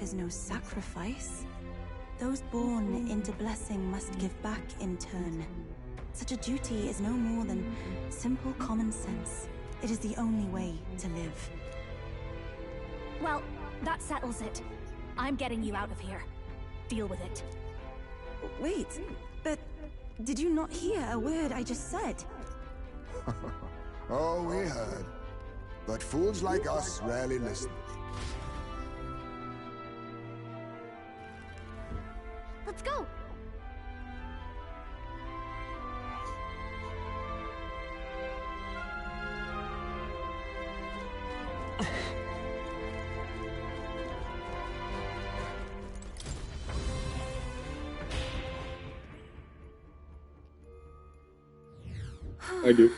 life is no sacrifice. Those born into blessing must give back in turn. Such a duty is no more than simple common sense. It is the only way to live. Well, that settles it. I'm getting you out of here. Deal with it. Wait, but did you not hear a word I just said? Oh, we heard. But fools like us rarely listen. Let's go! I do.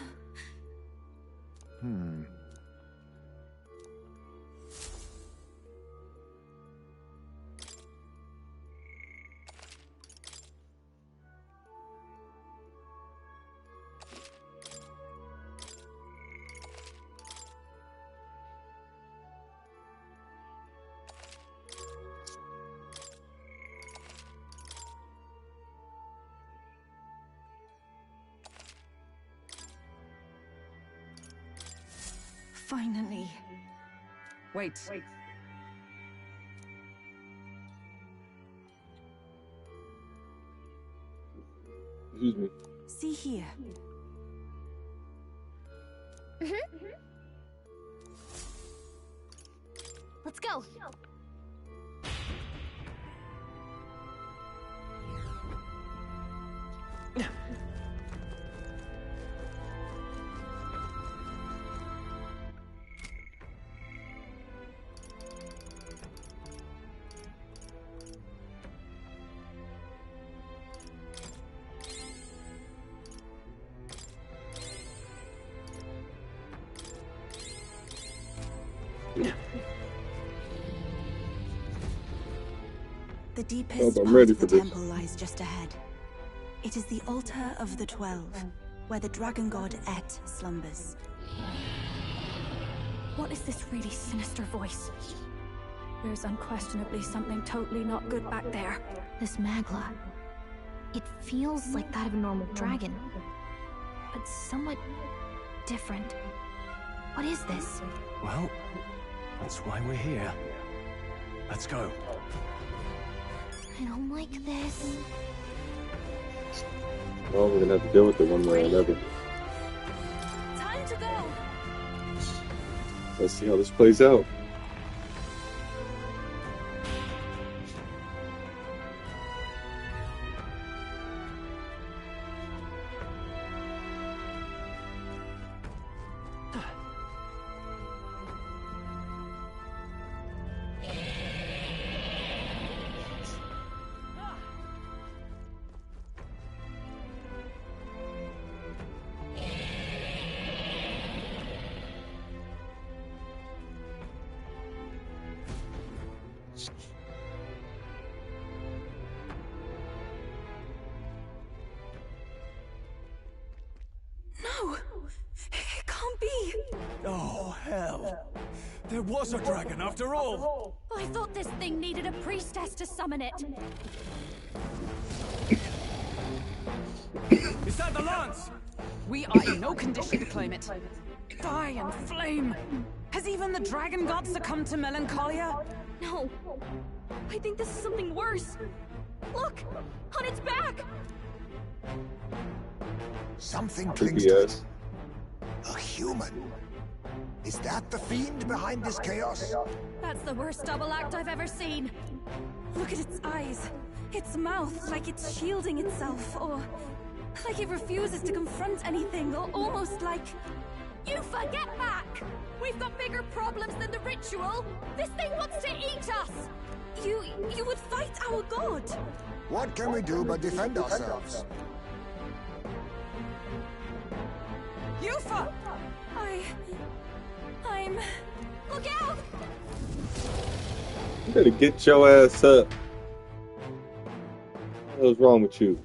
Finally. Wait. Excuse me. See here. Let's go! The deepest I'm part ready of the for this. temple lies just ahead. It is the altar of the 12, where the dragon god Et slumbers. What is this really sinister voice? There's unquestionably something totally not good back there. This Magla. It feels like that of a normal dragon, but somewhat different. What is this? Well, that's why we're here. Let's go. I don't like this. Well, we're gonna have to deal with it one way or another. Time to go! Let's see how this plays out. No! It can't be! Oh, hell. There was a dragon after all. I thought this thing needed a priestess to summon it. Is that the lance? We are in no condition to claim it. Die and flame! Has even the dragon god succumbed to melancholia? No. I think this is something worse. Look! On its back! Something I think clings he to is. it. A human. Is that the fiend behind this chaos? That's the worst double act I've ever seen. Look at its eyes. Its mouth, like it's shielding itself, or like it refuses to confront anything, or almost like... Yufa, get back! We've got bigger problems than the ritual! This thing wants to eat us! You would fight our god! What can we do but defend ourselves? Yufa! I'm... Look out! You better get your ass up. What's wrong with you?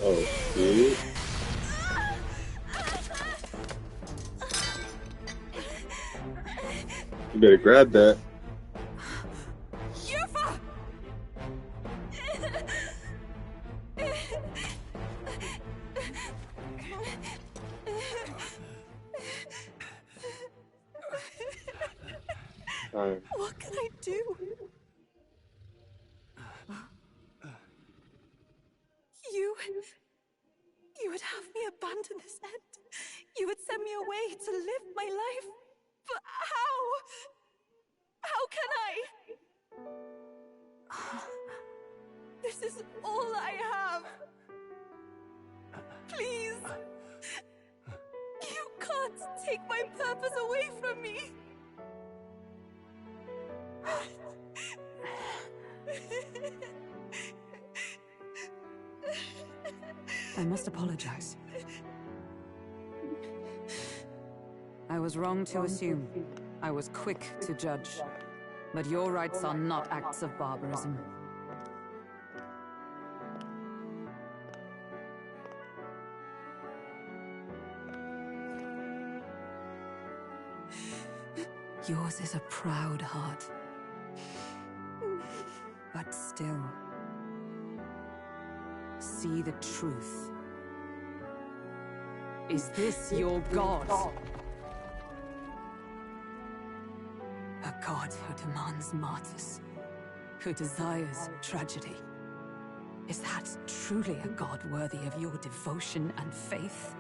Oh, shit. You better grab that. Yufa! Time. What can I do? You would have me abandon this end. You would send me away to live my life. But how? How can I? This is all I have. Please. You can't take my purpose away from me. I must apologize. I was wrong to assume. I was quick to judge. But your rights are not acts of barbarism. Yours is a proud heart. But still, see the truth. Is this your god? A god who demands martyrs, who desires tragedy. Is that truly a god worthy of your devotion and faith?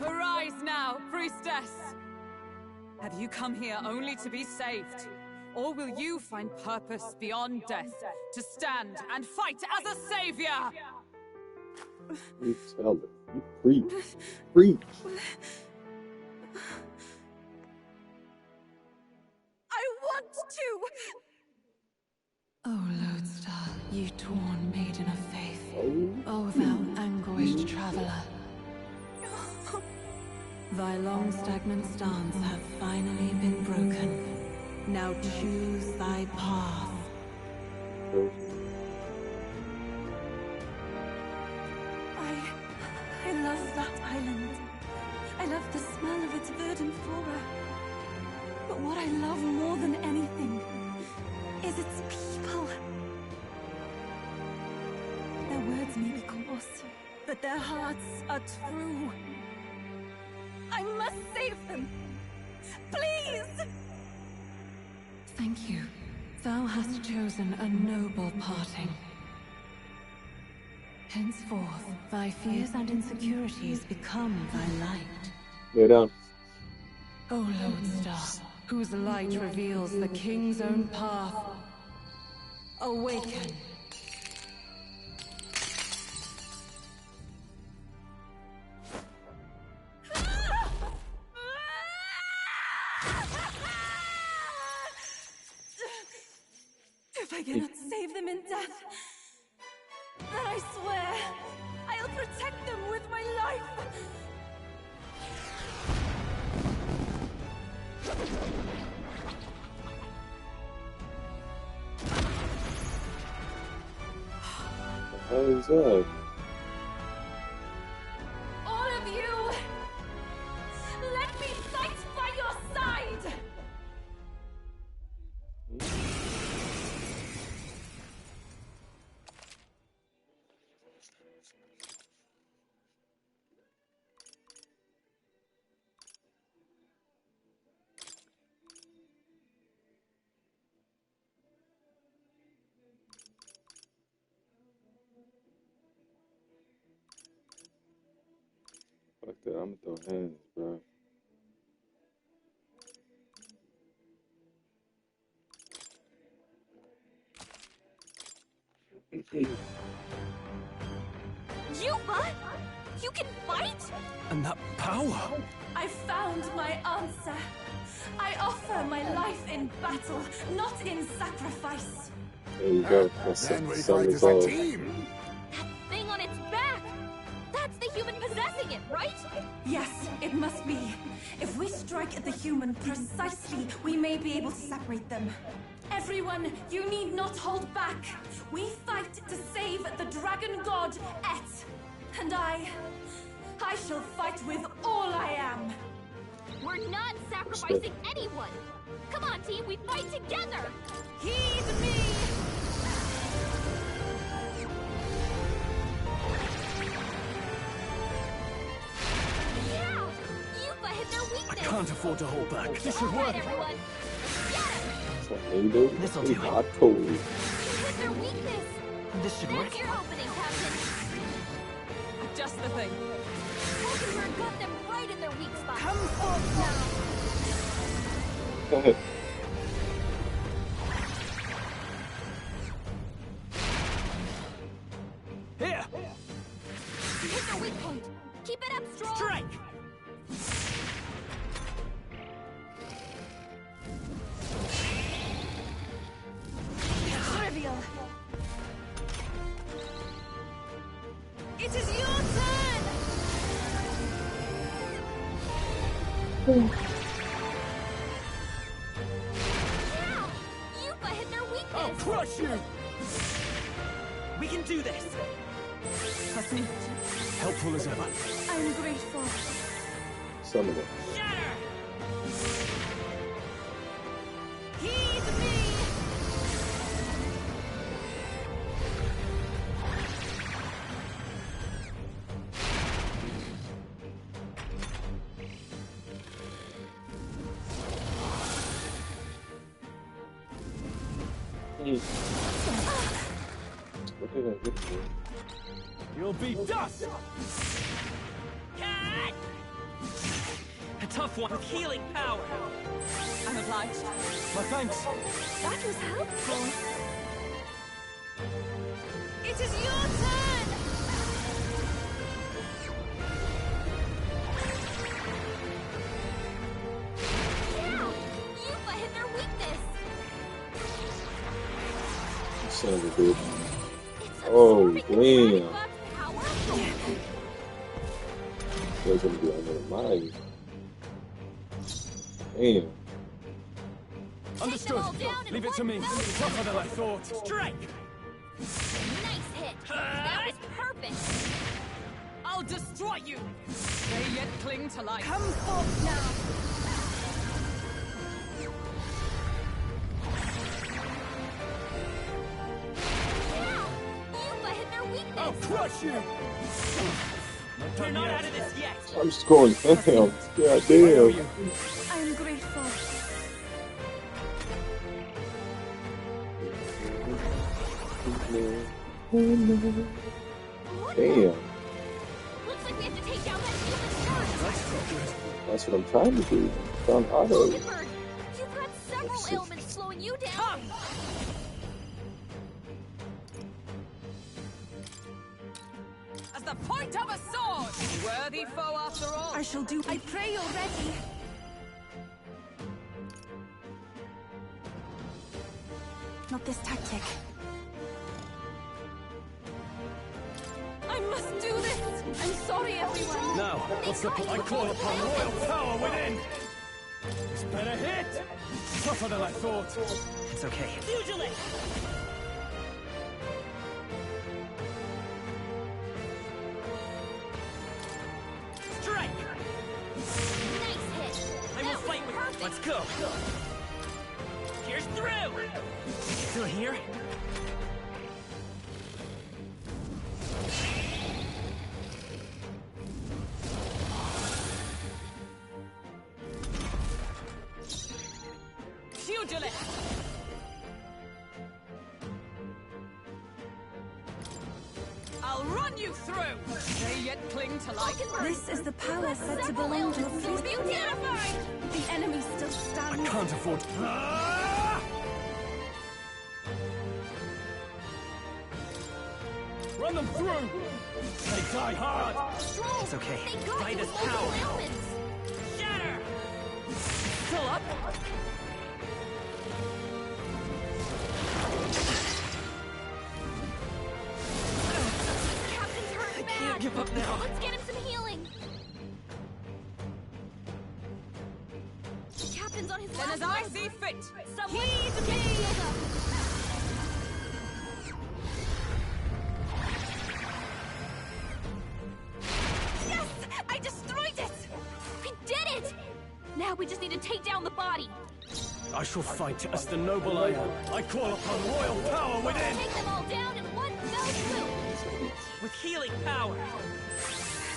Arise now, priestess! Have you come here only to be saved? Or will you find purpose beyond death, to stand and fight as a savior? You tell it. You preach. Preach. I want to! O Lodestar, ye torn maiden of faith, O thou anguished traveler. Thy long stagnant stance hath finally been broken. Now choose thy path. I love that island. I love the smell of its verdant flora. But what I love more than anything is its people. Their words may be coarse, but their hearts are true. I must save them. Please! Thank you. Thou hast chosen a noble parting. Henceforth, thy fears and insecurities become thy light. Lay down. O Lodestar, whose light reveals the king's own path, awaken. If I cannot save them in death, then I swear I'll protect them with my life. How is that? All of you, let me fight by your side. Fuck that, I'm gonna throw hands, bro. Yufa, you can fight? And that power! I found my answer. I offer my life in battle, not in sacrifice. There you go. That's Then we some fight as a resolve. team. That thing on its back! That's the human possessing it, right? Yes, it must be. If we strike at the human precisely, we may be able to separate them. Everyone, you need not hold back. We fight to save the dragon god, Et. And I shall fight with all I am. We're not sacrificing anyone. Come on, team, we fight together. Heed me! Yeah! Yuba hit their I weakness. can't afford to hold back. This should All right, work. everyone. Get him! Tornado? This'll do it. Hot cold. You hit their weakness. This should There's your opening, Captain. Just the thing. Hulkenberg got them right in their weak spot. Come forth now! Here! You hit their weak point. Keep it up, Stroll. Strike! Trivial. It is your turn! Yeah! Yuba hit their weakness. I'll crush you! We can do this! That's neat. Helpful as ever. I'm grateful. Son of a. Shatter! Heed me! What did I get for? You'll be dust! A tough one with healing power. I'm obliged. My thanks. That was helpful. It is your turn! Yeah! Yuba hit their weakness. Son of a bitch. It's Oh, absorbing the damn. dragon god's power. They're gonna be on their mind. Damn. Understood. all down in Leave it to one me. fell Tougher than I thought. Strike! Nice hit. That was perfect. I'll destroy you. They yet cling to life. Come forth now! Yeah! Yuba hit their weakness. I'll crush you! You're not out of this yet! I'm just going down. God I owe damn. you. I'm grateful. What? Damn. Looks like we have to take down that human first. That's what I'm trying to do. Found auto. Hulkenberg, you've got several ailments slowing you down. As the point of a sword. Worthy foe after all. I shall do. I pray you're ready. Not this tactic. I must do this! I'm sorry, everyone! Now, what's the I call upon royal power within! This better hit! Tougher than I thought. It's okay. Usually! Strike! Nice hit. I will fight with you. Let's go. Here's through! Still here? Pugilist. I'll run you through. They yet cling to life. This is the power said to belong to a fleet. Beautified! The enemy still I stands. can't afford... Run them through! They die hard! It's okay. Thank God Fight he is was multiple power! ailments. Shatter! Still up. Captain's hurt bad. Can't give up now. Let's get him some healing. weapons on his Then as I see fit, Someone heed get me! healed up. Yes! I destroyed it! We did it! Now we just need to take down the body. I shall fight as the noble I am. I call upon royal power within! Take them all down in one fell swoop. With healing power.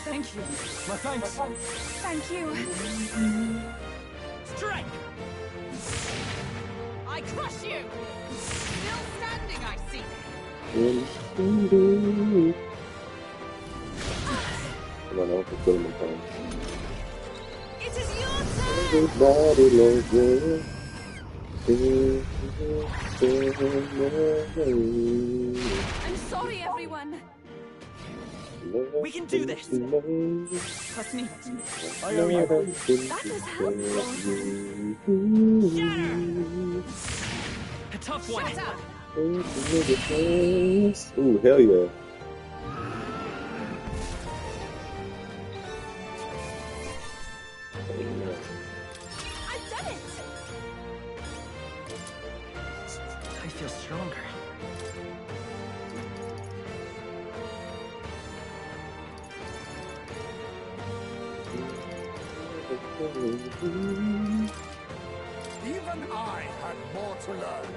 Thank you. My thanks! Thank you. Strike! I crush you! Still standing, I see. Come on, I'll put them in time. It is your turn! Everybody loves you. I'm sorry, everyone. We can do this. Trust me. I owe you. That was helpful. Shatter! A tough one. Shut up! Ooh, hell yeah. I've done it! I feel stronger. Even I had more to learn.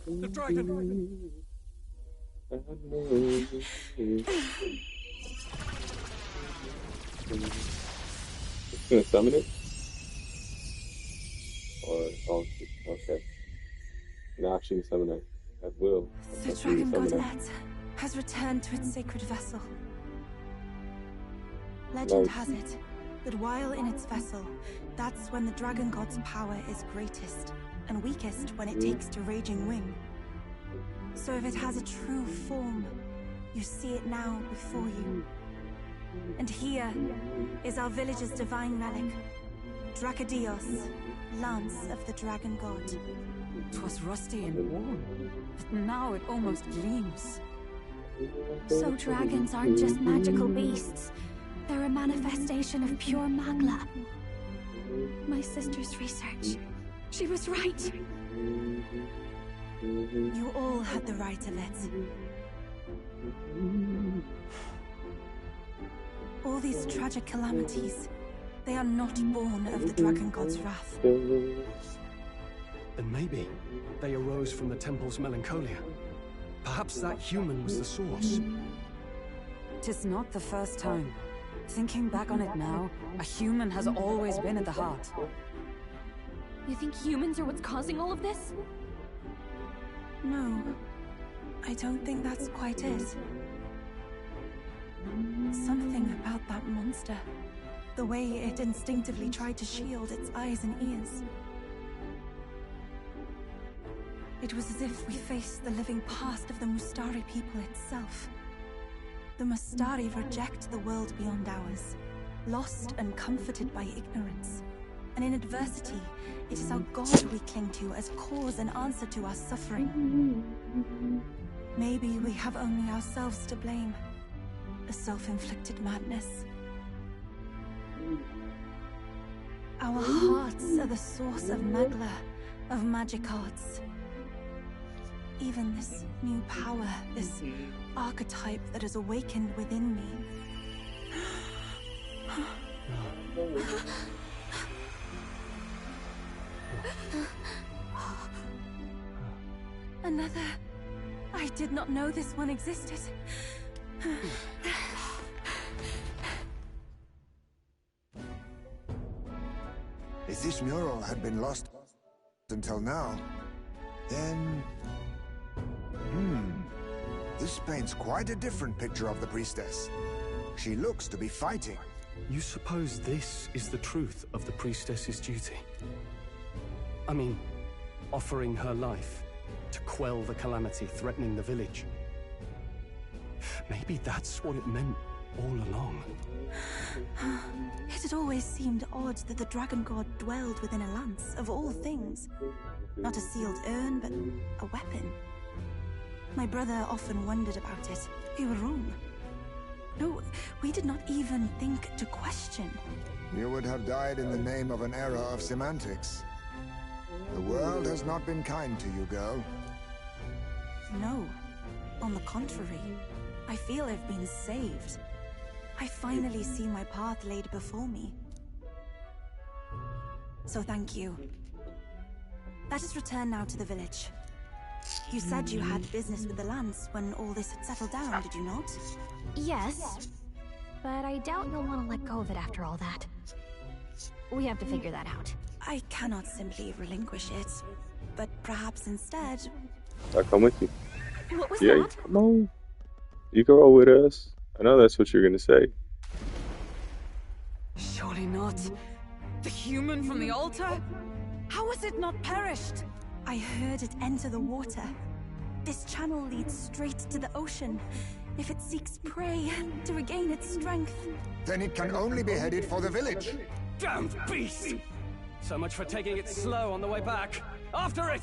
The dragon! It's gonna summon it? Or, oh, okay. Now actually summon it at will. The dragon god Et has returned to its sacred vessel. Legend has it that while in its vessel, that's when the dragon god's power is greatest and weakest when it takes to raging wing. So if it has a true form, you see it now before you. And here is our village's divine relic, Dracodios, Lance of the Dragon God. 'Twas rusty and worn, but now it almost gleams. So dragons aren't just magical beasts. They're a manifestation of pure Magla. My sister's research. She was right. You all had the right of it. All these tragic calamities, they are not born of the Dragon God's wrath. And maybe they arose from the temple's melancholia. Perhaps that human was the source. 'Tis not the first time. Thinking back on it now, a human has always been at the heart. You think humans are what's causing all of this? No, I don't think that's quite it. Something about that monster. The way it instinctively tried to shield its eyes and ears. It was as if we faced the living past of the Mustari people itself. The Mustari reject the world beyond ours, lost and comforted by ignorance. And in adversity, it is our God we cling to as cause and answer to our suffering. Maybe we have only ourselves to blame. A self-inflicted madness. Our hearts are the source of Magla, of magic arts. Even this new power, this archetype that has awakened within me. Another. I did not know this one existed. If this mural had been lost until now, then... This paints quite a different picture of the priestess. She looks to be fighting. You suppose this is the truth of the priestess's duty? I mean, offering her life to quell the calamity threatening the village. Maybe that's what it meant all along. It had always seemed odd that the Dragon God dwelled within a lance, of all things. Not a sealed urn, but a weapon. My brother often wondered about it. We were wrong. No, we did not even think to question. You would have died in the name of an era of semantics. The world has not been kind to you, girl. No. On the contrary, I feel I've been saved. I finally see my path laid before me. So thank you. Let us return now to the village. You said you had business with the Lance when all this had settled down, did you not? Yes, but I doubt you'll want to let go of it after all that. We have to figure that out. I cannot simply relinquish it, but perhaps instead... I'll come with you. What was Yeah, that? come on. You go with us. I know that's what you're gonna say. Surely not. The human from the altar? How has it not perished? I heard it enter the water. This channel leads straight to the ocean. If it seeks prey to regain its strength... Then it can only be headed for the village. Damned beast! So much for taking it slow on the way back. After it!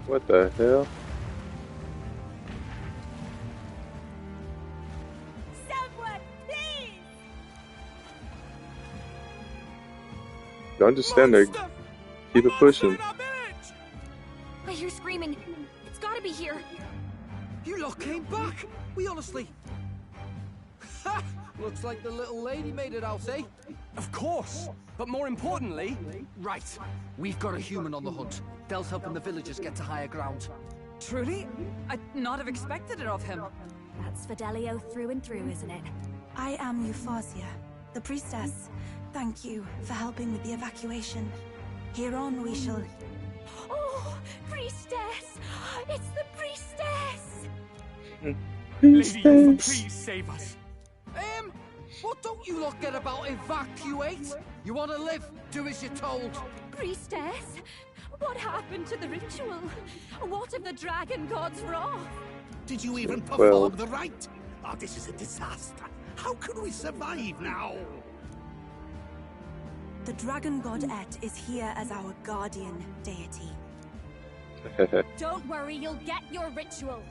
What the hell? Someone, please! Don't just stand there. Keep it pushing. I hear screaming. It's gotta be here. You lot came back! We honestly... Ha! Looks like the little lady made it out, eh? Of course! But more importantly... Right. We've got a human on the hunt. Del's helping the villagers get to higher ground. Truly? I'd not have expected it of him. That's Fidelio through and through, isn't it? I am Euphasia, the priestess. Thank you for helping with the evacuation. Here on we shall... Oh, priestess! It's the priestess! Lady, please save us. What don't you lot get about evacuate? You want to live? Do as you're told. Priestess? What happened to the ritual? What of the dragon god's wrath? Did you even perform the rite? Oh, this is a disaster. How can we survive now? The dragon god Et is here as our guardian deity. Don't worry, you'll get your ritual.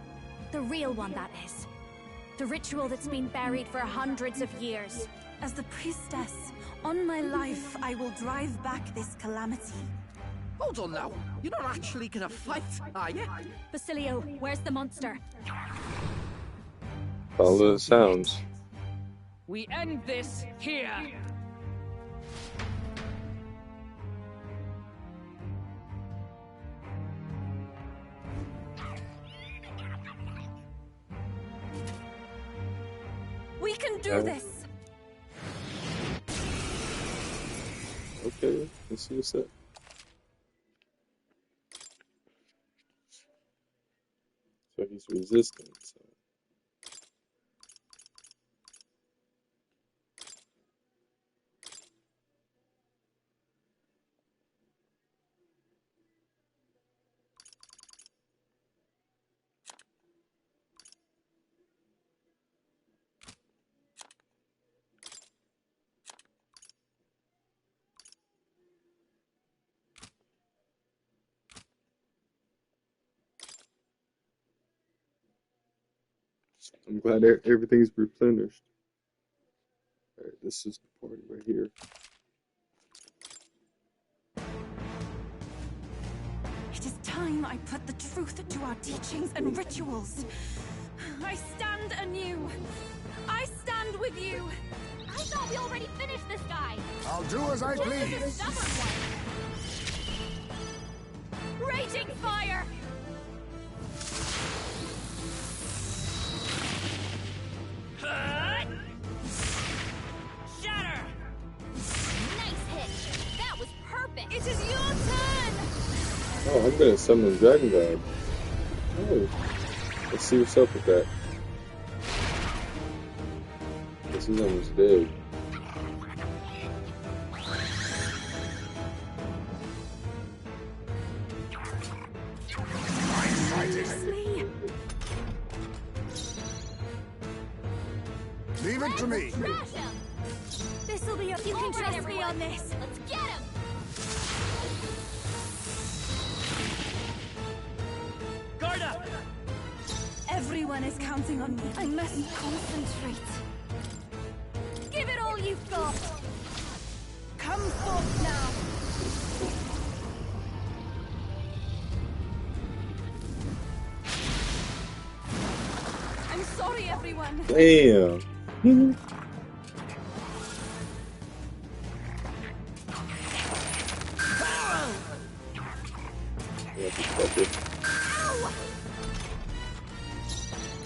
The real one, that is. The ritual that's been buried for hundreds of years. As the priestess, on my life, I will drive back this calamity. Hold on now. You're not actually gonna fight, are you? Basilio, where's the monster? Follow the sounds. We end this here. We can do this! Okay, let's see what's up. So he's resistant. So. I'm glad everything's replenished. Alright, this is the party right here. It is time I put the truth to our teachings and rituals. I stand anew. I stand with you. I thought we already finished this guy. I'll do as I please. Stubborn one. Raging fire! Shatter! Nice hit. That was perfect. It is your turn! Oh, I'm gonna summon Dragon God. Oh, let's see what's up with that. This is almost dead. fighting. Leave it to me. This'll be you can trust me on this. Let's get him. Guard up! Everyone is counting on me. I must concentrate. Give it all you've got. Come forth now. I'm sorry, everyone. Damn.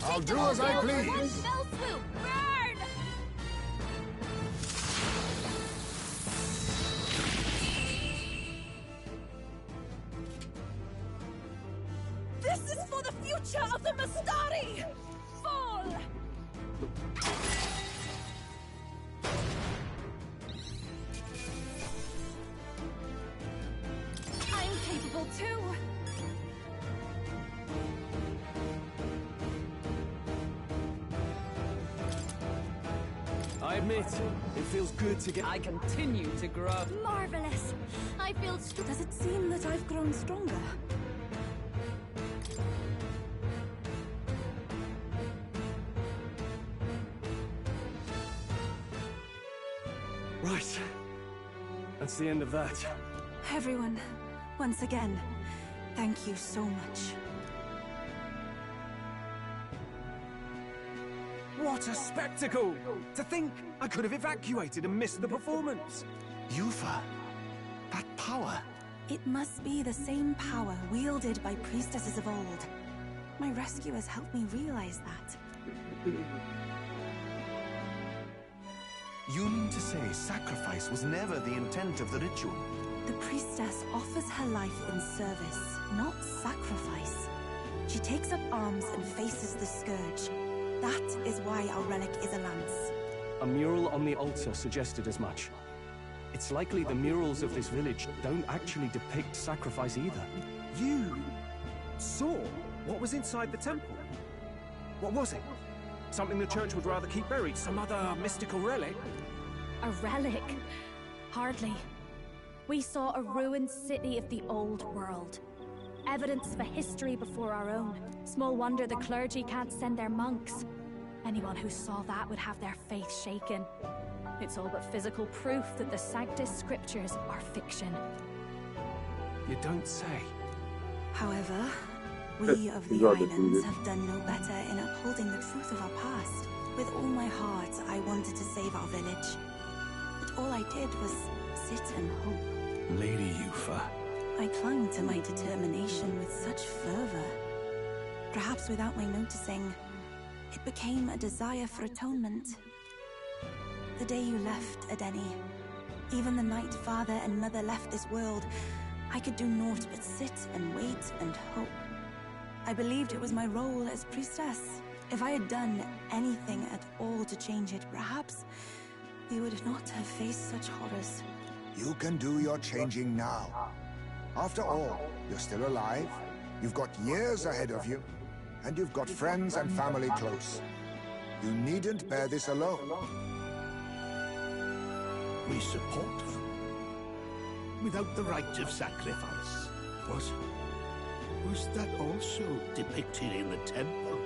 I'll do as I please. Spell swoop, burn! This is for the future of the Mastari! Fall! I'm capable too! I admit, it feels good to get... I continue to grow. Marvelous. I feel Does it seem that I've grown stronger? Right. That's the end of that. Everyone, once again, thank you so much. What a spectacle! To think I could have evacuated and missed the performance. Yufa, that power. It must be the same power wielded by priestesses of old. My rescuers helped me realize that. You mean to say sacrifice was never the intent of the ritual? The priestess offers her life in service, not sacrifice. She takes up arms and faces the scourge. That is why our relic is a lance. A mural on the altar suggested as much. It's likely the murals of this village don't actually depict sacrifice either. You saw what was inside the temple? What was it? Something the church would rather keep buried? Some other mystical relic? a relic. Hardly. We saw a ruined city of the old world. Evidence of a history before our own. Small wonder the clergy can't send their monks. Anyone who saw that would have their faith shaken. It's all but physical proof that the Sanctus Scriptures are fiction. You don't say. However, we of the islands have done no better in upholding the truth of our past. With all my heart, I wanted to save our village. But all I did was sit and hope. Lady Yufa. I clung to my determination with such fervor. Perhaps without my noticing, it became a desire for atonement. The day you left, Edeni, even the night father and mother left this world, I could do naught but sit and wait and hope. I believed it was my role as priestess. If I had done anything at all to change it, perhaps we would not have faced such horrors. You can do your changing now. After all, you're still alive, you've got years ahead of you, and you've got friends and family close. You needn't bear this alone. We support her. Without the rite of sacrifice. Was that also depicted in the temple?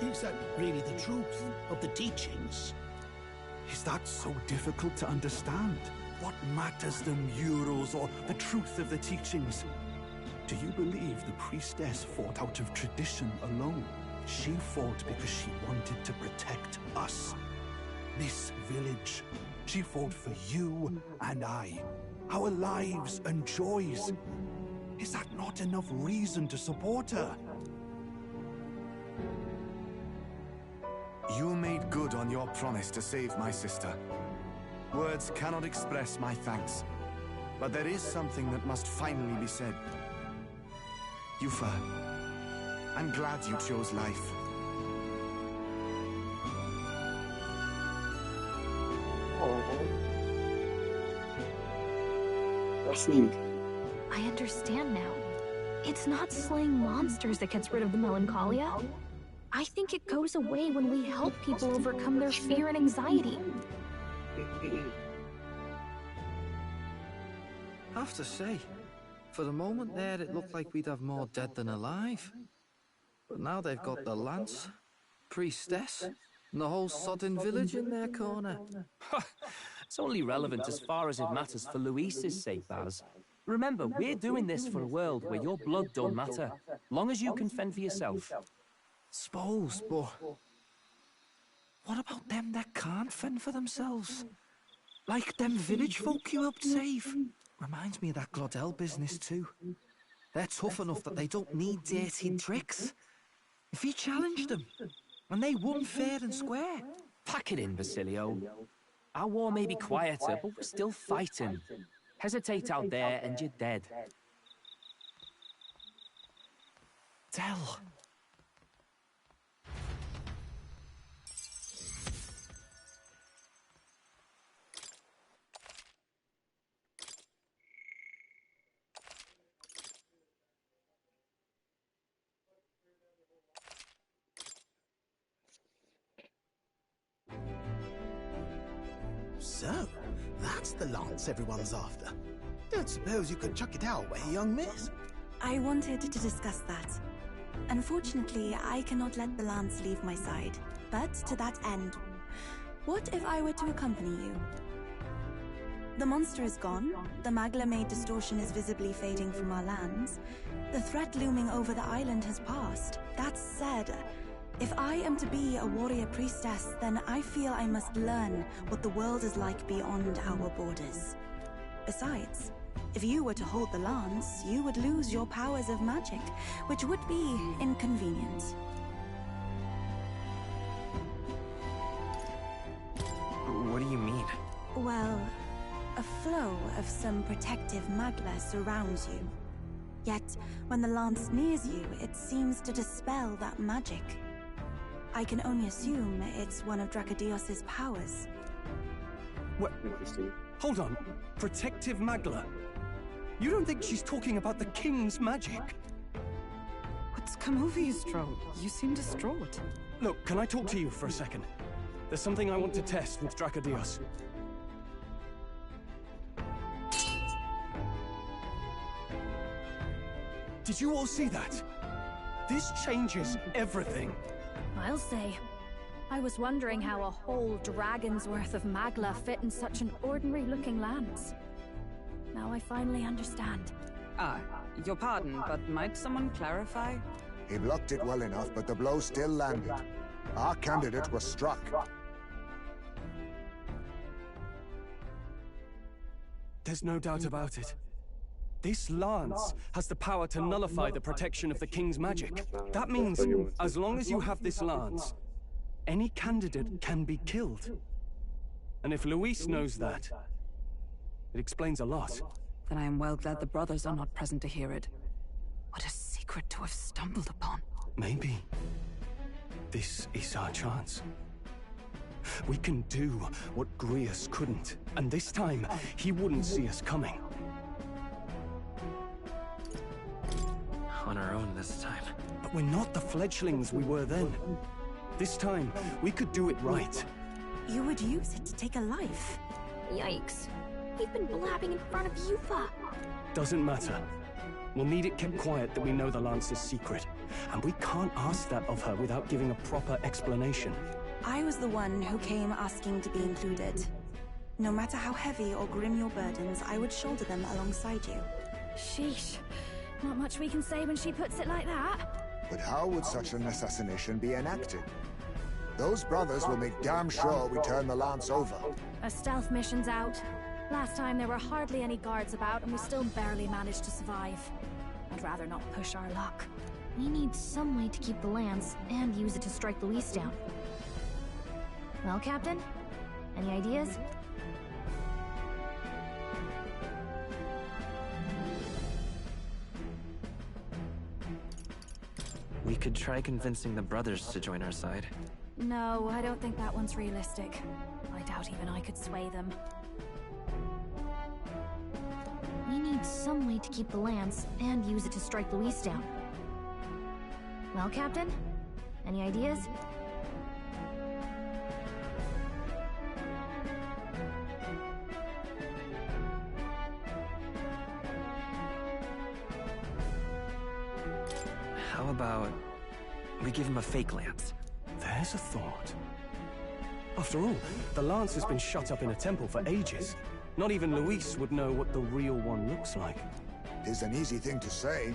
Is that really the truth of the teachings? Is that so difficult to understand? What matters the murals or the truth of the teachings? Do you believe the priestess fought out of tradition alone? She fought because she wanted to protect us. This village. She fought for you and I. Our lives and joys. Is that not enough reason to support her? You made good on your promise to save my sister. Words cannot express my thanks. But there is something that must finally be said. Yufa, I'm glad you chose life. I understand now. It's not slaying monsters that gets rid of the melancholia. I think it goes away when we help people overcome their fear and anxiety. Have to say, for the moment there, it looked like we'd have more dead than alive. But now they've got the Lance, Priestess, and the whole sodden village in their corner. It's only relevant as far as it matters for Luis's sake, Baz. Remember, we're doing this for a world where your blood don't matter, long as you can fend for yourself. Suppose, but what about them that can't fend for themselves? Like them village folk you helped save? Reminds me of that Glodell business too. They're tough enough that they don't need dirty tricks. If he challenged them, and they won fair and square. Pack it in, Basilio. Our war may be quieter, but we're still fighting. Hesitate out there and you're dead. Tell. So, that's the lance everyone's after. Don't suppose you could chuck it our way, young miss? I wanted to discuss that. Unfortunately, I cannot let the lance leave my side. But to that end, what if I were to accompany you? The monster is gone, the Magla-made distortion is visibly fading from our lands, the threat looming over the island has passed. That said, if I am to be a warrior priestess, then I feel I must learn what the world is like beyond our borders. Besides, if you were to hold the lance, you would lose your powers of magic, which would be inconvenient. What do you mean? Well, a flow of some protective magla surrounds you. Yet, when the lance nears you, it seems to dispel that magic. I can only assume it's one of Dracodios's powers. What? Interesting. Hold on. Protective Magla? You don't think she's talking about the king's magic? What's come over you, Strode? You seem distraught. Look, can I talk to you for a second? There's something I want to test with Dracodios. Did you all see that? This changes everything. I'll say. I was wondering how a whole dragon's worth of magla fit in such an ordinary-looking lance. Now I finally understand. Your pardon, but might someone clarify? He blocked it well enough, but the blow still landed. Our candidate was struck. There's no doubt about it. This lance has the power to nullify the protection of the king's magic. That means, as long as you have this lance, any candidate can be killed. And if Luis knows that, it explains a lot. Then I am well glad the brothers are not present to hear it. What a secret to have stumbled upon. Maybe this is our chance. We can do what Grius couldn't, and this time, he wouldn't see us coming. On our own this time. But we're not the fledglings we were then. This time, we could do it right. You would use it to take a life. Yikes. We've been blabbing in front of Yufa. Doesn't matter. We'll need it kept quiet that we know the lance is secret. And we can't ask that of her without giving a proper explanation. I was the one who came asking to be included. No matter how heavy or grim your burdens, I would shoulder them alongside you. Sheesh. Not much we can say when she puts it like that. But how would such an assassination be enacted? Those brothers will make damn sure we turn the lance over. A stealth mission's out. Last time there were hardly any guards about and we still barely managed to survive. I'd rather not push our luck. We need some way to keep the lance and use it to strike Luis down. Well, Captain? Any ideas? We could try convincing the brothers to join our side. No, I don't think that one's realistic. I doubt even I could sway them. We need need some way to keep the lance and use it to strike Luis down. Well, Captain? Any ideas? How about we give him a fake lance? There's a thought. After all, the lance has been shut up in a temple for ages. Not even Luis would know what the real one looks like. Tis an easy thing to say,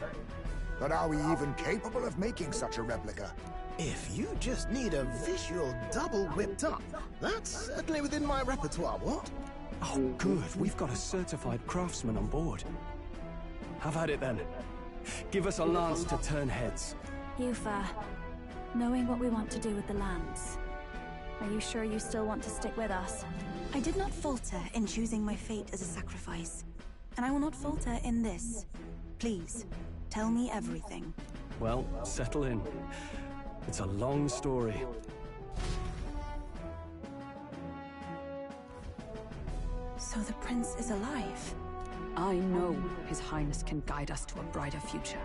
but are we even capable of making such a replica? If you just need a visual double whipped up, that's certainly within my repertoire, what? Oh, good. We've got a certified craftsman on board. Have at it then. Give us a lance to turn heads. Yufa, knowing what we want to do with the lance, are you sure you still want to stick with us? I did not falter in choosing my fate as a sacrifice, and I will not falter in this. Please, tell me everything. Well, settle in. It's a long story. So the prince is alive? I know His Highness can guide us to a brighter future.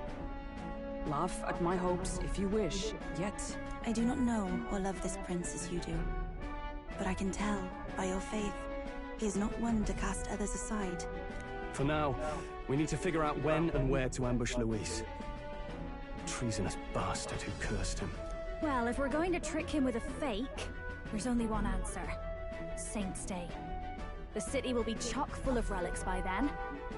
Laugh at my hopes if you wish, yet... I do not know or love this prince as you do. But I can tell, by your faith, he is not one to cast others aside. For now, we need to figure out when and where to ambush Luis. Treasonous bastard who cursed him. Well, if we're going to trick him with a fake, there's only one answer. Saint's Day. The city will be chock full of relics by then.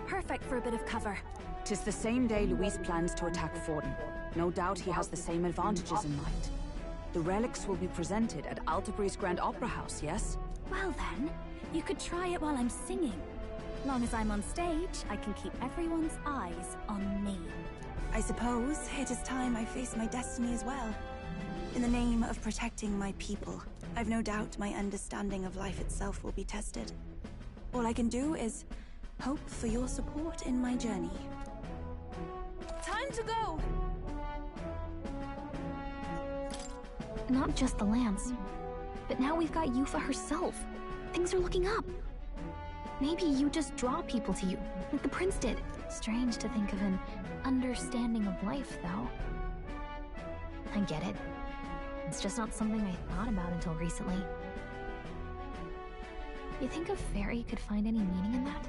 Perfect for a bit of cover. 'Tis the same day Luis plans to attack Forden. No doubt he has the same advantages in mind. The relics will be presented at Altabree's Grand Opera House, yes? Well then, you could try it while I'm singing. Long as I'm on stage, I can keep everyone's eyes on me. I suppose it is time I face my destiny as well. In the name of protecting my people, I've no doubt my understanding of life itself will be tested. All I can do is hope for your support in my journey. Time to go! Not just the lance, but now we've got Yufa herself. Things are looking up. Maybe you just draw people to you, like the prince did. Strange to think of an understanding of life, though. I get it. It's just not something I thought about until recently. You think a fairy could find any meaning in that?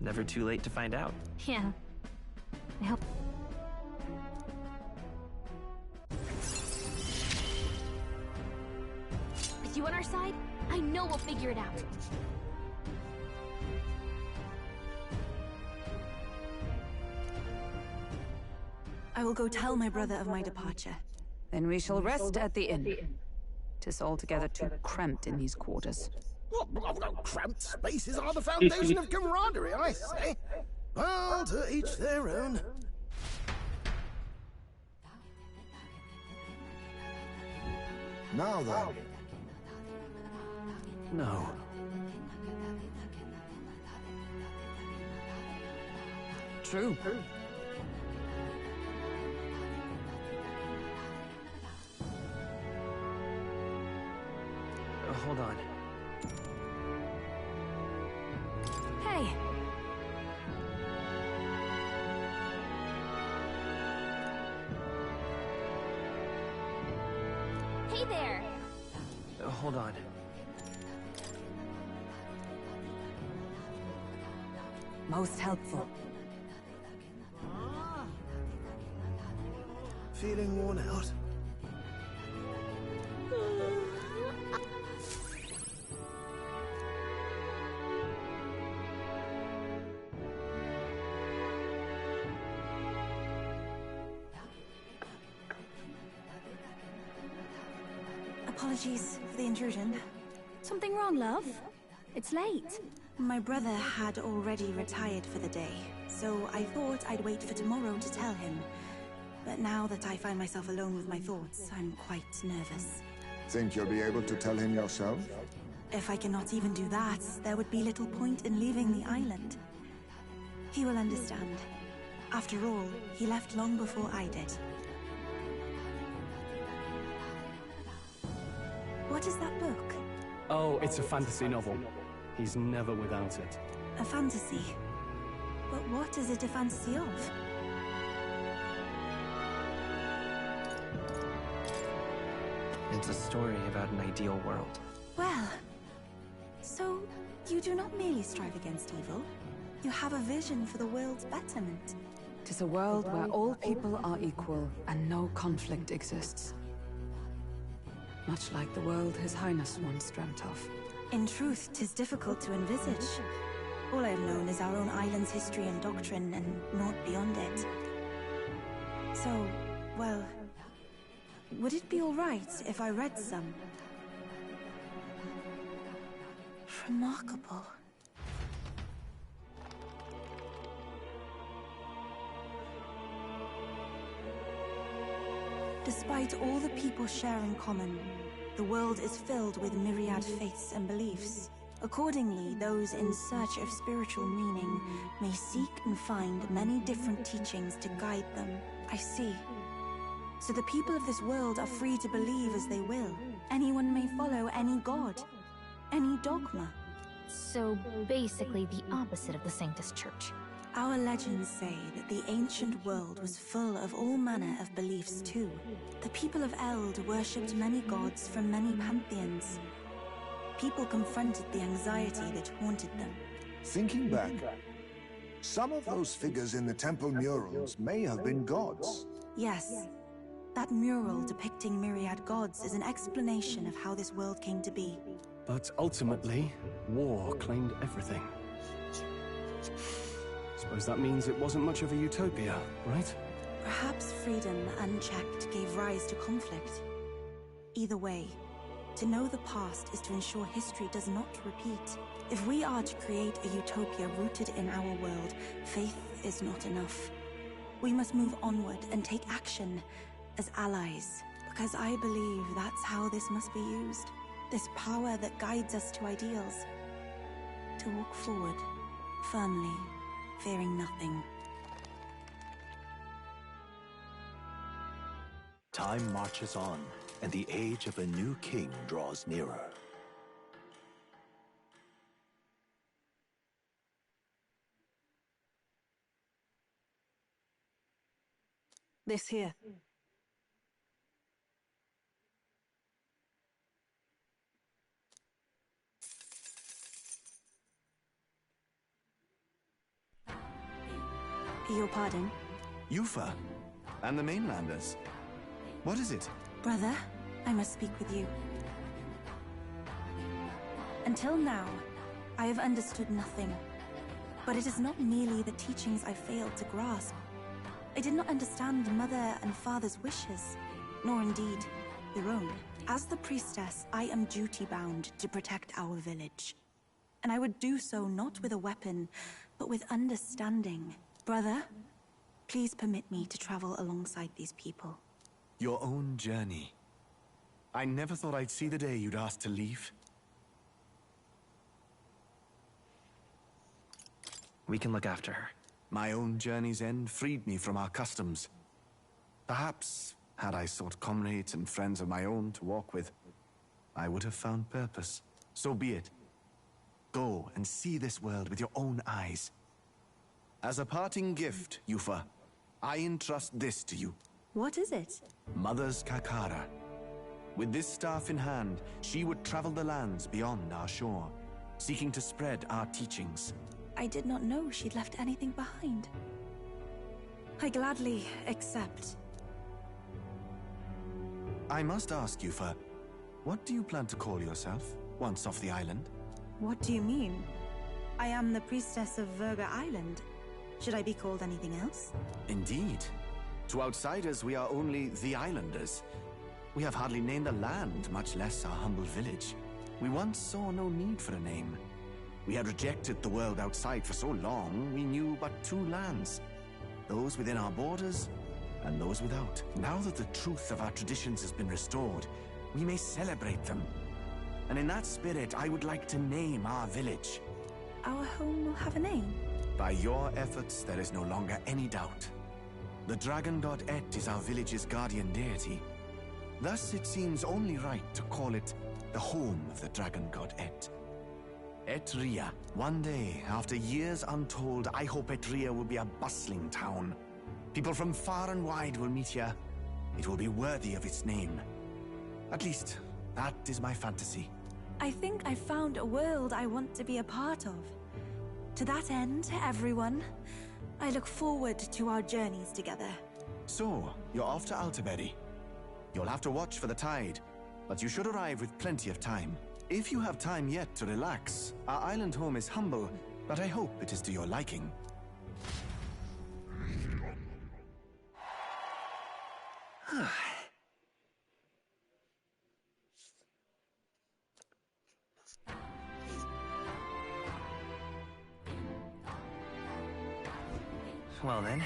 Never too late to find out. Yeah. I hope... With you on our side, I know we'll figure it out. I will go tell my brother of my departure. Then we shall rest at the inn. 'Tis altogether too cramped in these quarters. What? Cramped spaces are the foundation of camaraderie, I say. Well, to each their own. Now then. No. True. Hold on. Hey. Hey there. Hold on. Most helpful. Feeling worn out? Apologies for the intrusion. Something wrong, love? It's late. My brother had already retired for the day, so I thought I'd wait for tomorrow to tell him. But now that I find myself alone with my thoughts, I'm quite nervous. Think you'll be able to tell him yourself? If I cannot even do that, there would be little point in leaving the island. He will understand. After all, he left long before I did. What is that book? Oh, it's a fantasy novel. He's never without it. A fantasy? But what is it a fantasy of? It's a story about an ideal world. Well, so you do not merely strive against evil. You have a vision for the world's betterment. 'Tis a world where all people are equal and no conflict exists. Much like the world His Highness once dreamt of. In truth, 'tis difficult to envisage. All I've known is our own island's history and doctrine, and naught beyond it. So, well, would it be all right if I read some? Remarkable. Despite all the people share in common, the world is filled with myriad faiths and beliefs. Accordingly, those in search of spiritual meaning may seek and find many different teachings to guide them. I see. So the people of this world are free to believe as they will. Anyone may follow any god, any dogma. So basically the opposite of the Sanctus Church. Our legends say that the ancient world was full of all manner of beliefs too. The people of Eld worshipped many gods from many pantheons. People confronted the anxiety that haunted them. Thinking back, some of those figures in the temple murals may have been gods. Yes. That mural depicting myriad gods is an explanation of how this world came to be. But ultimately, war claimed everything. Suppose that means it wasn't much of a utopia, right? Perhaps freedom unchecked gave rise to conflict. Either way, to know the past is to ensure history does not repeat. If we are to create a utopia rooted in our world, faith is not enough. We must move onward and take action as allies, because I believe that's how this must be used. This power that guides us to ideals. To walk forward, firmly, fearing nothing. Time marches on, and the age of a new king draws nearer. This here. Your pardon? Yufa, and the mainlanders. What is it? Brother, I must speak with you. Until now, I have understood nothing. But it is not merely the teachings I failed to grasp. I did not understand Mother and Father's wishes, nor indeed your own. As the priestess, I am duty-bound to protect our village. And I would do so not with a weapon, but with understanding. Brother, please permit me to travel alongside these people. Your own journey. I never thought I'd see the day you'd ask to leave. We can look after her. My own journey's end freed me from our customs. Perhaps, had I sought comrades and friends of my own to walk with, I would have found purpose. So be it. Go and see this world with your own eyes. As a parting gift, Yufa, I entrust this to you. What is it? Mother's Kakara. With this staff in hand, she would travel the lands beyond our shore, seeking to spread our teachings. I did not know she'd left anything behind. I gladly accept. I must ask, Yufa, what do you plan to call yourself, once off the island? What do you mean? I am the priestess of Virga Island. Should I be called anything else? Indeed. To outsiders, we are only the islanders. We have hardly named a land, much less our humble village. We once saw no need for a name. We had rejected the world outside for so long, we knew but two lands. Those within our borders, and those without. Now that the truth of our traditions has been restored, we may celebrate them. And in that spirit, I would like to name our village. Our home will have a name? By your efforts, there is no longer any doubt. The dragon god Et is our village's guardian deity. Thus, it seems only right to call it the home of the dragon god Et. Etria. One day, after years untold, I hope Etria will be a bustling town. People from far and wide will meet here. It will be worthy of its name. At least, that is my fantasy. I think I found a world I want to be a part of. To that end, everyone, I look forward to our journeys together. So, you're off to Altaberry. You'll have to watch for the tide, but you should arrive with plenty of time. If you have time yet to relax, our island home is humble, but I hope it is to your liking. Well then.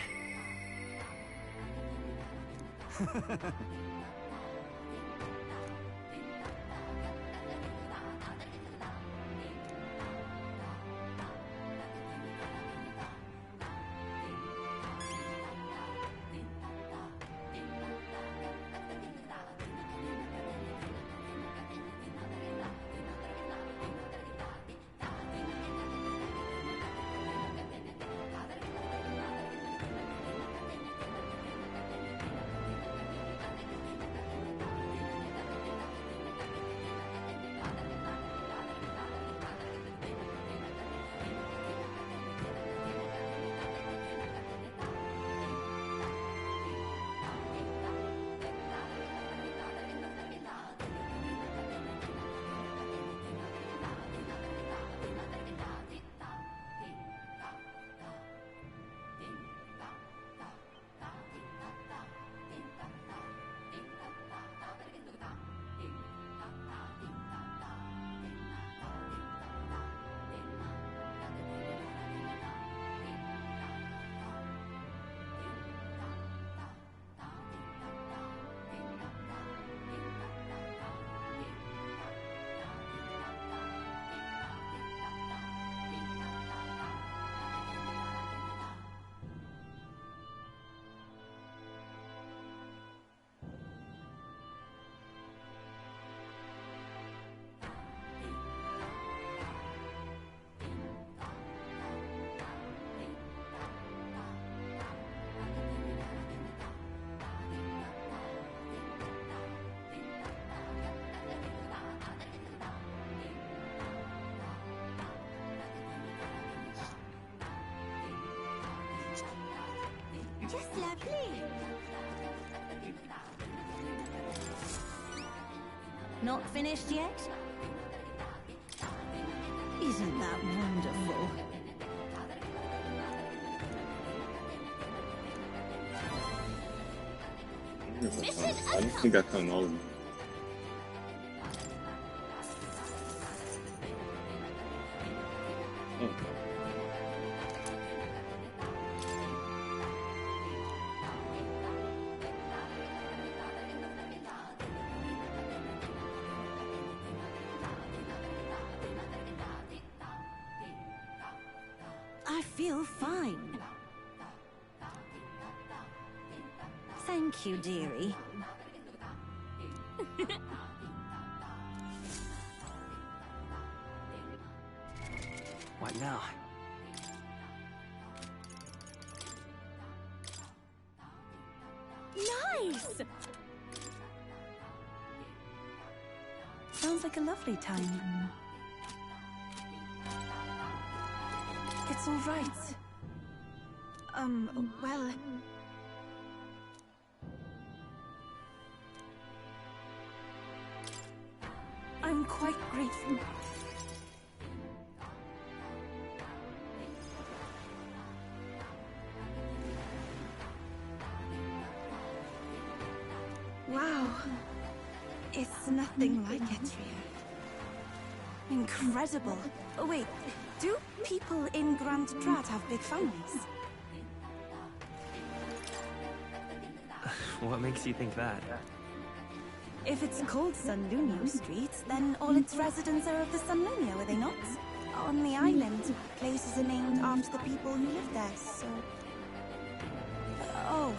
Just lovely. Not finished yet? Isn't that wonderful? I don't think I found all of them. Oh. I feel fine. Thank you, dearie. What now? Nice! Sounds like a lovely time. It's all right. Well... I'm quite grateful. Wow. It's nothing like Etria. Incredible. Oh, wait. Do people in Grand Trad have big families? What makes you think that? If it's called Sunlunio Street, then all its residents are of the Sunlunio, are they not? On the island, places are named after the people who live there, so... Oh,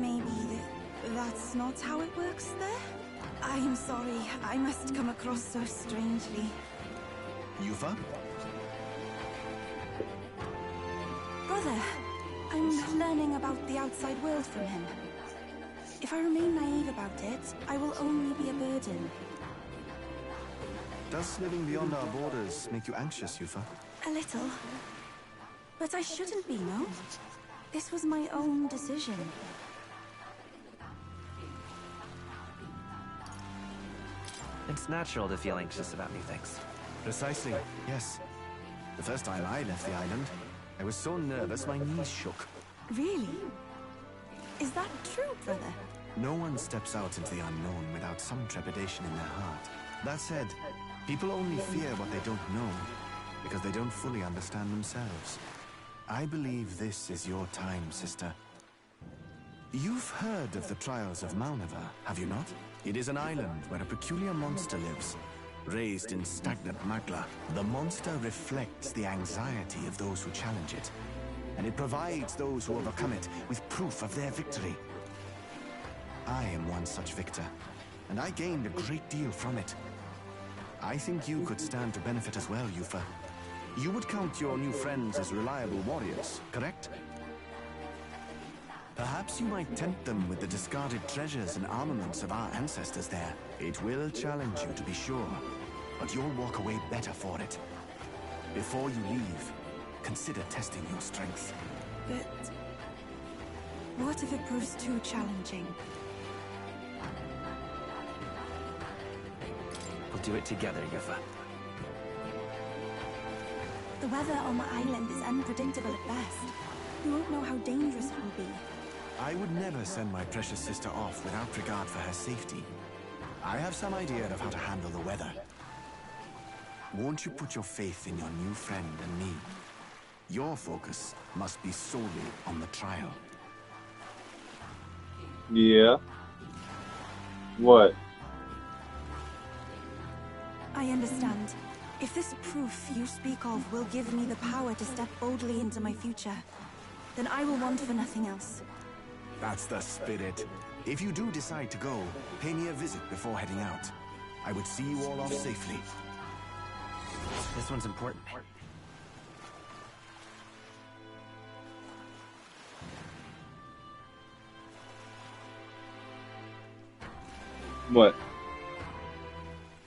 maybe that's not how it works there? I'm sorry, I must come across so strangely. Yufa? Brother, I'm learning about the outside world from him. If I remain naive about it, I will only be a burden. Does living beyond our borders make you anxious, Yufa? A little. But I shouldn't be, no? This was my own decision. It's natural to feel anxious about new things. Precisely, yes. The first time I left the island, I was so nervous my knees shook. Really? Is that true, brother? No one steps out into the unknown without some trepidation in their heart. That said, people only fear what they don't know, because they don't fully understand themselves. I believe this is your time, sister. You've heard of the Trials of Malnever, have you not? It is an island where a peculiar monster lives. Raised in stagnant magma, the monster reflects the anxiety of those who challenge it, and it provides those who overcome it with proof of their victory. I am one such victor, and I gained a great deal from it. I think you could stand to benefit as well, Yufa. You would count your new friends as reliable warriors, correct? Perhaps you might tempt them with the discarded treasures and armaments of our ancestors there. It will challenge you, to be sure, but you'll walk away better for it. Before you leave, consider testing your strength. But... what if it proves too challenging? We'll do it together, Yufa. The weather on the island is unpredictable at best. We won't know how dangerous it will be. I would never send my precious sister off without regard for her safety. I have some idea of how to handle the weather. Won't you put your faith in your new friend and me? Your focus must be solely on the trial. Yeah. What? I understand. If this proof you speak of will give me the power to step boldly into my future, then I will want for nothing else. That's the spirit. If you do decide to go, pay me a visit before heading out. I would see you all off safely. This one's important. What?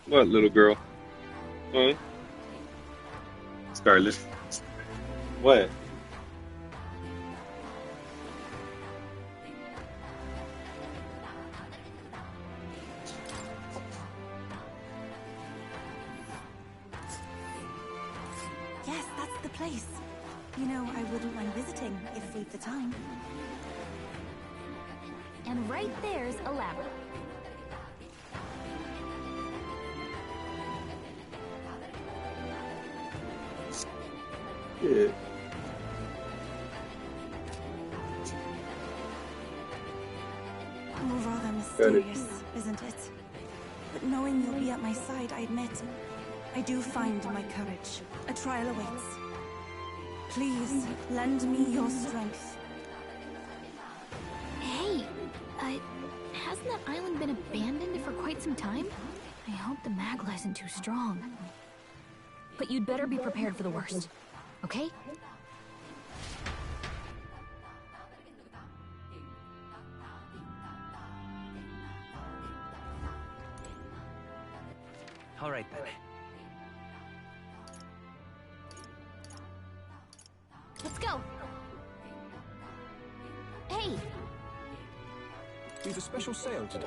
What, little girl? Huh? Scarlet? What? place. You know, I wouldn't mind visiting if we've the time. And right there's a labyrinth. Yeah. Oh, rather mysterious, isn't it? But knowing you'll be at my side, I admit, I do find my courage. A trial awaits. Please, lend me your strength. Hey, hasn't that island been abandoned for quite some time? I hope the Magla isn't too strong. But you'd better be prepared for the worst, okay? All right, then. Let's go! Hey! We've a special sale today.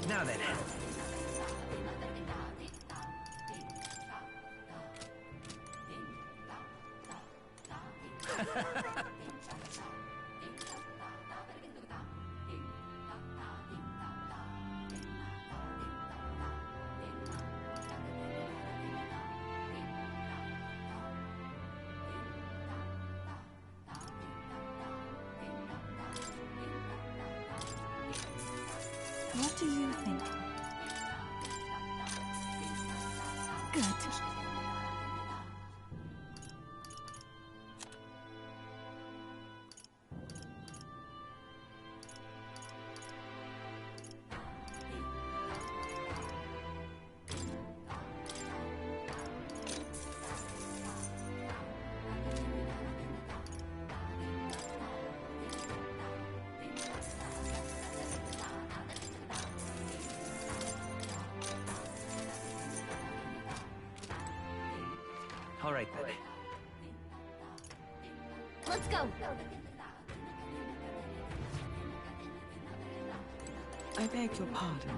Now then. What do you think? Good. All right, then. Let's go! I beg your pardon.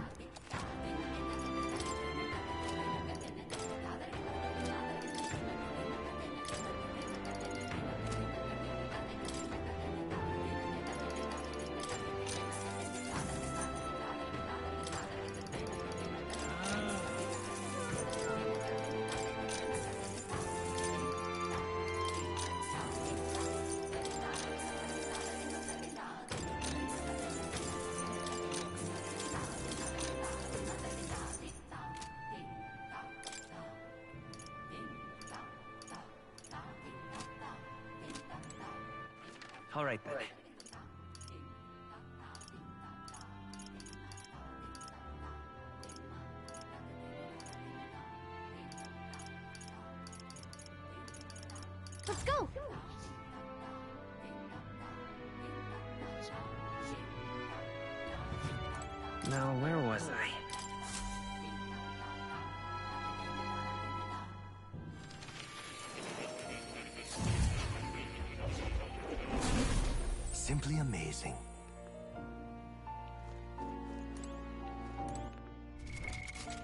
All right, then. Let's go! Now, where was I? Simply amazing.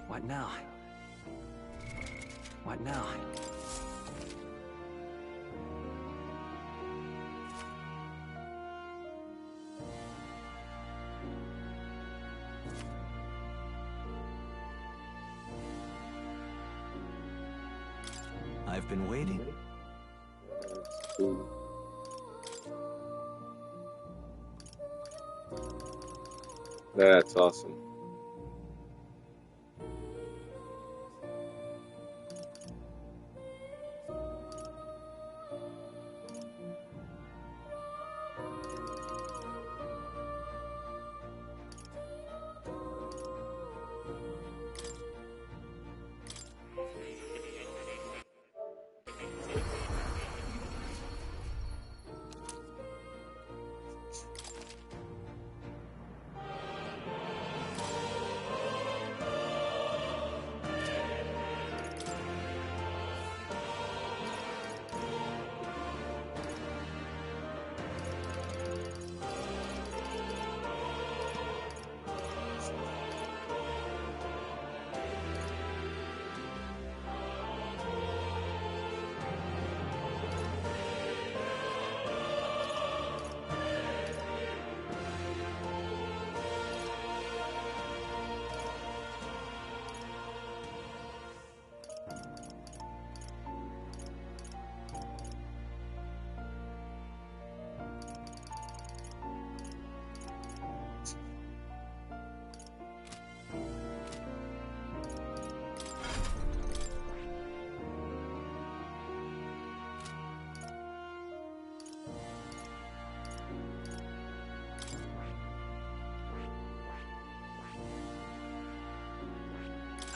What now? What now? I've been waiting. Cool. That's awesome.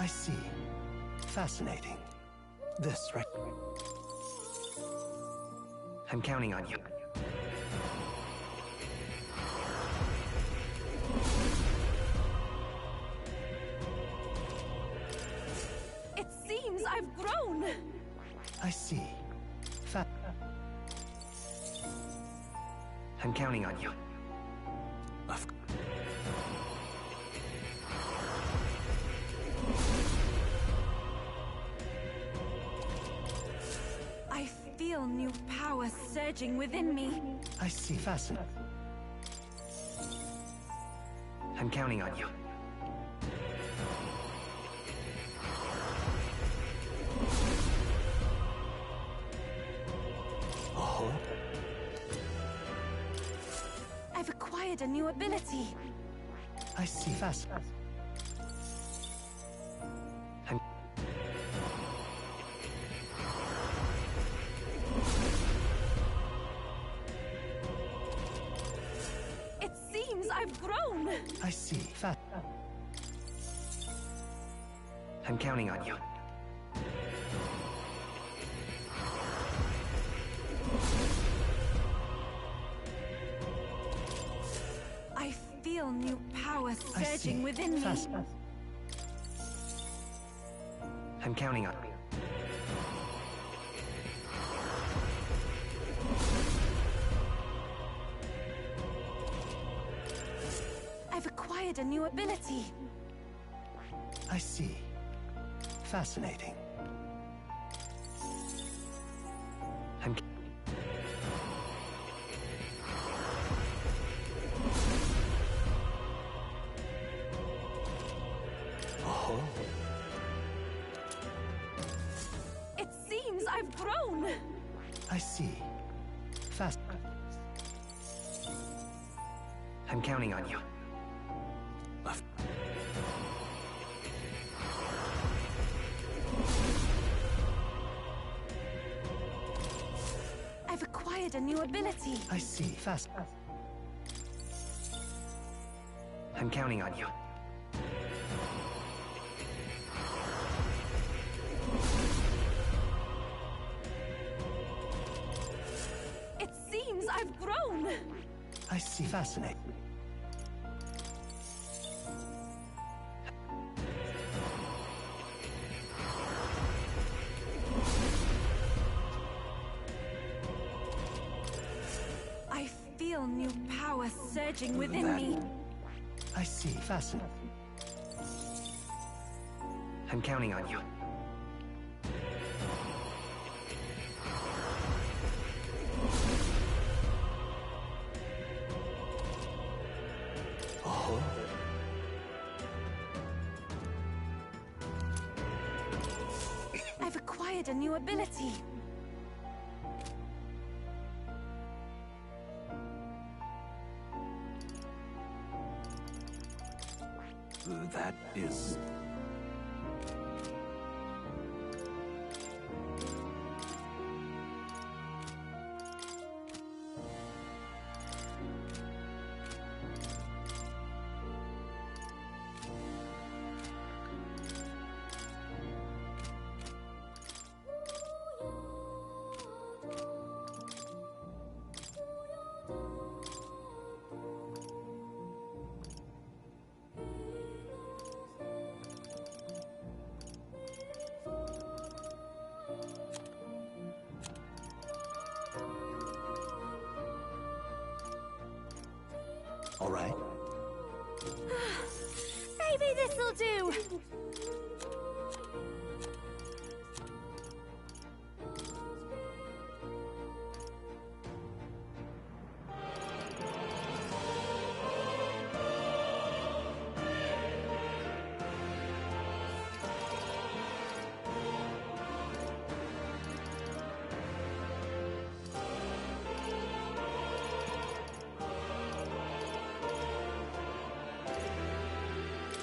I see. Fascinating. This, right? I'm counting on you. It seems I've grown. I see. I'm counting on you. I feel new power surging within me. I see. Fascinating. I'm counting on you. Oh. I've acquired a new ability. I see. Fascinating. It seems I've grown. I see. I'm counting on you. I feel new power surging within me. I'm counting on you. I've acquired a new ability. I see. Fascinating. I'm... Oh. It seems I've grown. I see. I'm counting on you. I've acquired a new ability. I see. I'm counting on you. It seems I've grown. I see. Fascinating. I feel new power surging within me. I see. Fascinating. I'm counting on you. Oh. I've acquired acquired a new ability. That is... All right. Maybe this'll do!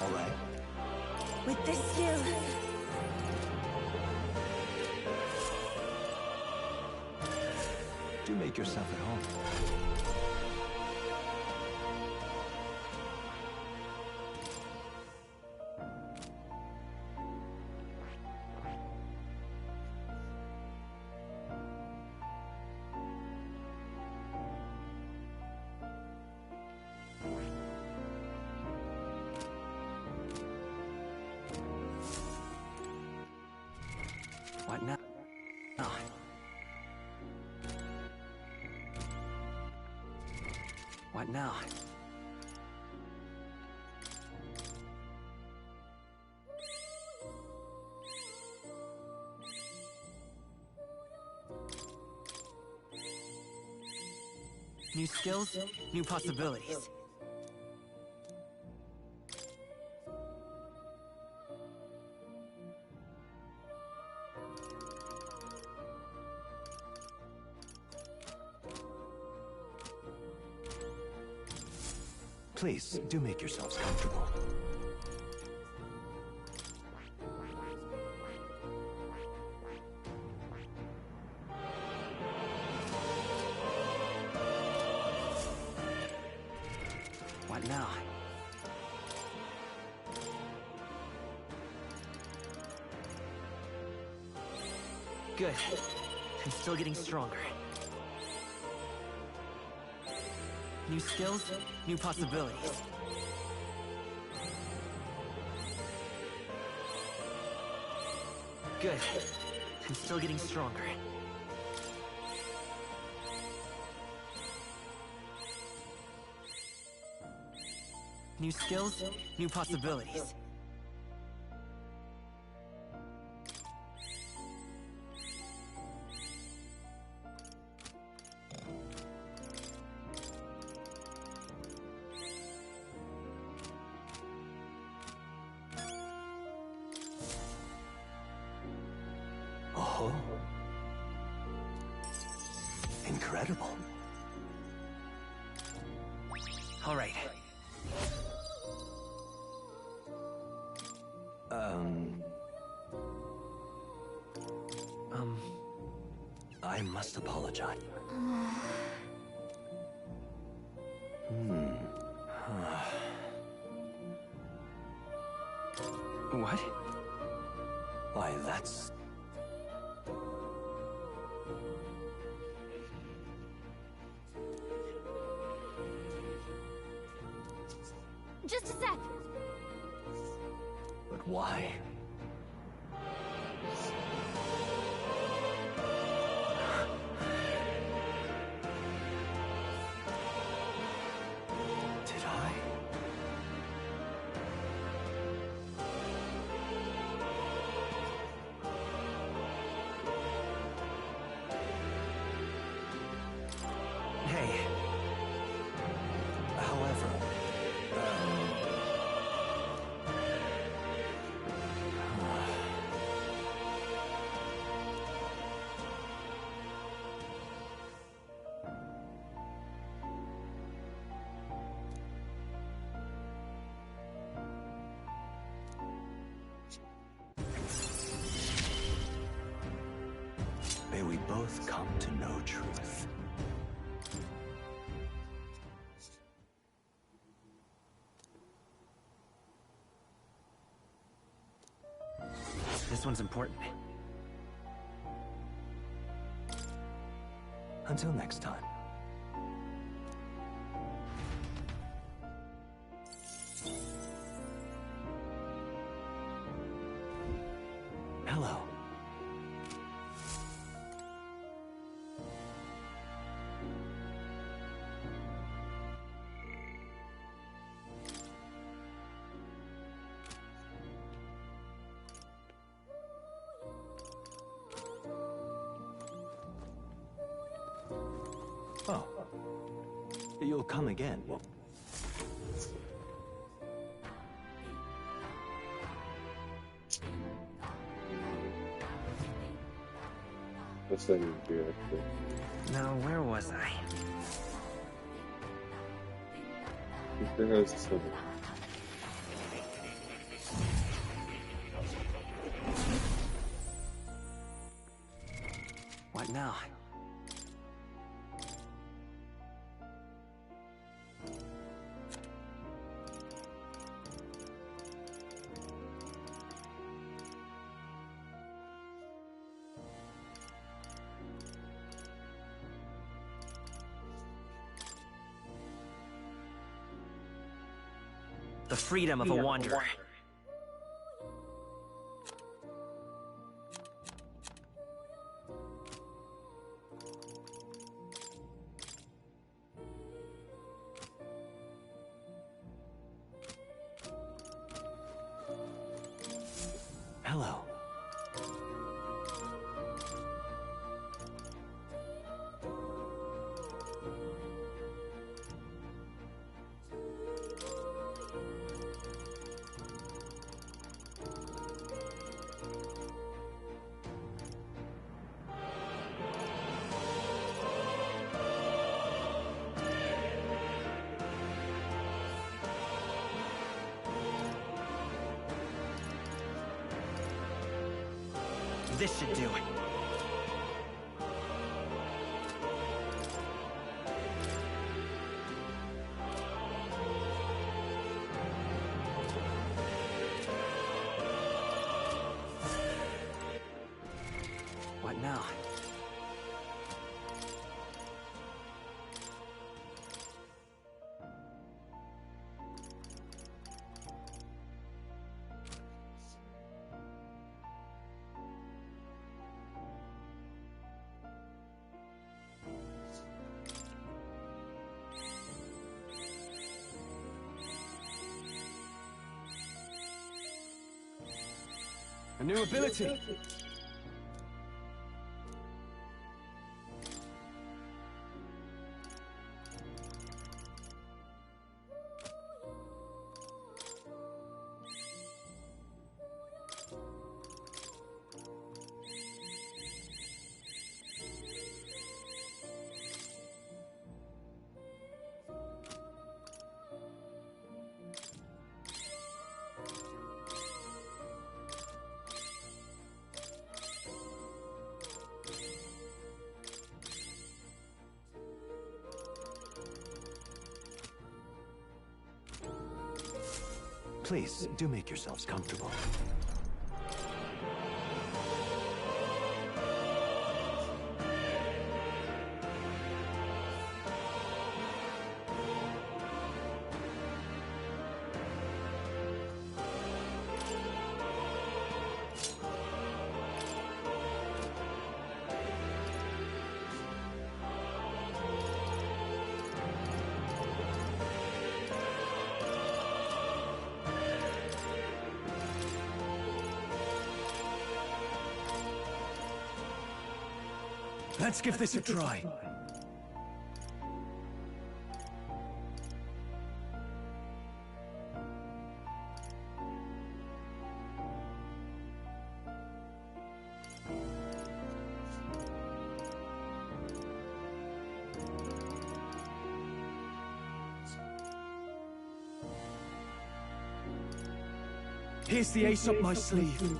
All right. With this skill, Do make yourself at home. What now? Oh. What now? New skills, new possibilities. Please, do make yourselves comfortable. What now? Good. I'm still getting stronger. New skills, new possibilities. Good. I'm still getting stronger. New skills, new possibilities. Oh. Incredible. All right. I must apologize. What? Why, that's... Just a sec. But why? Did I? Hey. However, May we both come to know truth. This one's important. Until next time. Hello. Oh. You'll come again. That's not even good, actually. Now, where was I? There has something. What now? The freedom of a wanderer. Hello. This should do it. What now? A new ability! Please, do make yourselves comfortable. Let's give this a try. Here's the ace up my sleeve.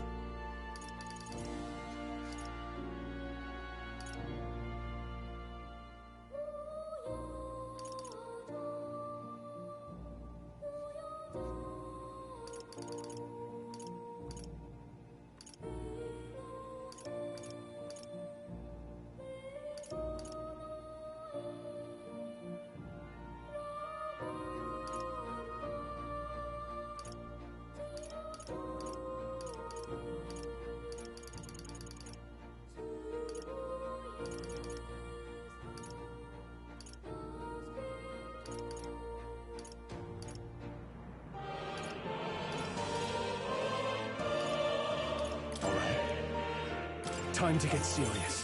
Time to get serious.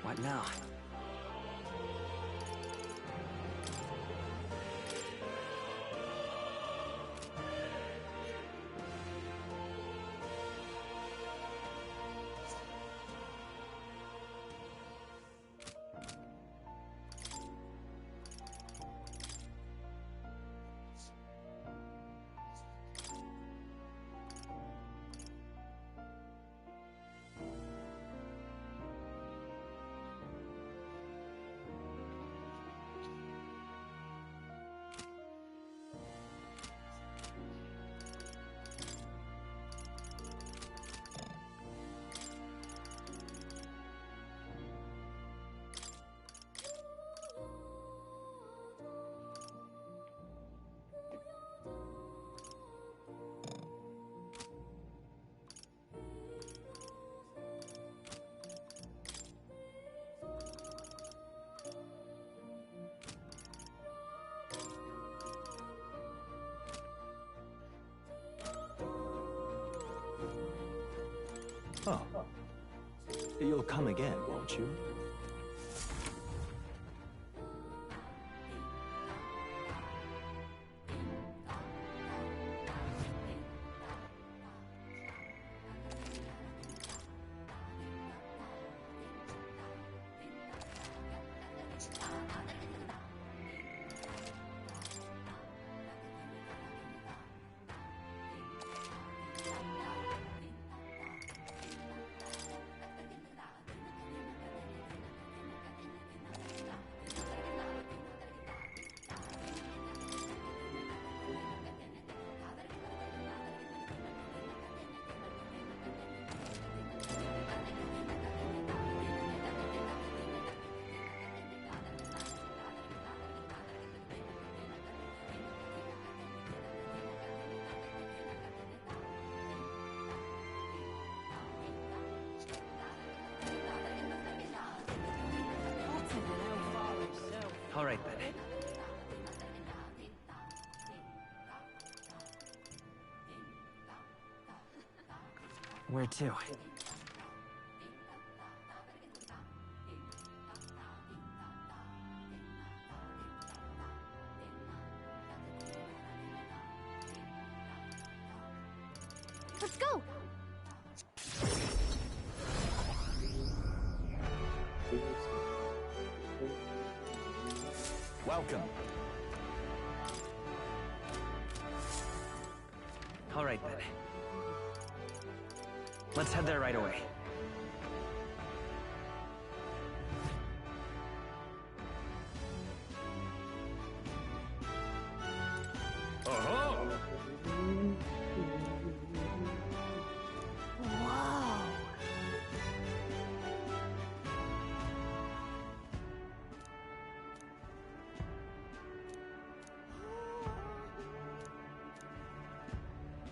What now? Oh. You'll come again, won't you? All right, then. Where to? Let's go! Welcome. All right, then. Let's head there right away. Whoa!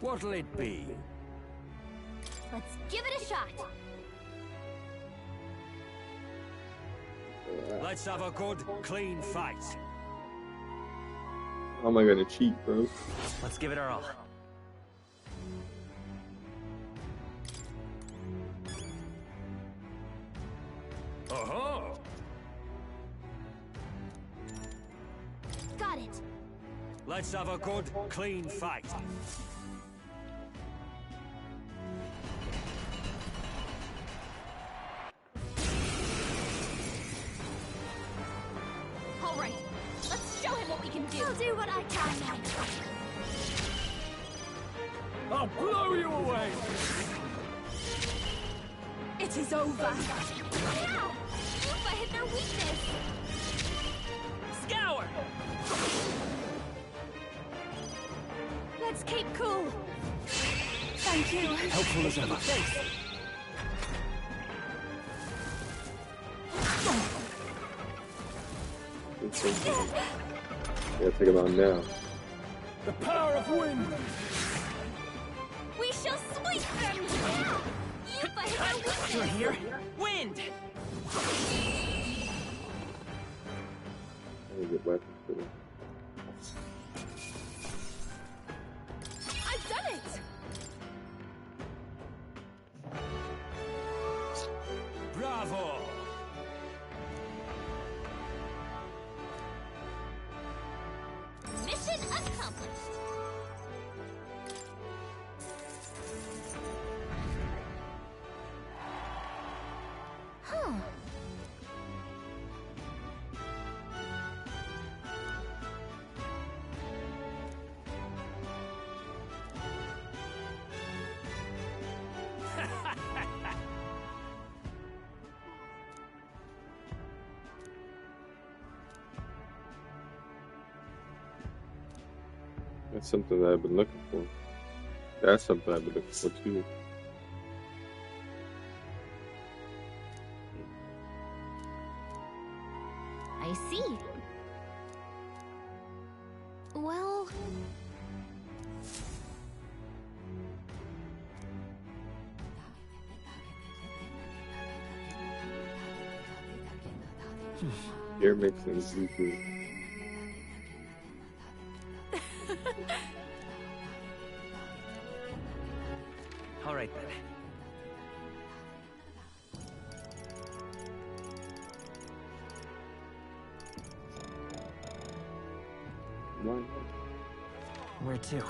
What'll it be? Let's give it a shot. Let's have a good, clean fight. How am I gonna cheat, bro? Let's give it our all. Oh-ho! Got it. Let's have a good, clean fight. All right. Let's show him what we can do. I'll do what I can. I'll blow you away! It is over. Ow! Oof, I hit their weakness. Scour! Let's keep cool. Thank you. Helpful as ever. It's so cool. Yeah, take him out now. The power of wind! We shall sweep them. Oof, I hit their weakness. You're here? Wind! I get weapons for that. I've done it! Bravo! Mission accomplished. Huh. That's something that I've been looking for. That's something I've been looking for too. I see. Well... Air makes things easy. All right then. One. Where to?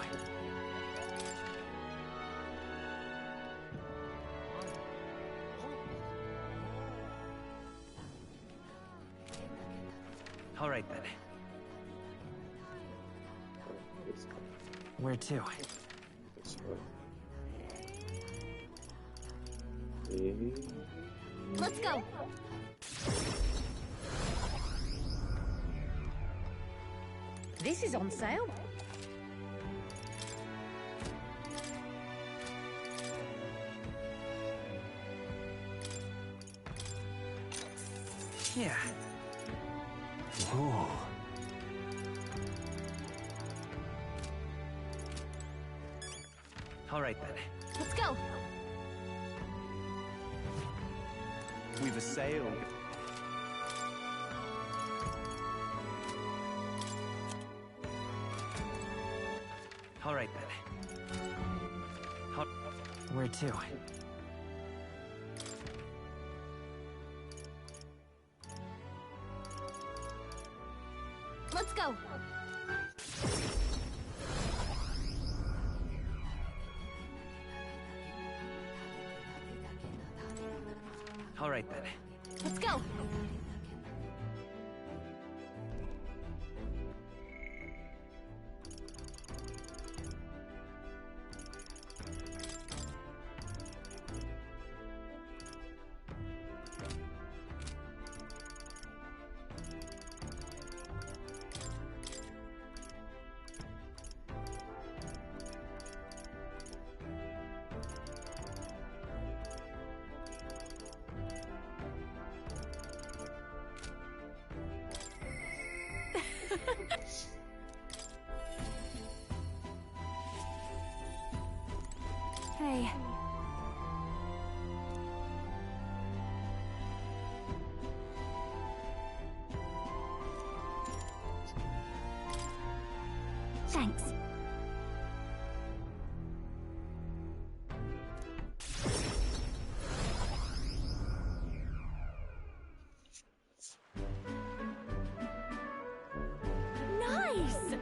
All right then. Where to? Let's go. This is on sale. Yeah. Whoa. All right then. Let's go. We've assailed. All right then. Where to? Let's go. All right then. Let's go. Hey. Thanks. Nice!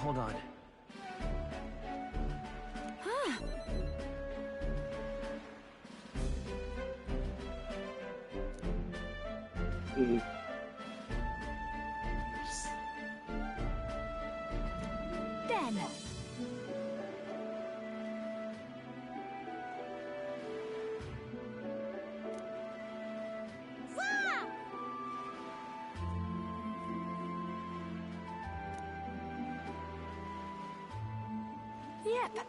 Hold on. Den. Yep.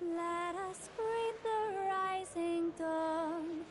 Let us breathe the rising dawn.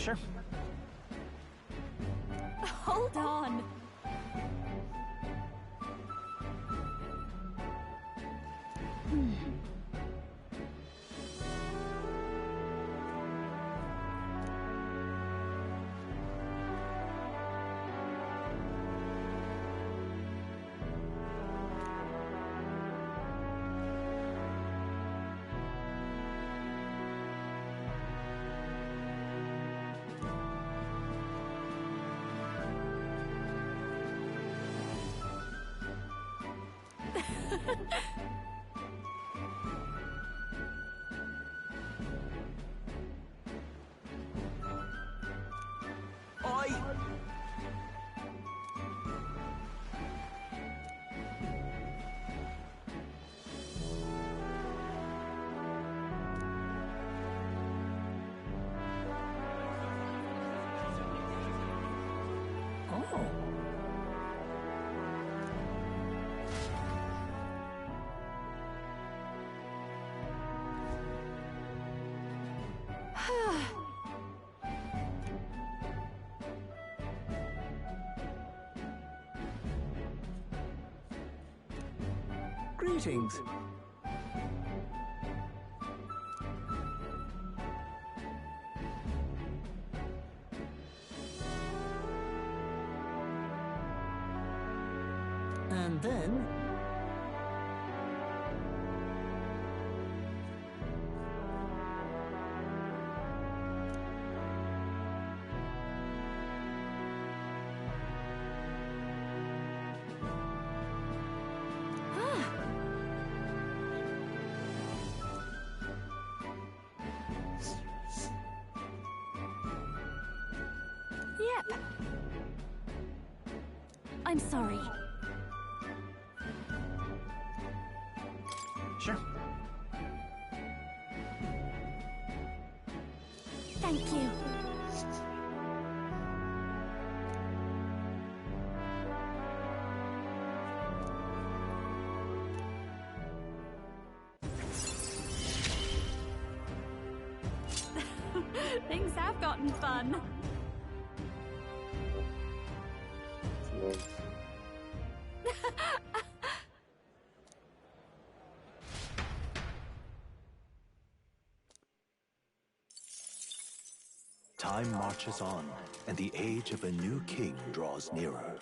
Sure. Hold on. Oi! Greetings. And then... Yep. I'm sorry. Sure. Thank you. Things have gotten fun. Time marches on, and the age of a new king draws nearer.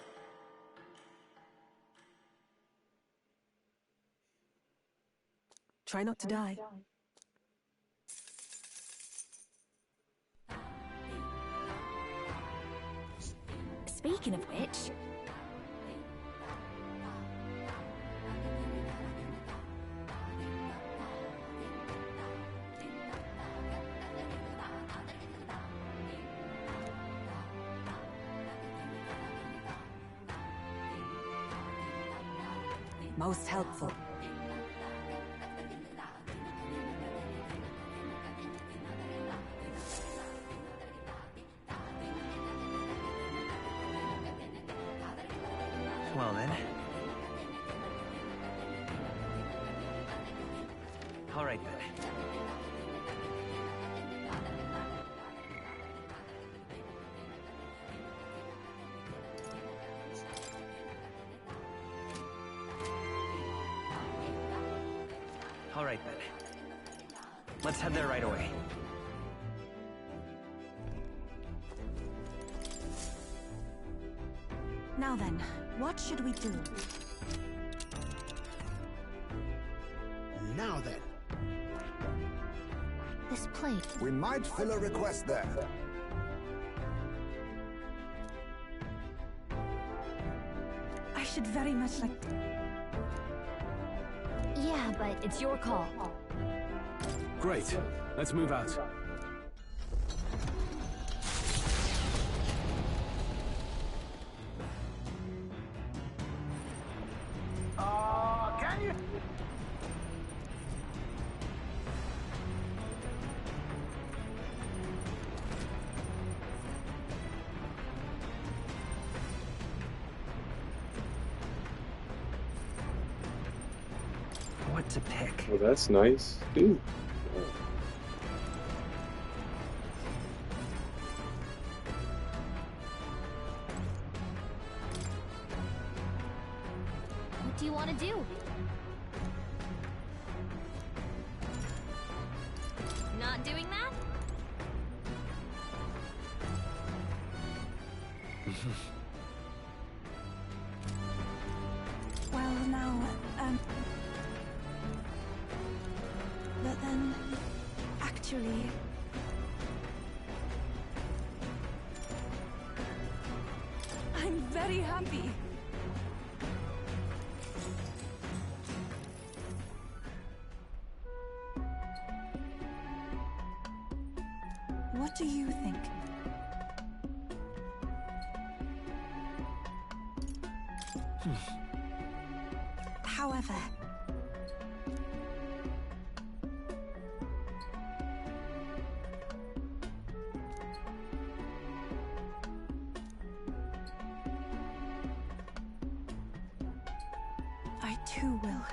Try not to die. Speaking of which... Most helpful. Well then. All right then. All right then. Let's head there right away. Now then, what should we do? Now then. This plate. We might fill a request there. I should very much like... Yeah, but it's your call. Great. Let's move out. Can you? What to pick? Oh, that's nice. Dude. do you want to do? Not doing that? Well, now, but then, actually... I'm very happy. What do you think? However... I too will.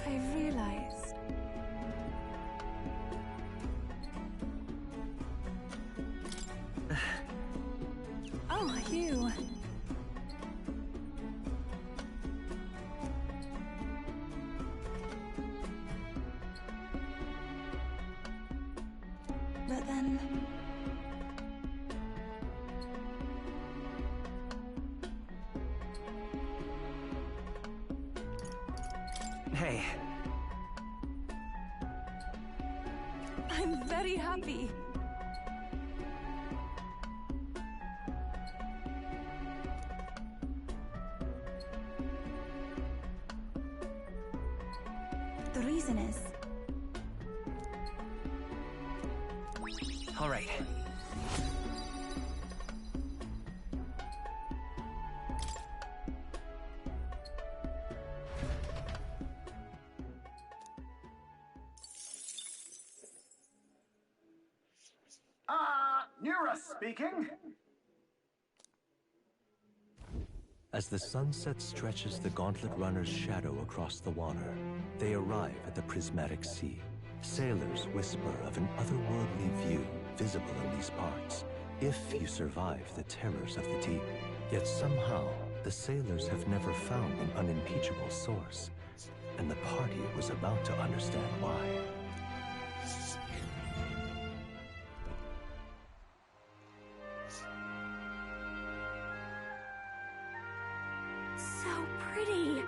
I realized... Oh, you... But then... Hey. I'm very happy. The reason is... All right. Nura speaking. As the sunset stretches the Gauntlet Runner's shadow across the water, they arrive at the Prismatic Sea. Sailors whisper of an otherworldly view visible in these parts, if you survive the terrors of the deep. Yet somehow, the sailors have never found an unimpeachable source, and the party was about to understand why. So pretty.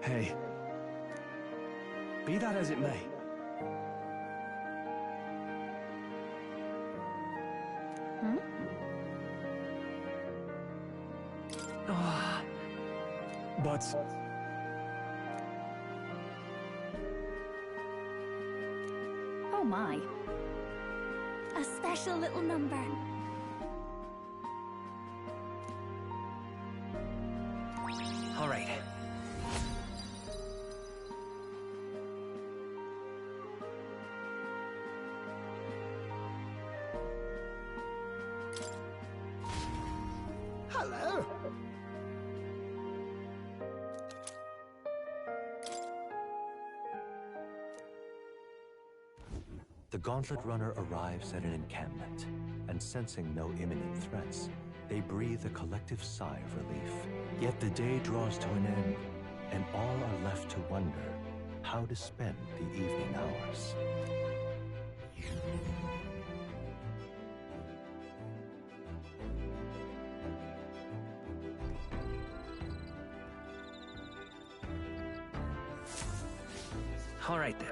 Hey. Be that as it may. But... Oh my. A special little number. All right. Hello. The Gauntlet Runner arrives at an encampment, and sensing no imminent threats, they breathe a collective sigh of relief. Yet the day draws to an end, and all are left to wonder how to spend the evening hours. All right then.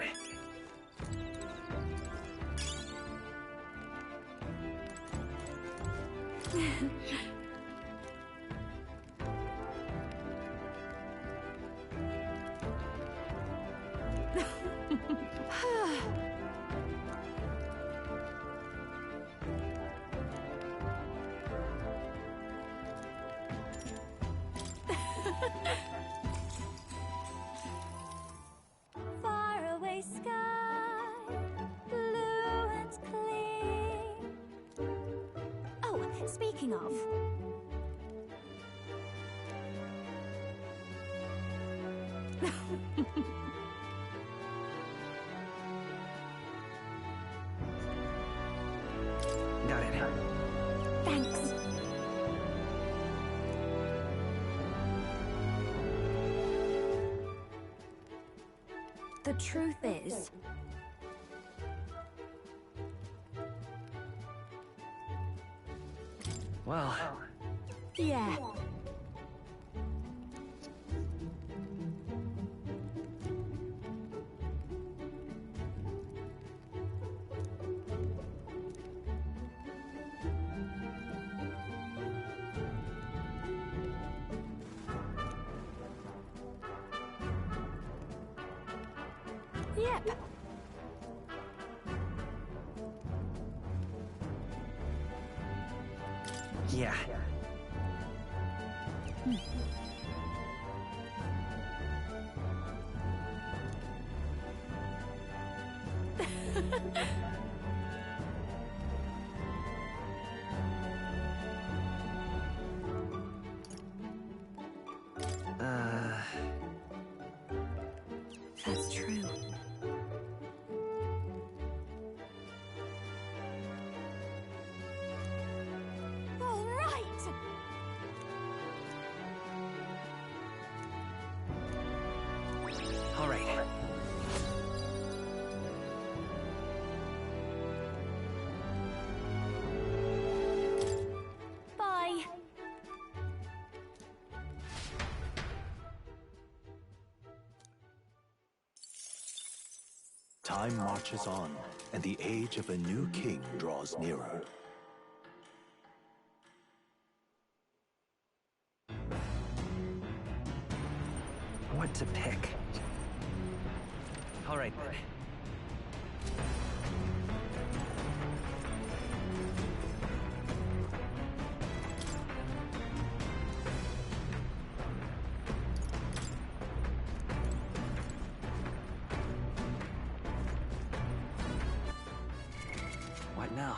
Faraway sky, blue and clear. Oh, speaking of. Got it. Thanks. The truth is, well, yeah. Yep. Yeah. That's true. All right. All right. Bye. Time marches on, and the age of a new king draws nearer. What to pick? All right, then. What now?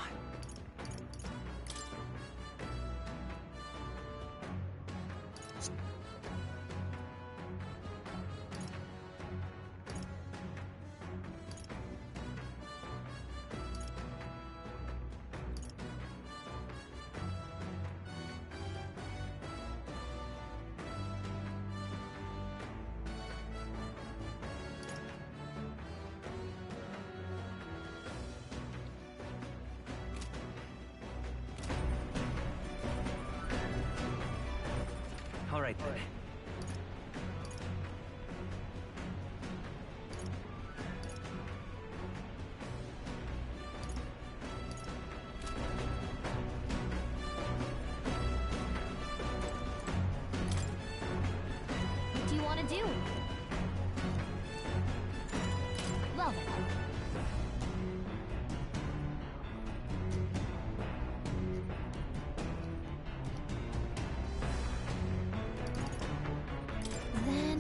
All right, then. What do you want to do? Well then. Then...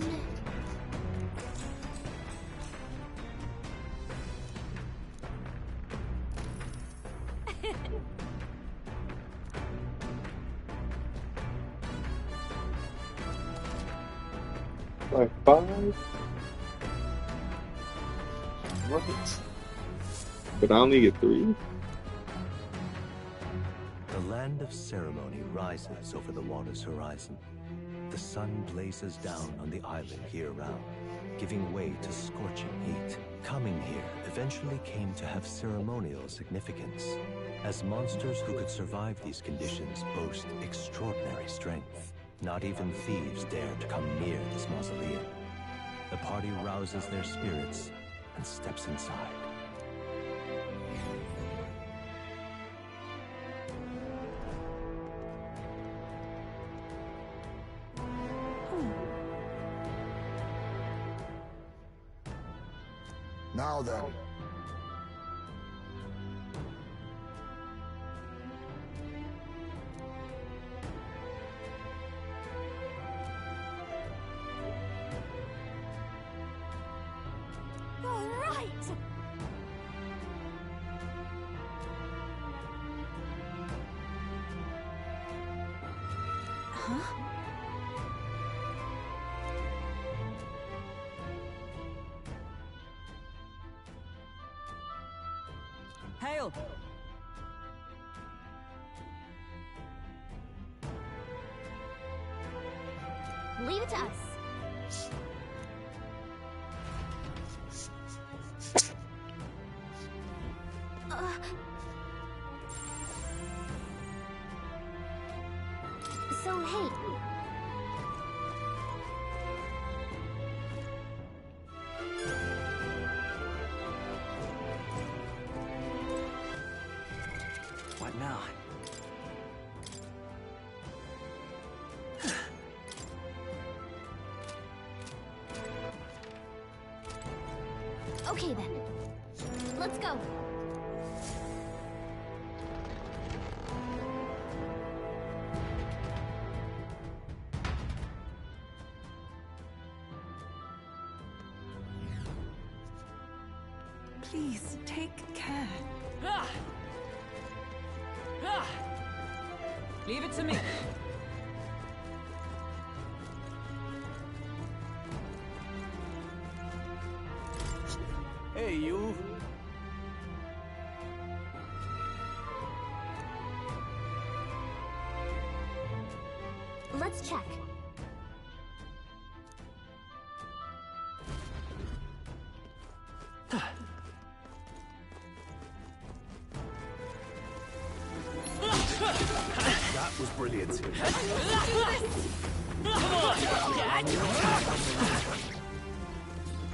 Like 5? What? But I only get 3? The land of ceremony rises over the water's horizon. The sun blazes down on the island year-round, giving way to scorching heat. Coming here eventually came to have ceremonial significance, as monsters who could survive these conditions boast extraordinary strength. Not even thieves dare to come near this mausoleum. The party rouses their spirits and steps inside. Now then. Huh? Hail! Leave it to us. So, hey. What now? Okay then. Let's go. Please, take care. Leave it to me. Hey, you. Let's check. That was brilliant. Come on!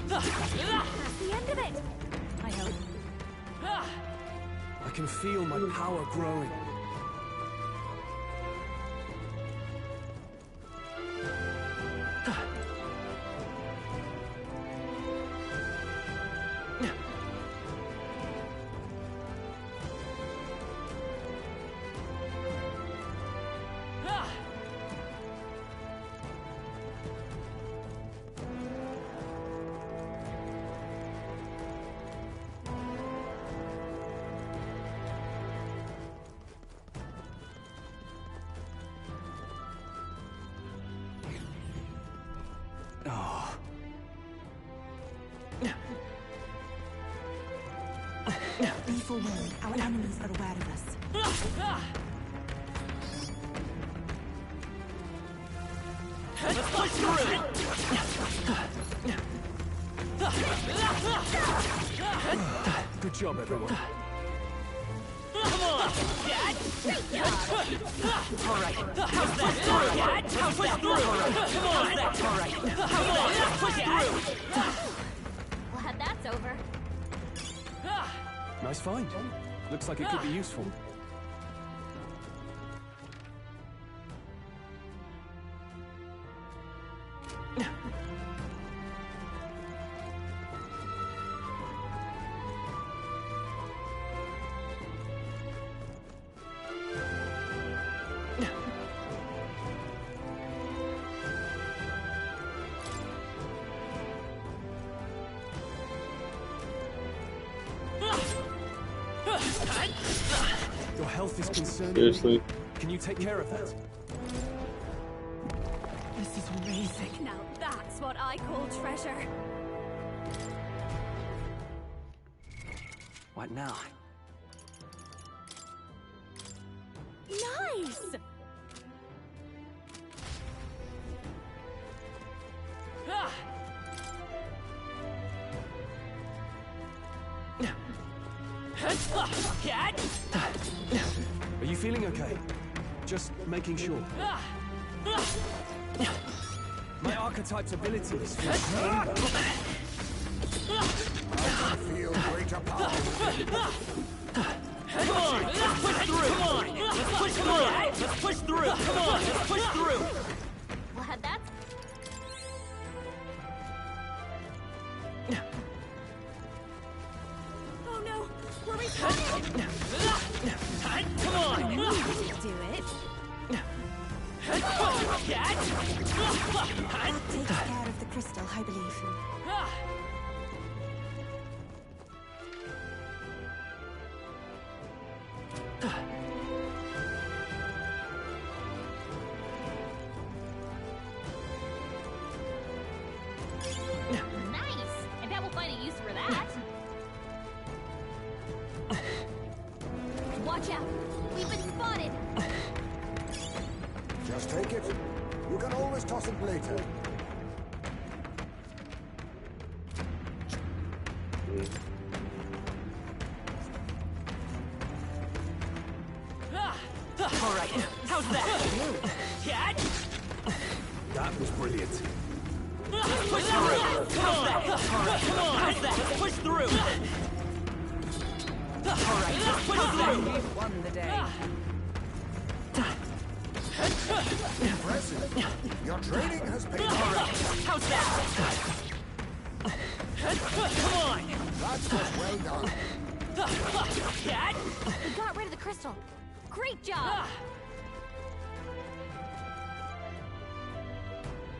That's the end of it! I hope. I can feel my power growing. Be forewarned, our enemies are aware of us. Let's push through! Good job, everyone. Come on! All right. How's that? All right. How's that? Come on! All right. Come on! Let's push through! Glad that's over. Nice find. Looks like it could be useful. Your health is concerned. Seriously? Can you take care of that? This is amazing. Now that's what I call treasure. What now? Nice! Are you feeling okay? Just making sure. My archetype's abilities feel stronger. I feel greater power. Come on! Let's push through! Come on! Let's push through! Let's push through! Come on! Let's push through! Glad that's... Oh no! We're respawning! Come on! Do it. That takes care of the crystal, I believe. Just take it. You can always toss it later. All right, how's that? That was brilliant. Push through! How's that? Come on! How's that? Push through! All right, push through! We've won the day. Impressive. Your training has paid off. How's that? Come on! That's just well done. We got rid of the crystal. Great job!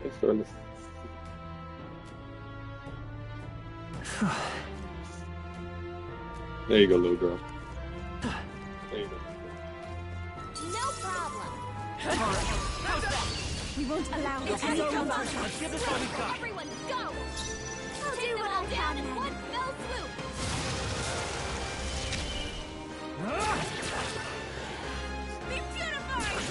It's starting to... There you go, little girl. There you go. No problem. How's that? We won't allow It's any so cover. much. Let's give this what we've got. Everyone, go! I'll do it all down in one fell swoop. Be beautified!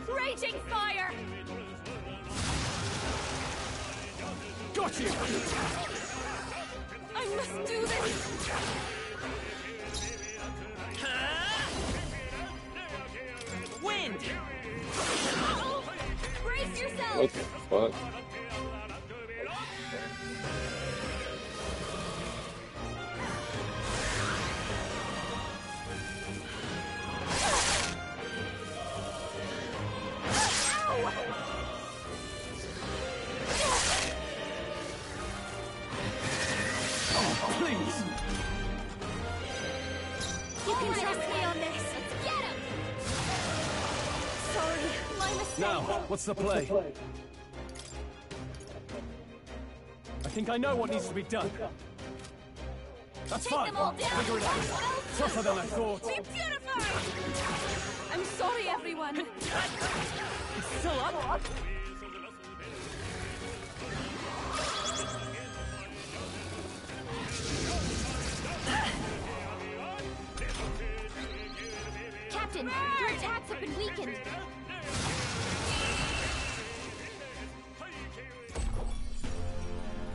Raging fire! Got you! I must do this! Wind! Brace yourself! What the fuck? Please! You can trust me on this! Let's get him! Sorry, my mistake! Now, what's the play? I think I know what needs to be done. That's Take fine. them all down. Figure it out. Tougher than I thought. Be beautified! I'm sorry, everyone. It's still up? Captain, your attacks have been weakened.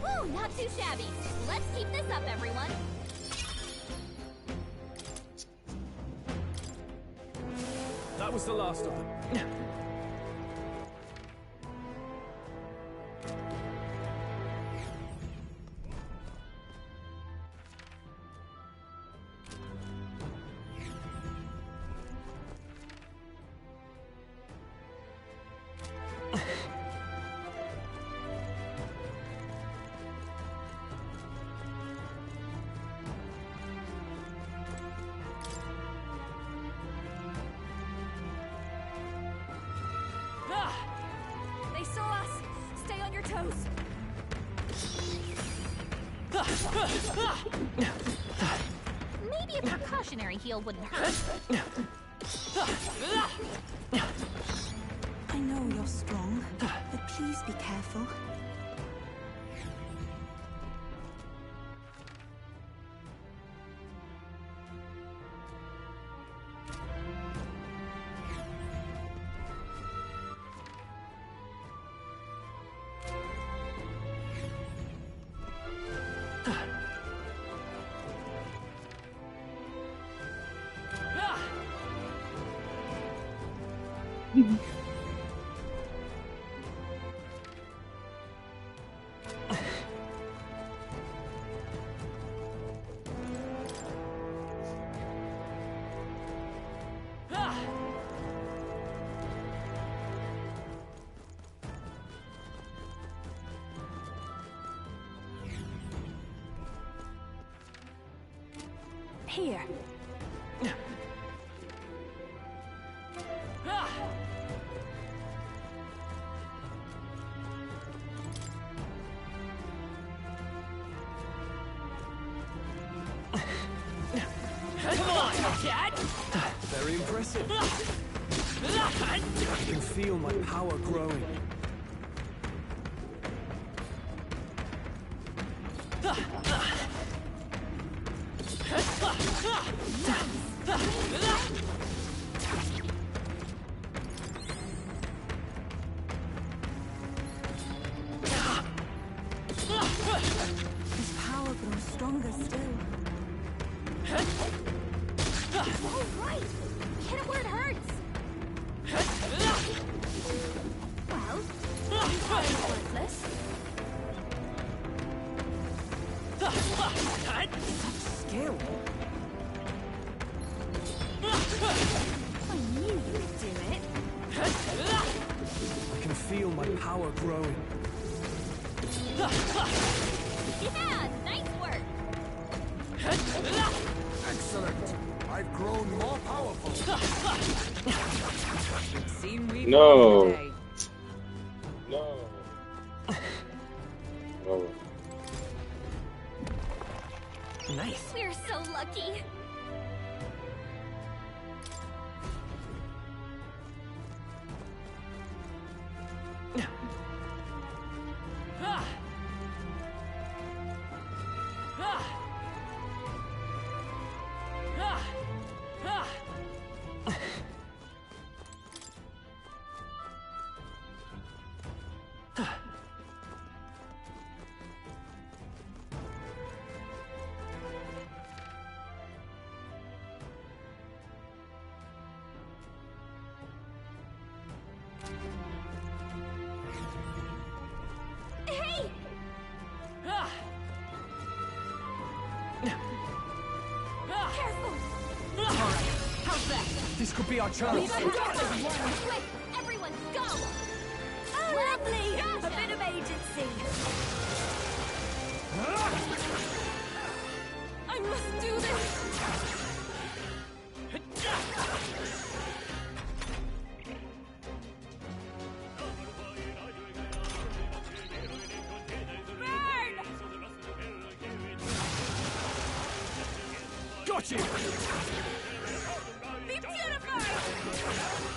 Woo, not too shabby. Let's keep this up, everyone. That was the last of them. They saw us. Stay on your toes. Maybe a precautionary heal wouldn't hurt. I know you're strong, but please be careful. Here. Come on, Dad! Very impressive. I can feel my power growing. His power grows stronger still. All right! Hit it where it hurts! Well, it's worthless. Skill? I knew you could do it. I can feel my power growing. Yeah, nice work. Excellent. I've grown more powerful. Seen we No. today. No. Oh. Nice. We're so lucky. Hey! Careful! How's that? This could be our We chance. got it! Quick! Everyone, go! Oh, lovely! A bit of agency. I must do this! Got you! Be beautified!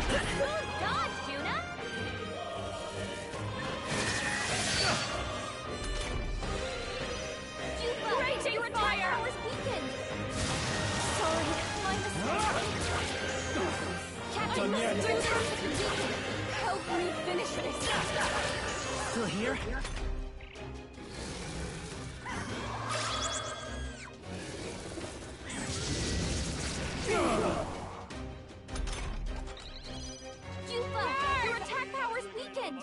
Good dodge, Juna! Raging fire! Powers weakened. Sorry, my mistake. Captain, Done yet? do this. Help me finish this. Still here? Yufa, your attack power's weakened.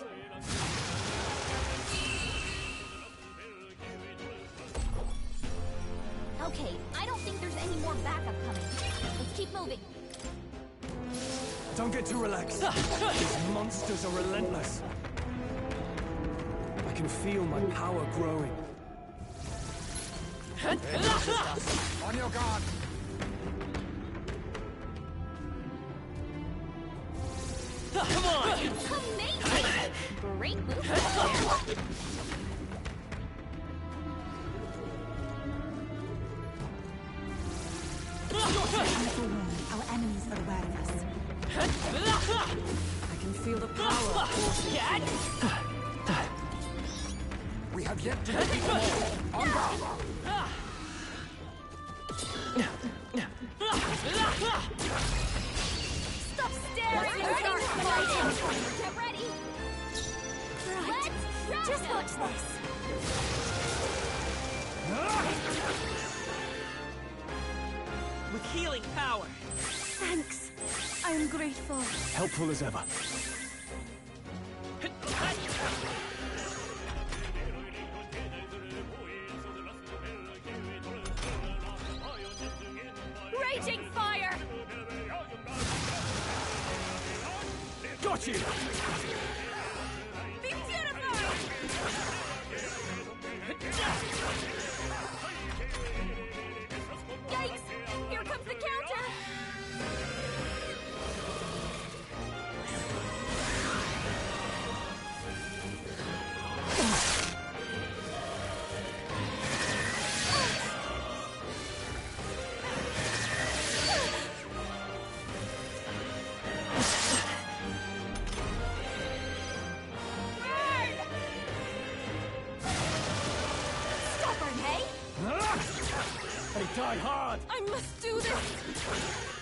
Okay, I don't think there's any more backup coming. Let's keep moving. Don't get too relaxed. These monsters are relentless. I can feel my power growing. On your guard. Come on! Amazing! Great move. Our enemies are aware of us. I can feel the power coursing. We have yet to defeat them all. On guard. Stop staring! Get ready! Right. Let's just watch this. With healing power. Thanks. I am grateful. Helpful as ever. Raging fire! Got you! Be beautified! Yikes! Here comes the counter! Die hard! I must do this!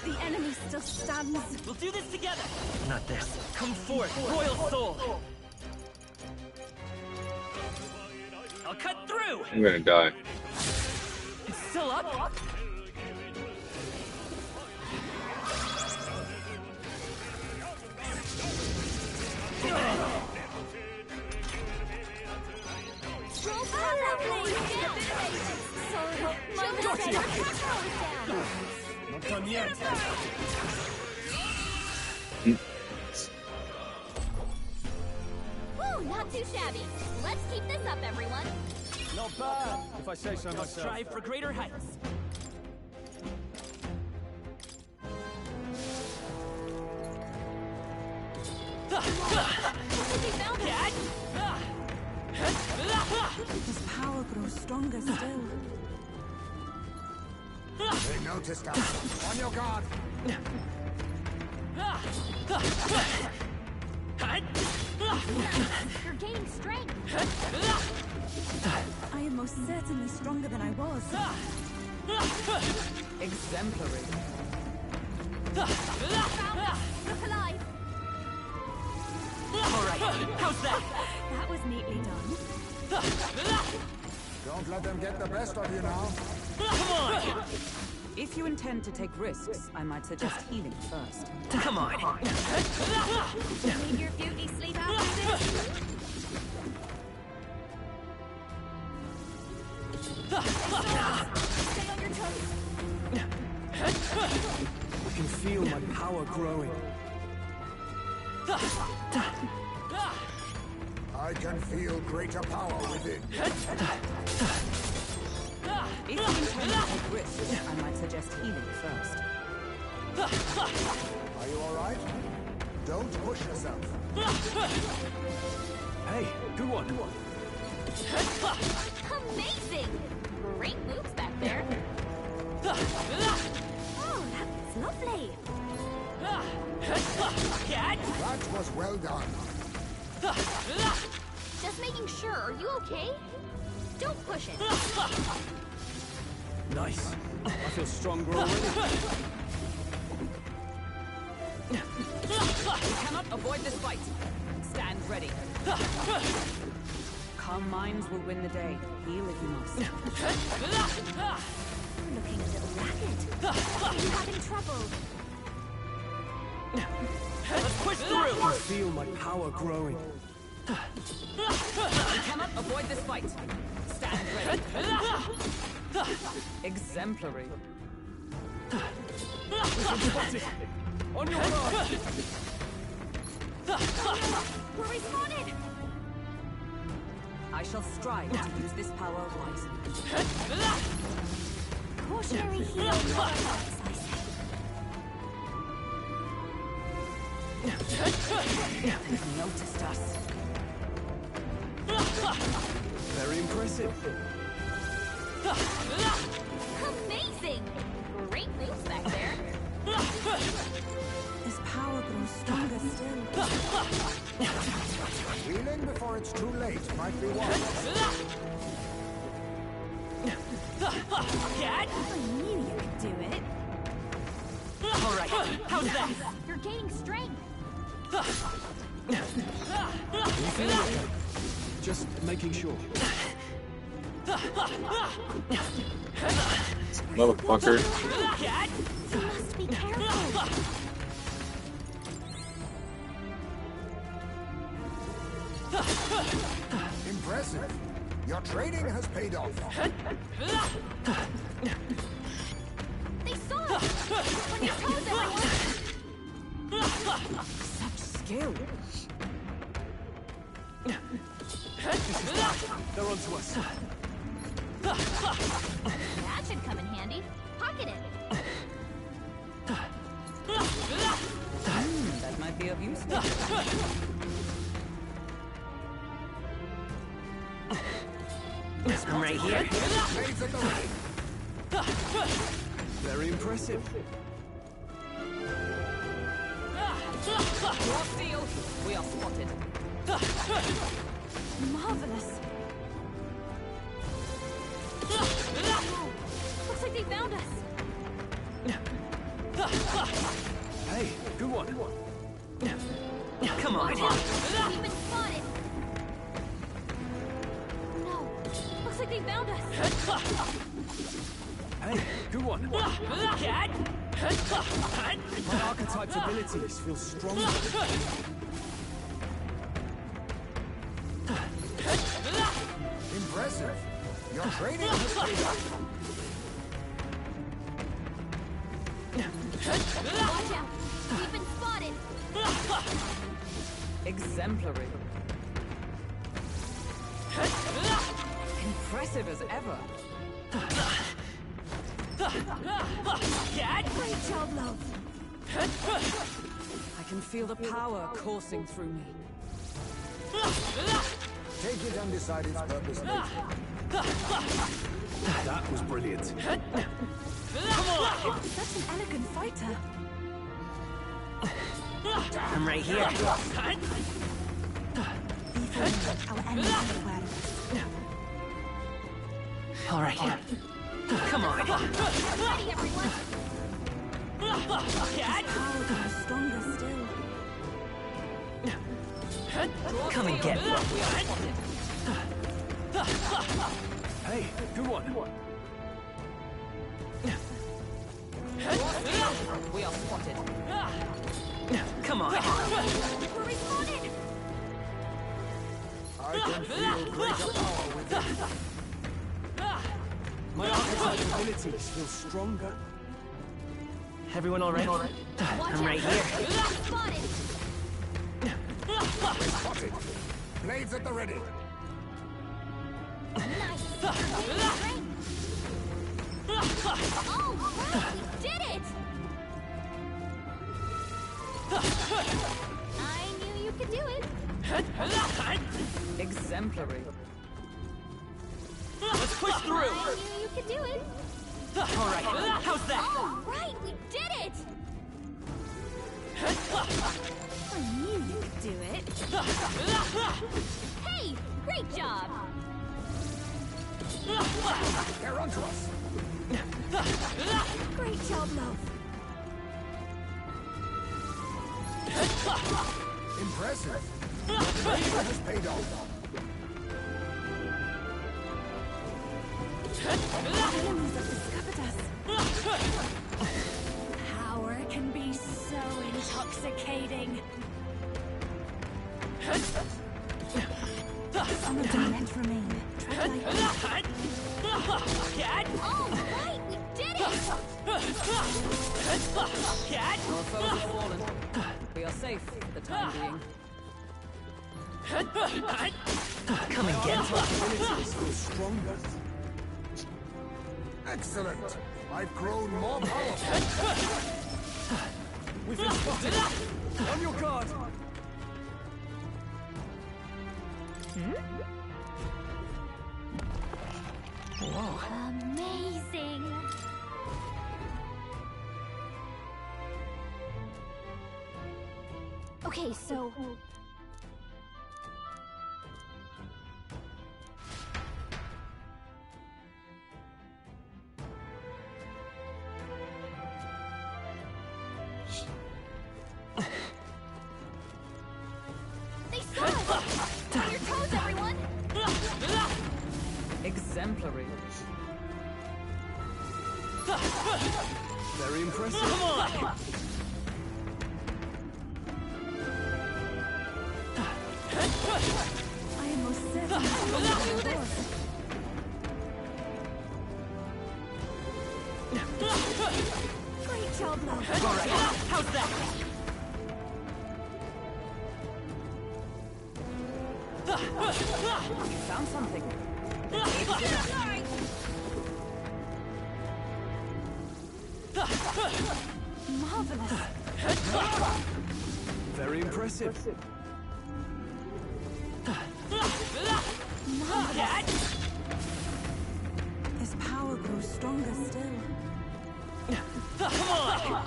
The enemy still stands. We'll do this together! Not this. Come forth, Royal Soul! I'll cut through! I'm gonna die. It's still up? Scroll power, please! Sorry, my mistake. Not done yet. Woo, not too shabby. Let's keep this up, everyone. Not bad, if I say so myself. Strive for greater heights. His power grows stronger still. They noticed us. On your guard. You're gaining strength. I am most certainly stronger than I was. Exemplary. Look alive. Alright, how's that? That was neatly done. Don't let them get the best of you now. Come on! If you intend to take risks, I might suggest healing first. Come on! Need your beauty sleep after this? Stay on your toes. I can feel my power growing. I can feel greater power within. If you intend to take risks, I might suggest healing first. Are you all right? Don't push yourself. Hey, good one. Amazing! Great moves back there. Oh, that's lovely. That was well done. Just making sure. Are you okay? Don't push it. Nice. I feel stronger already. You cannot avoid this fight. Stand ready. Calm minds will win the day. Heal if you must. Looking a little ragged. Are you having trouble? Let's push through! I can feel my power growing. You cannot avoid this fight. Stand ready. Exemplary. On your mark! We're respawning! I shall strive to use this power wisely. Cautionary heal never hurts, I say. They've noticed us. Very impressive. Amazing! Great moves back there. His power grows stronger still. Healing before it's too late might be wise. I knew you could do it. Alright, how's that? You're gaining strength. You feel okay? Just making sure. Motherfucker. You must be careful. Impressive. Your training has paid off. They saw us. On your toes, everyone. Such skill. They're onto us. That should come in handy. Pocket it. That might be of use. I'm right here. Very impressive. More steel. We are spotted. Marvelous. Looks like they found one. Come on. We've been spotted. No. Looks like they found us. Hey, good one. My archetype's abilities feel stronger. Impressive. Your training has paid off. Watch out. We've been spotted. Exemplary. Impressive as ever. Great job, love. I can feel the power coursing through me. Take it and decide its purpose later. That was brilliant. Such an elegant fighter. I'm right here. Our enemies are aware of us. All right. Come on. Get ready, everyone. His power grows stronger still. Come and get me. Hey, good one. We are spotted. Come on. We're respawning. I can feel greater power within. My archetype abilities feel stronger. Everyone all right? I'm right here. Spotted. Spotted. Blades at the ready. Nice. Oh, right, we did it! I knew you could do it. Exemplary. Let's push through. I knew you could do it. All right. How's that? Oh, right, we did it! I knew you could do it. Hey, great job! They're onto us. Great job, love. Impressive. Your training has paid off. Enemies have discovered us. Power can be so intoxicating. Some of them yet remain. Tread lightly. Oh, right, we did it! Our foes have fallen. We are safe for the time being. Come and get me. Abilities feel stronger. Excellent. I've grown more powerful. We've been spotted. On your guard. Whoa. Amazing! Okay, so... They saw us! On your toes, everyone! Exemplary. Very impressive. Come on. I am most certainly Great job, love. All right. How's that? You found something. Sorry! marvelous. Very impressive. Marvelous. His power grows stronger still. Come on! All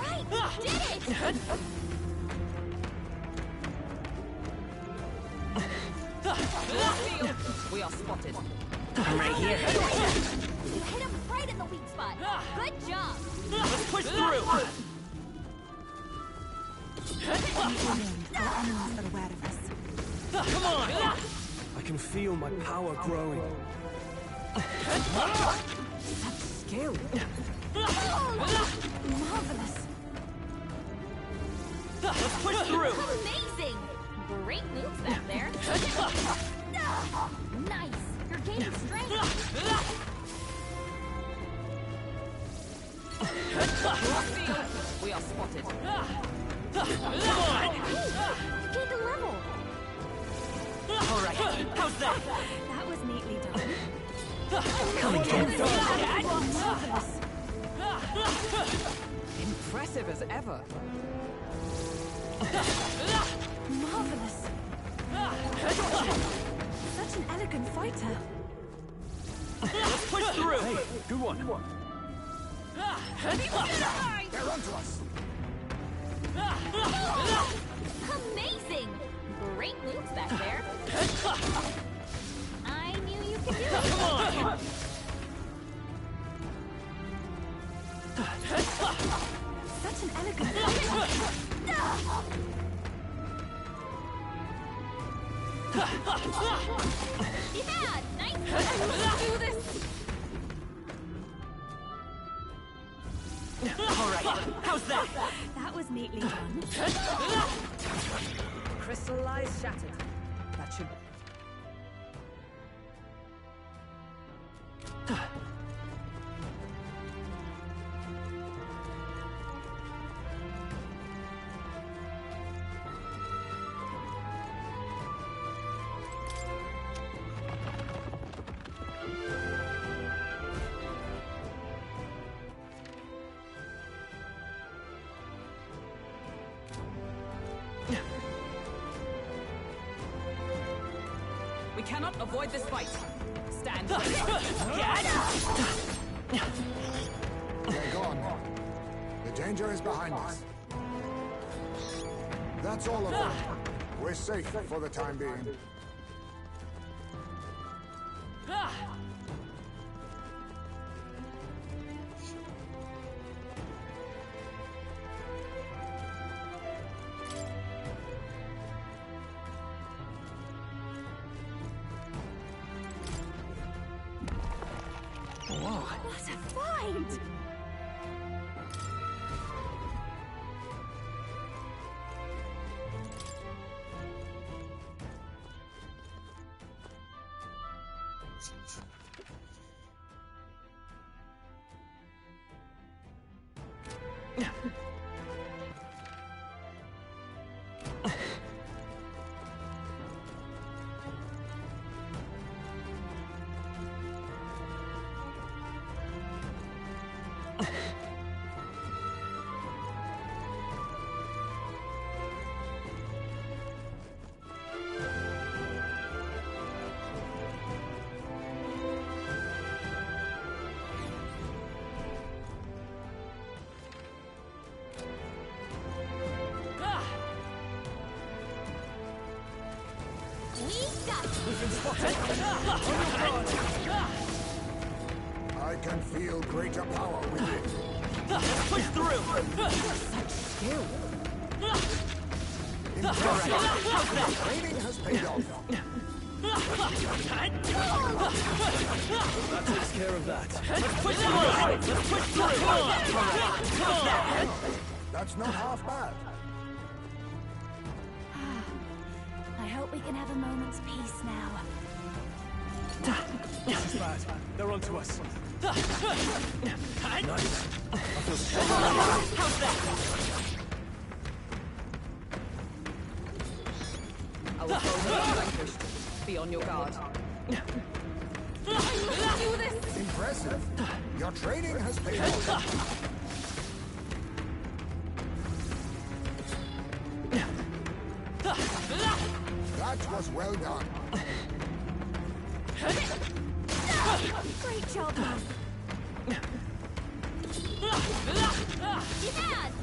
right, we did it! We are spotted. I'm right here. You hit him right in the weak spot. Good job. Let's push through. Our enemies are aware of us. Come on! I can feel my power growing. Such skill. Marvelous. Let's push through! Amazing! Great moves back there. Nice! You're gaining strength. We are spotted. You gained a level. Alright, how's that? That was neatly done. Come again. Marvelous. Impressive as ever. Marvelous. Such an elegant fighter. Let's push through! Hey, good one. They're onto us. Amazing! Great moves back there. I knew you could do it. Come on! Such an elegant fighter. Yeah, nice. Let's do this. Alright, how's that? That was neatly done. Crystal eyes shattered. That should... We cannot avoid this fight. Stand ready. They're gone. The danger is behind us. That's all of them. We're safe for the time being. What a find! I can feel greater power within. Let's push through! Such skill. Impressive. Training has paid off. That takes care of that. Let's push through! Let's push through! Come on! That's not half bad. I hope we can have a moment's peace now. This is bad. They're onto us. Nice. I feel so How's that? Our foes are vanquished. Be on your guard. I must do this! Impressive. Your training has paid off. That was well done. Great job, Mom. Yeah,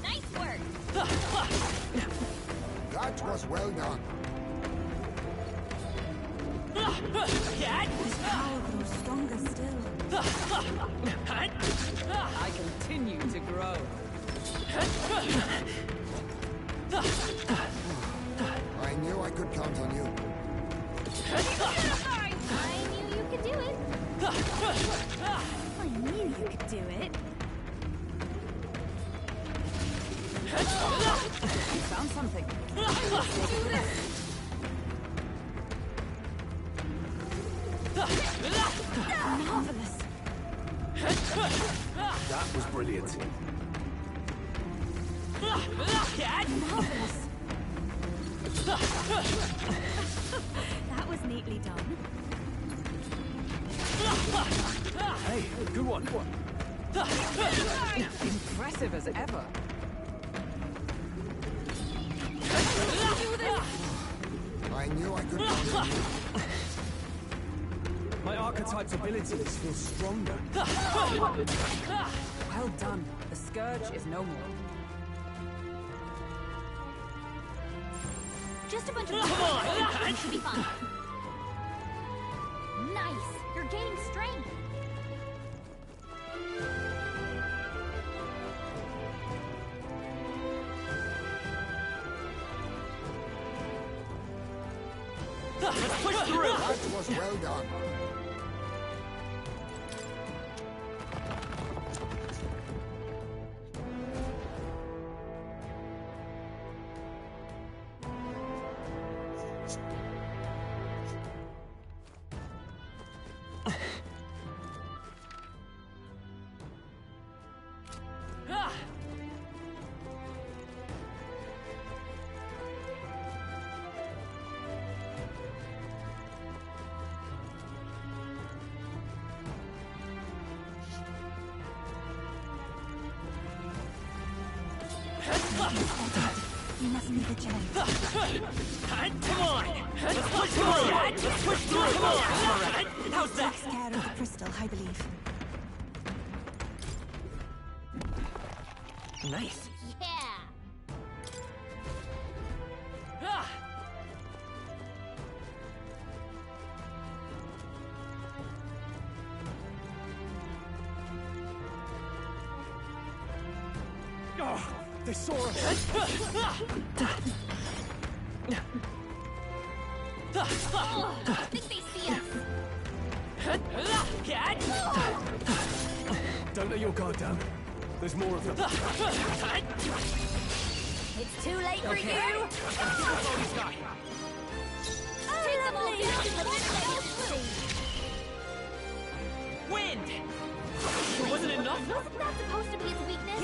nice work. That was well done. His power grows stronger still. I continue to grow. I knew I could count on you. I knew you could do it. I knew you could do it. You found something. Marvelous. That was brilliant. Marvelous. That was neatly done. Hey, good one. Impressive as ever. I knew I could count on you. My archetype's abilities feel stronger. Well done. The Scourge is no more. Just a bunch of... You should be fine. Nice. You're gaining strength. Let's push through. That was well done. You must be vigilant. Come on! Let's push through! Let's push through! Come on! How's that? Takes care of the crystal, I believe. Nice. Yeah. Oh, they saw us. I think they see us. Don't let your guard down. There's more of them. It's too late for you. Take them all down to the Wind! Wasn't it enough? Wasn't that supposed to be its weakness?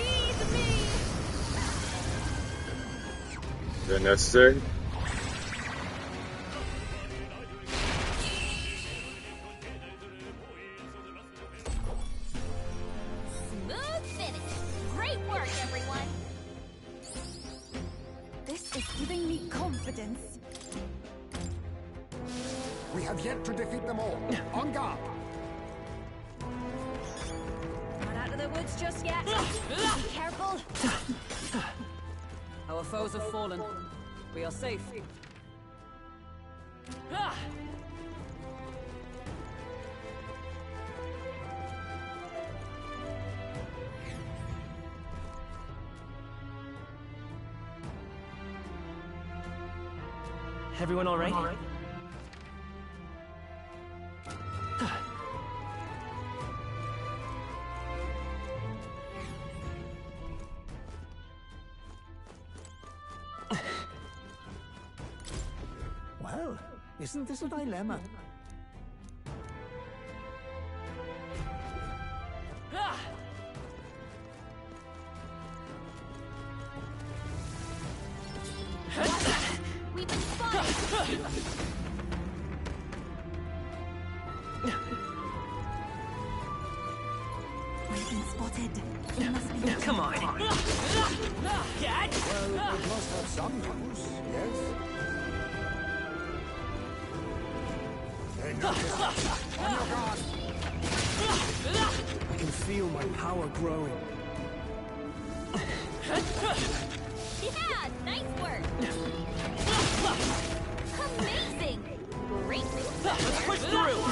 Is that necessary? Smooth finish. Great work, everyone. This is giving me confidence. We have yet to defeat them all. On guard. Not out of the woods just yet. Be careful. Our foes have fallen. We are safe. Everyone all right? Well, isn't this a dilemma? We've been spotted. We've been spotted. You must be vigilant. Come on. Well, we must have some use, yes? They notice us. On your guard. I can feel my power growing. Yeah, nice work. Amazing. Great. Let's push through!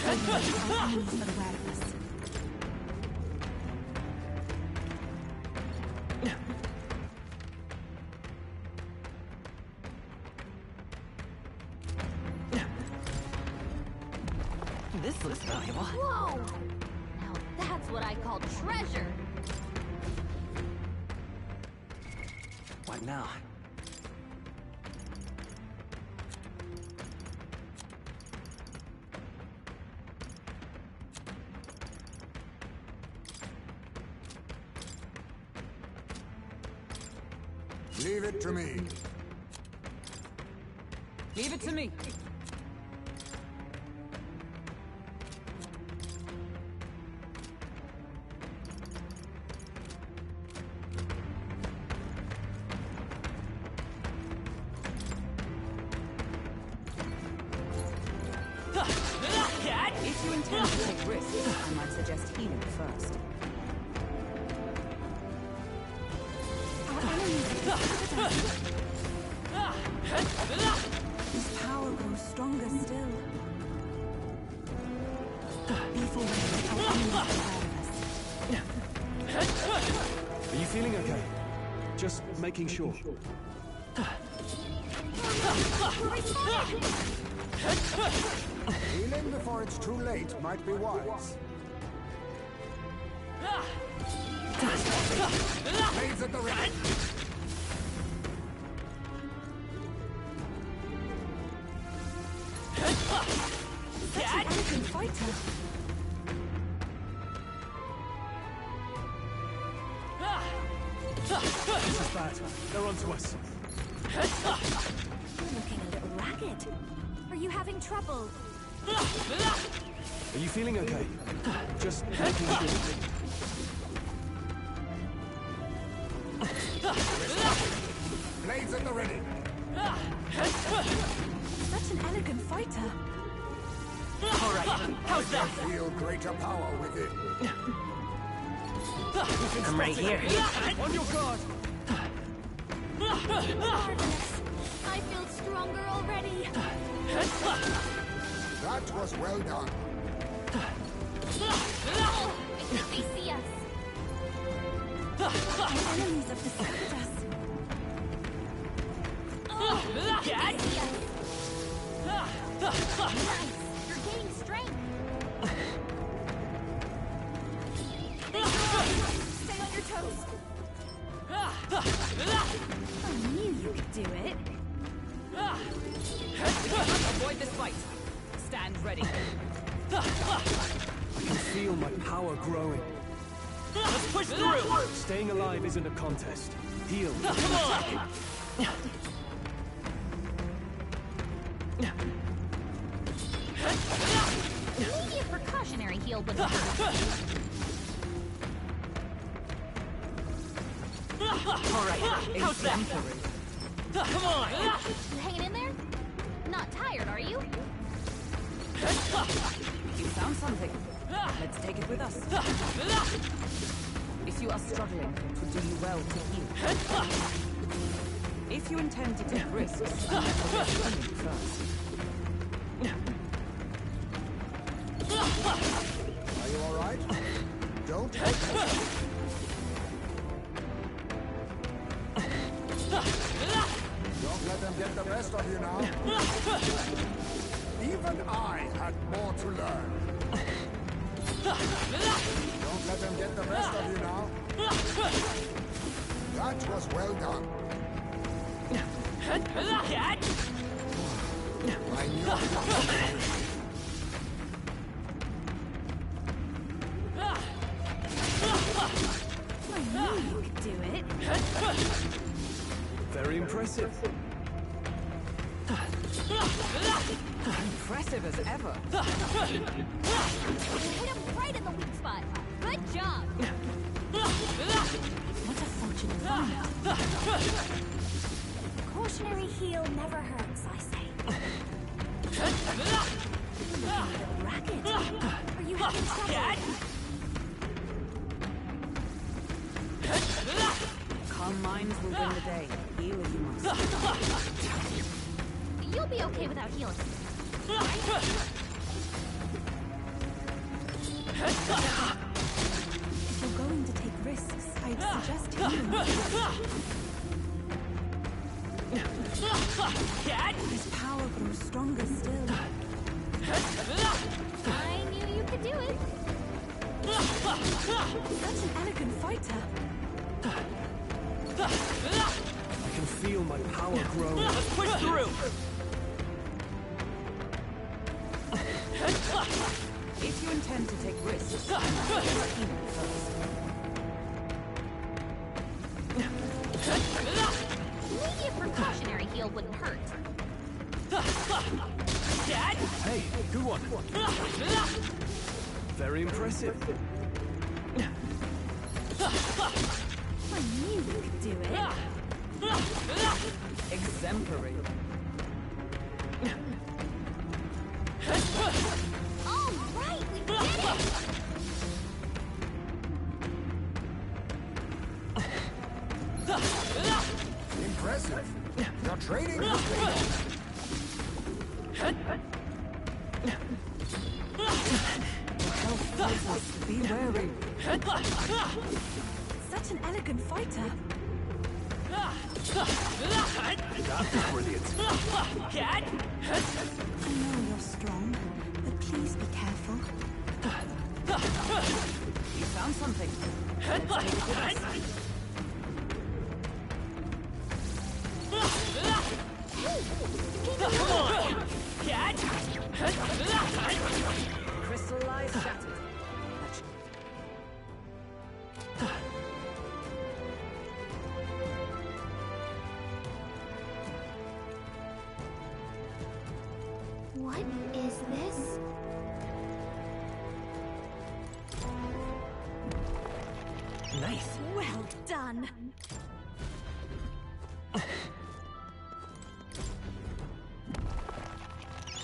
Enemies for the wear of us. This looks valuable. Whoa! Now that's what I call treasure. What now? Leave it to me. Leave it to me. If you intend to take risks, I might suggest healing first. His power grows stronger still. Be forewarned, our enemies are Are you feeling okay? Just making sure. Healing before it's too late might be wise. Blades at the ready. Such an elegant fighter. This is bad. They're onto us. You're looking a little ragged. Are you having trouble? Are you feeling okay? Just making sure. Blades at the ready. Such an elegant fighter. All right, how's that? I feel greater power within. I'm right here. On your guard. Marvelous. I feel stronger already. That was well done. Oh, I think they see us. Our enemies have discovered us. Oh, I think they see us. Nice. You're gaining strength. Stay on your toes. I knew you could do it. Avoid this fight. Stand ready. I can feel my power growing. Let's push through. Staying alive isn't a contest. Heal. Come on. Maybe a precautionary heal would help. All right, how's that? Come on. You hanging in there? Not tired, are you? You found something. Let's take it with us. If you are struggling, it would do you well to heal. If you intend to take risks, I might suggest healing first. Are you all right? Don't hesitate. Don't let them get the best of you now. Even I had more to learn. Don't let them get the best of you now. That was well done. I knew it. I knew you could do it. Very impressive. Impressive as ever. You hit him right in the weak spot. Good job. What a fortunate find. Cautionary heal never hurts, I say. You're looking a little ragged. Are you having trouble? Calm minds will win the day. Heal if you must. You'll be okay without healing. If you're going to take risks, I'd suggest healing. His power grows stronger still. I knew you could do it. Such an elegant fighter. I can feel my power grow. Let's push through! If you intend to take risks, you must get healing first. Maybe a precautionary heal wouldn't hurt. Dad? Hey, good one. Very impressive. I knew we could do it. Exemplary. All right, we did it! Impressive. Your training has paid off. Be wary. Such an elegant fighter. That's brilliant. Dad? I know you're strong, but please be careful. You found something. Let's take it with us. Come on! Dad? Crystallized shattered. What is this? Nice. Well done.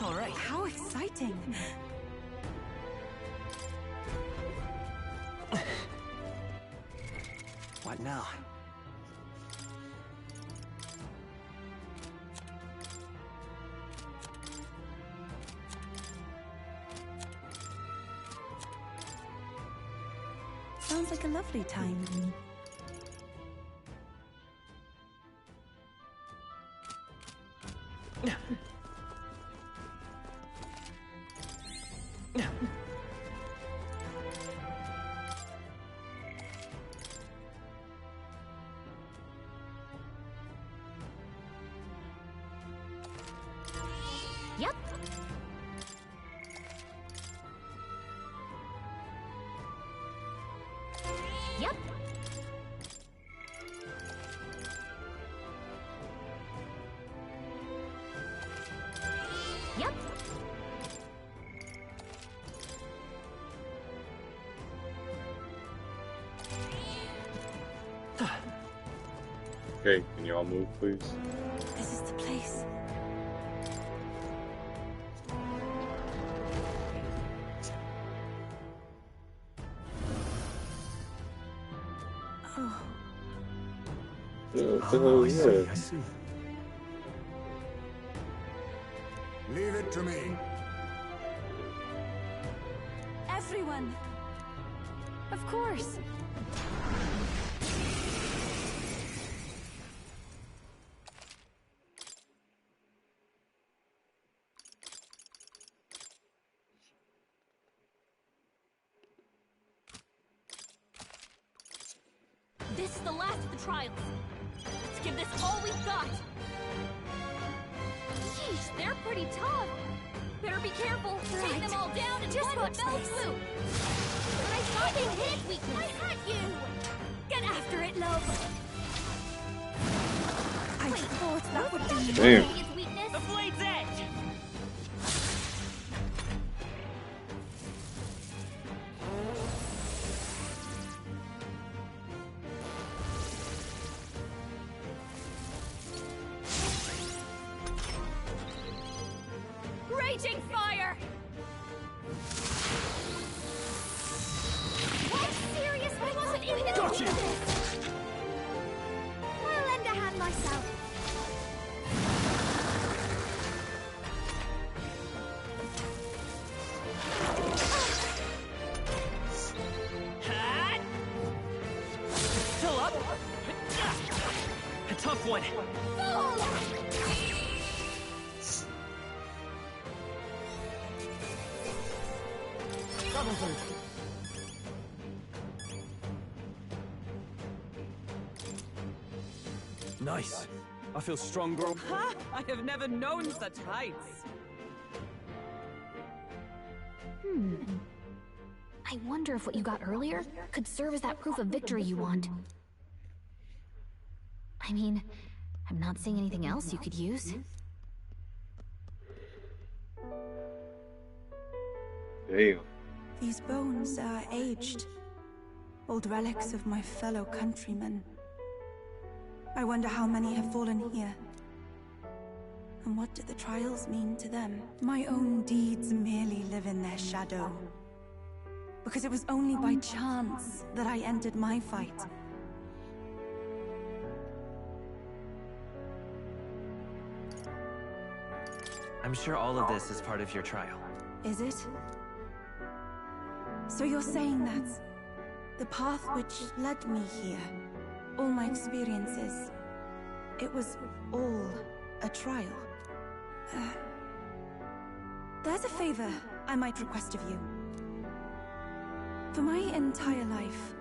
All right. How exciting. What now? Sounds like a lovely time. Yep. Yep. Yep. Okay, can you all move, please? This is the place. Oh. I see. Leave it to me. Everyone. Of course. This is the last of the trials. Let's give this all we've got. Sheesh, they're pretty tough. Better be careful. Right. Take them all down in Just one watch fell this. swoop. But I thought they hit weakness. I had you. Get after it, love. I thought that would be Damn. His weakness. The blade's edge! Raging fire! What? Serious? I wasn't even gonna Got do you. this! I'll lend a hand myself. Hat! Still up? A tough one. Fool! That'll do. Nice. I feel stronger. Ha! I have never known such heights. I wonder if what you got earlier could serve as that proof of victory you want. I mean, I'm not seeing anything else you could use. Damn. These bones are aged. Old relics of my fellow countrymen. I wonder how many have fallen here. And what do the trials mean to them? My own deeds merely live in their shadow. Because it was only by chance that I entered my fight. I'm sure all of this is part of your trial. Is it? So you're saying that the path which led me here, all my experiences, it was all a trial? There's a favor I might request of you. For my entire life,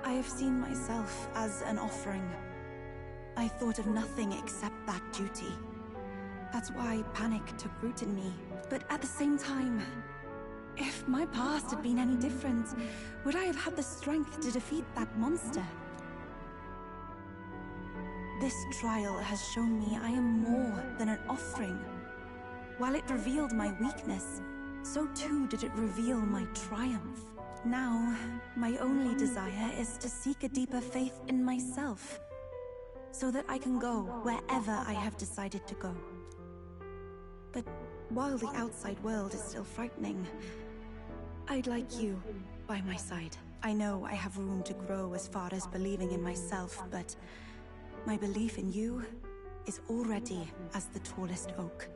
I have seen myself as an offering. I thought of nothing except that duty. That's why panic took root in me. But at the same time, if my past had been any different, would I have had the strength to defeat that monster? This trial has shown me I am more than an offering. While it revealed my weakness, so too did it reveal my triumph. Now, my only desire is to seek a deeper faith in myself, so that I can go wherever I have decided to go. But while the outside world is still frightening, I'd like you by my side. I know I have room to grow as far as believing in myself, but my belief in you is already as the tallest oak.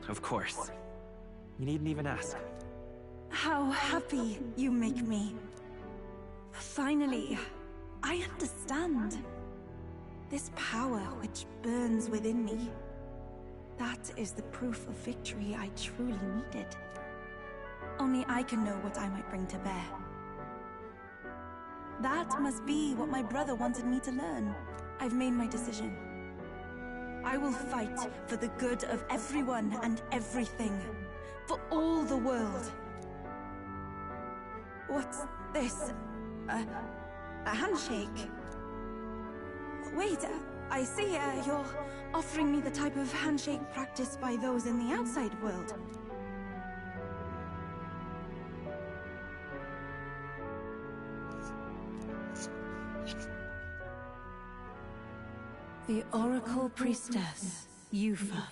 Of course. You needn't even ask. How happy you make me. Finally, I understand. This power which burns within me, that is the proof of victory I truly needed. Only I can know what I might bring to bear. That must be what my brother wanted me to learn. I've made my decision. I will fight for the good of everyone and everything. For all the world. What's this? A handshake? Wait, I see you're offering me the type of handshake practiced by those in the outside world. The Oracle Priestess, Yufa.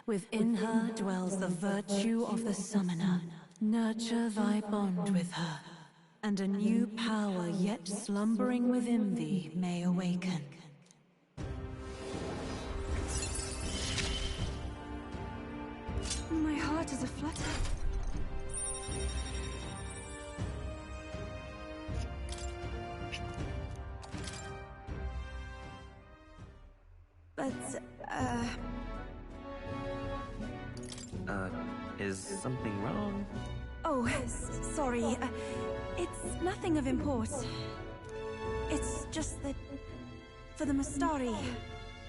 Within her dwells the virtue of the Summoner. Nurture thy bond with her, and a new power yet slumbering within thee may awaken. My heart is aflutter. But, is something wrong? Oh, sorry. It's nothing of import. It's just that, for the Mystari,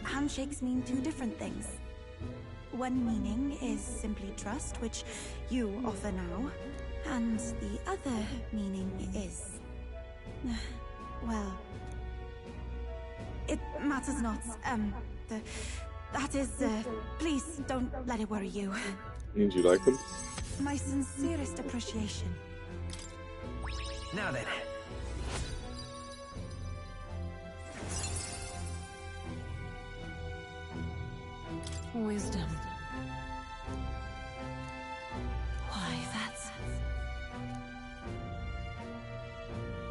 handshakes mean two different things. One meaning is simply trust, which you offer now, and the other meaning is... well... it matters not. That is, please don't let it worry you. Means you like him? My sincerest appreciation. Now then. Wisdom. Why, that's...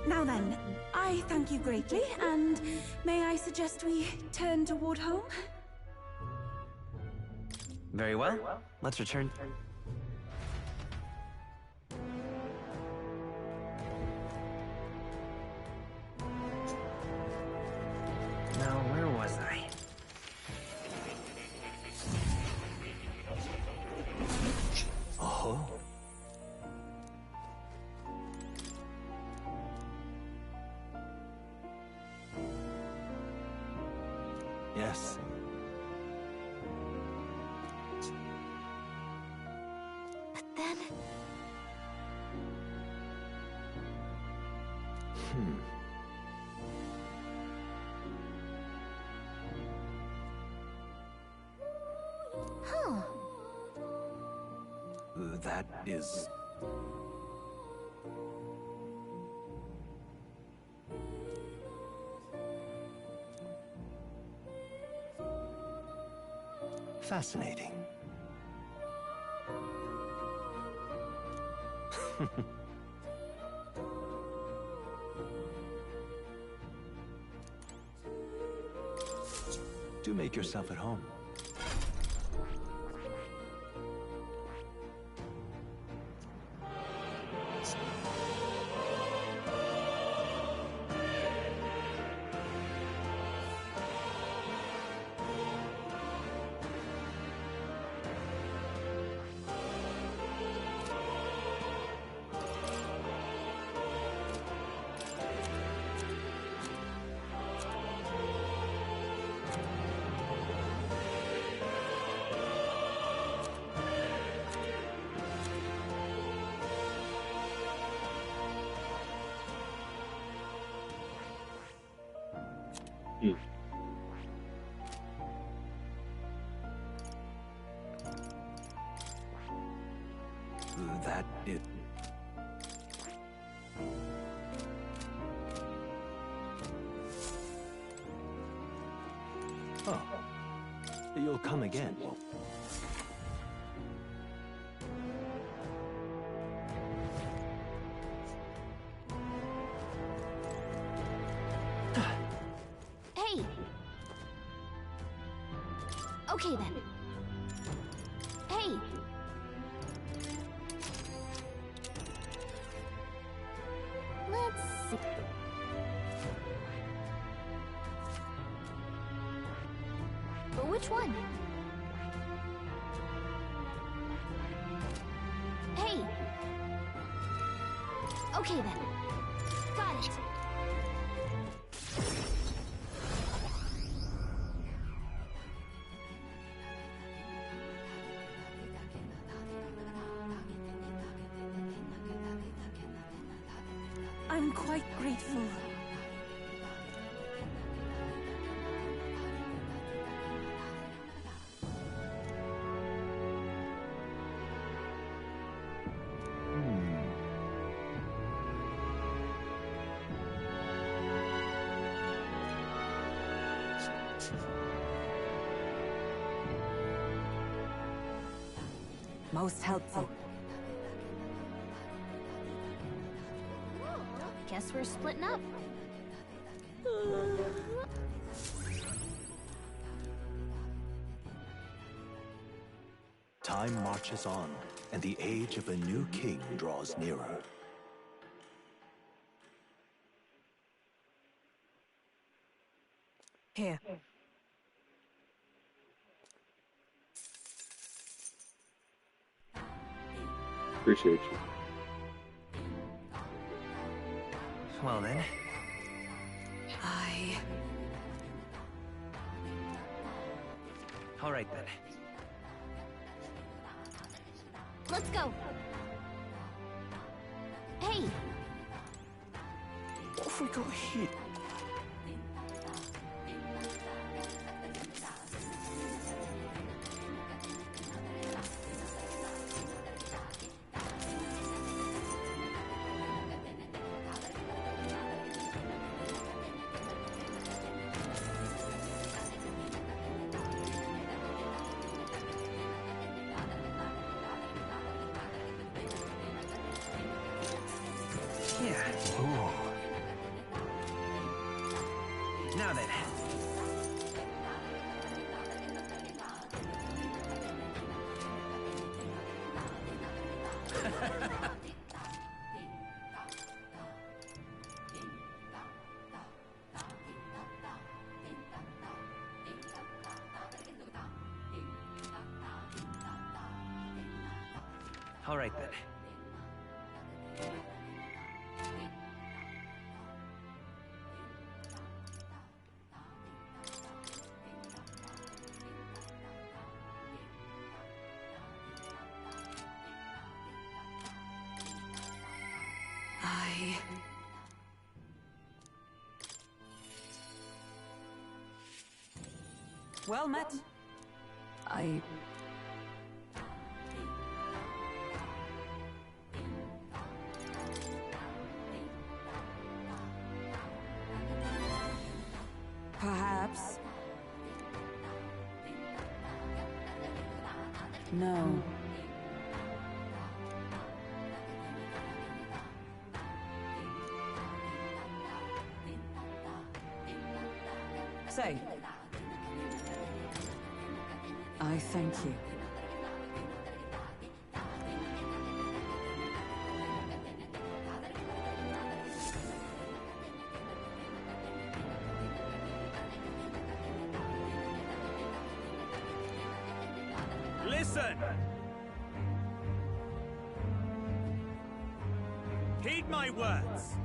Now then, I thank you greatly, and may I suggest we turn toward home? Very well. Let's return. Now, where was I? Yes. But then... Huh. That is... fascinating. Do make yourself at home. That is... Oh. You'll come again. Hey! Okay then. Hey! Let's see. But which one? Hey! Okay then. Got it. I'm quite grateful. Most helpful. Guess we're splitting up. Time marches on, and the age of a new king draws nearer. Here. Appreciate you. Well then. All right then. Let's go. Hey! What have we got here? Now then. All right then. Well met. Perhaps. No. Say. I thank you. Listen! Heed my words.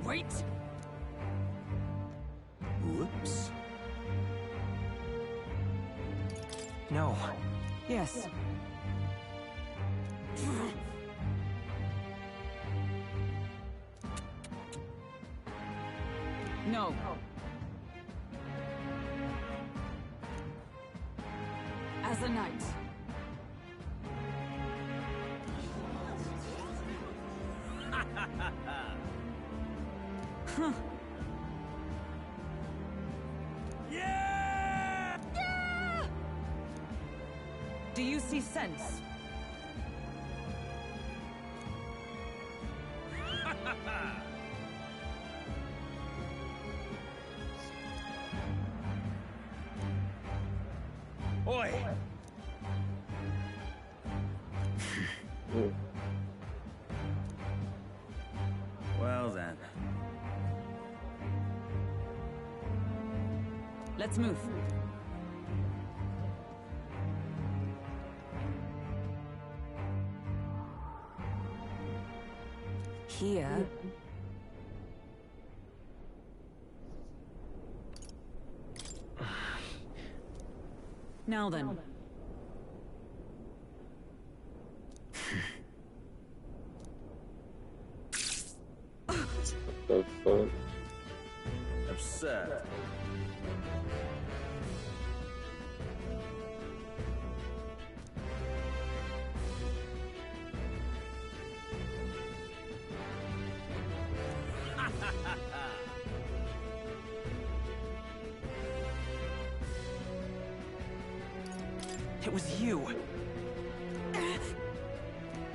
Wait! Whoops. No. Yes. No. As a knight. Huh. Yeah! Yeah! Do you see sense? Oi! Well then. Let's move. Here. Now then. The fuck? Absurd. It was you.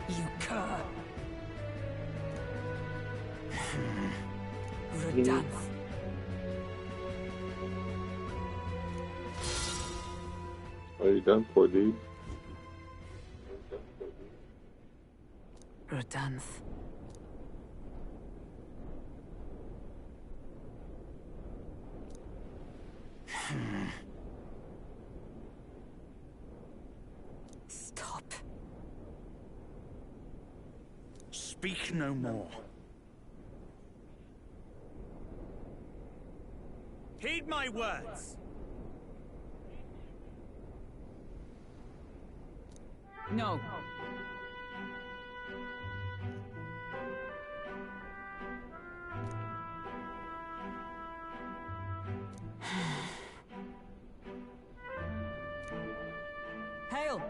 You cur. Mhm. Verdansk. Are you done for, dude? Verdansk. Stop. Speak no more. Heed my words. No. Hail.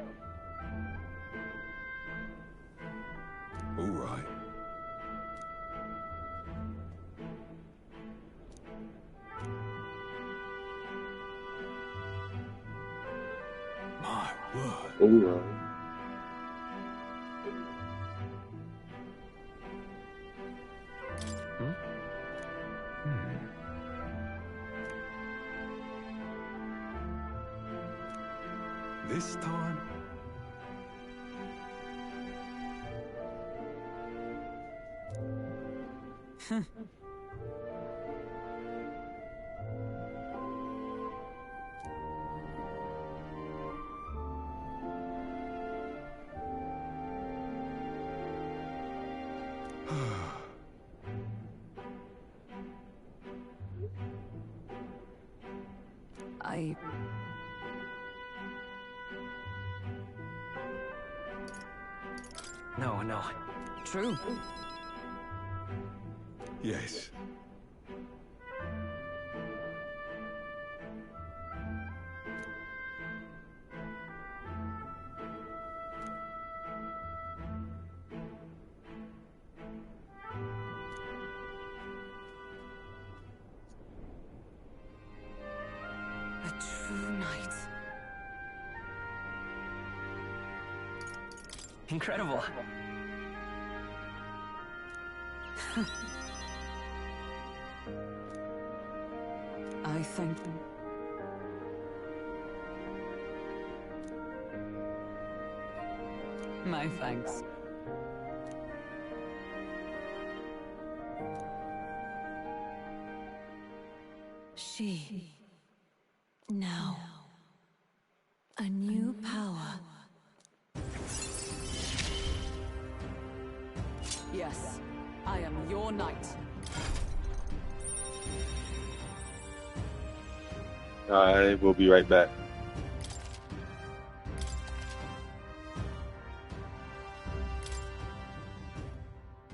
All right. My word. All right. This time, No. True. yes. true knight. Incredible. I thank them. My thanks. She. Now. A new power. Yes, I am your knight. I will be right back.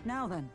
Now then.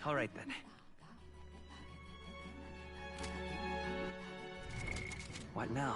All right, then. What now?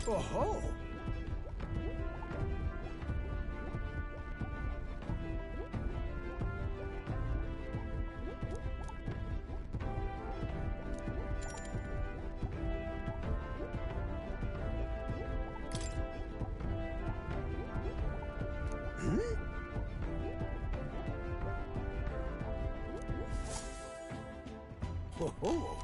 Oh-ho! Ho-ho!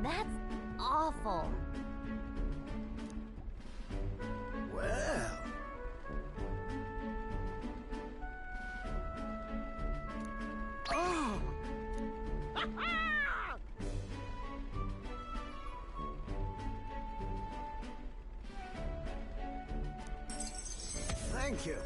That's awful. Well... Oh! Thank you.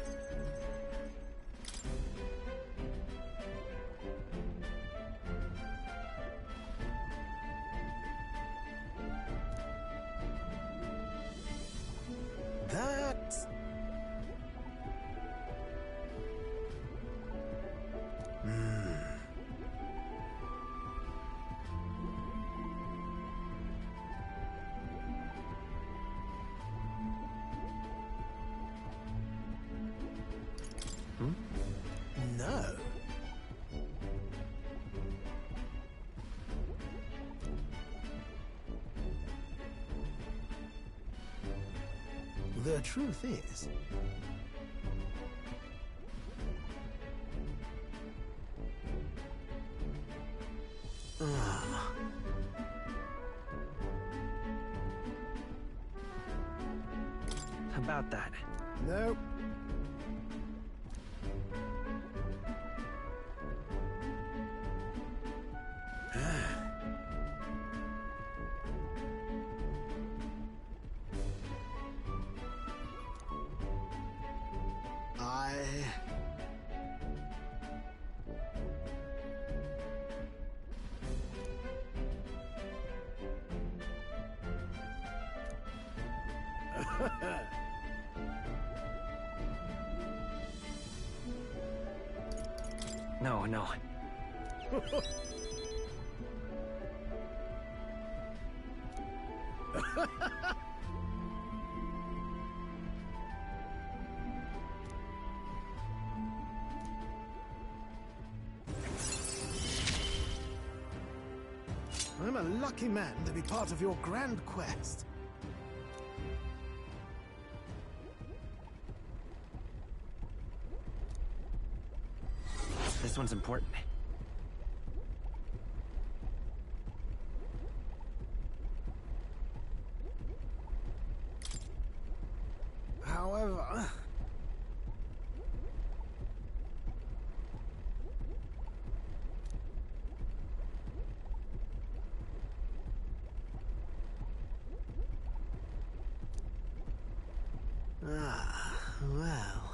That... No. The truth is... About that. Nope. No, no. I'm a lucky man to be part of your grand quest. This one's important. However... well...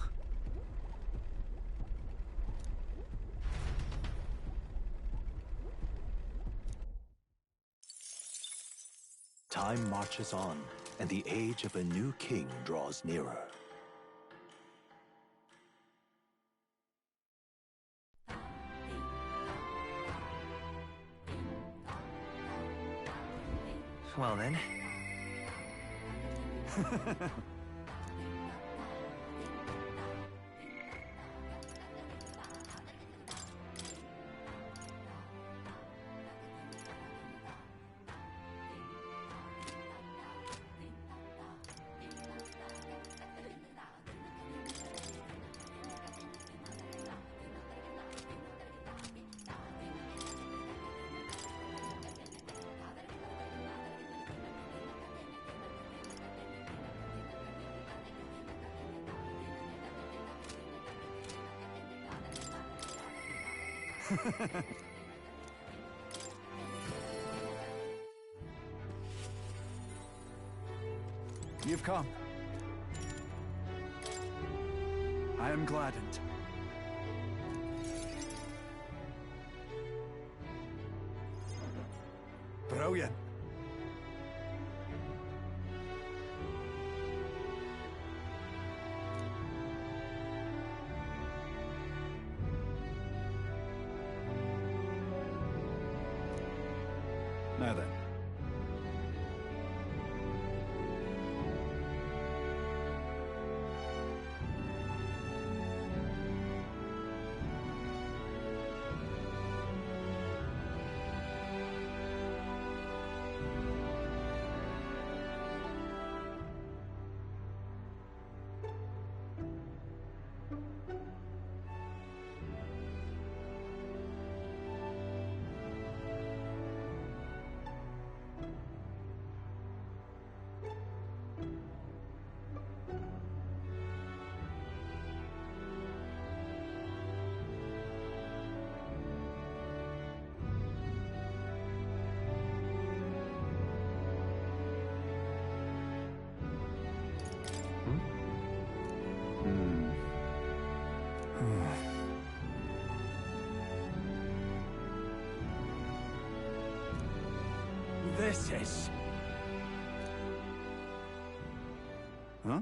Time marches on, and the age of a new king draws nearer. Well then. You've come. I am gladdened. Brilliant. Now then. This is... Huh?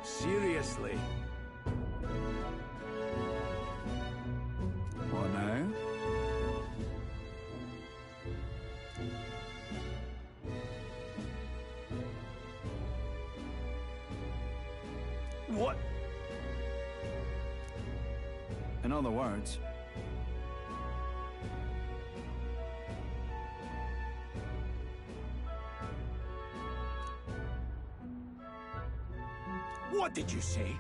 Seriously? What now? What? In other words, What did you say?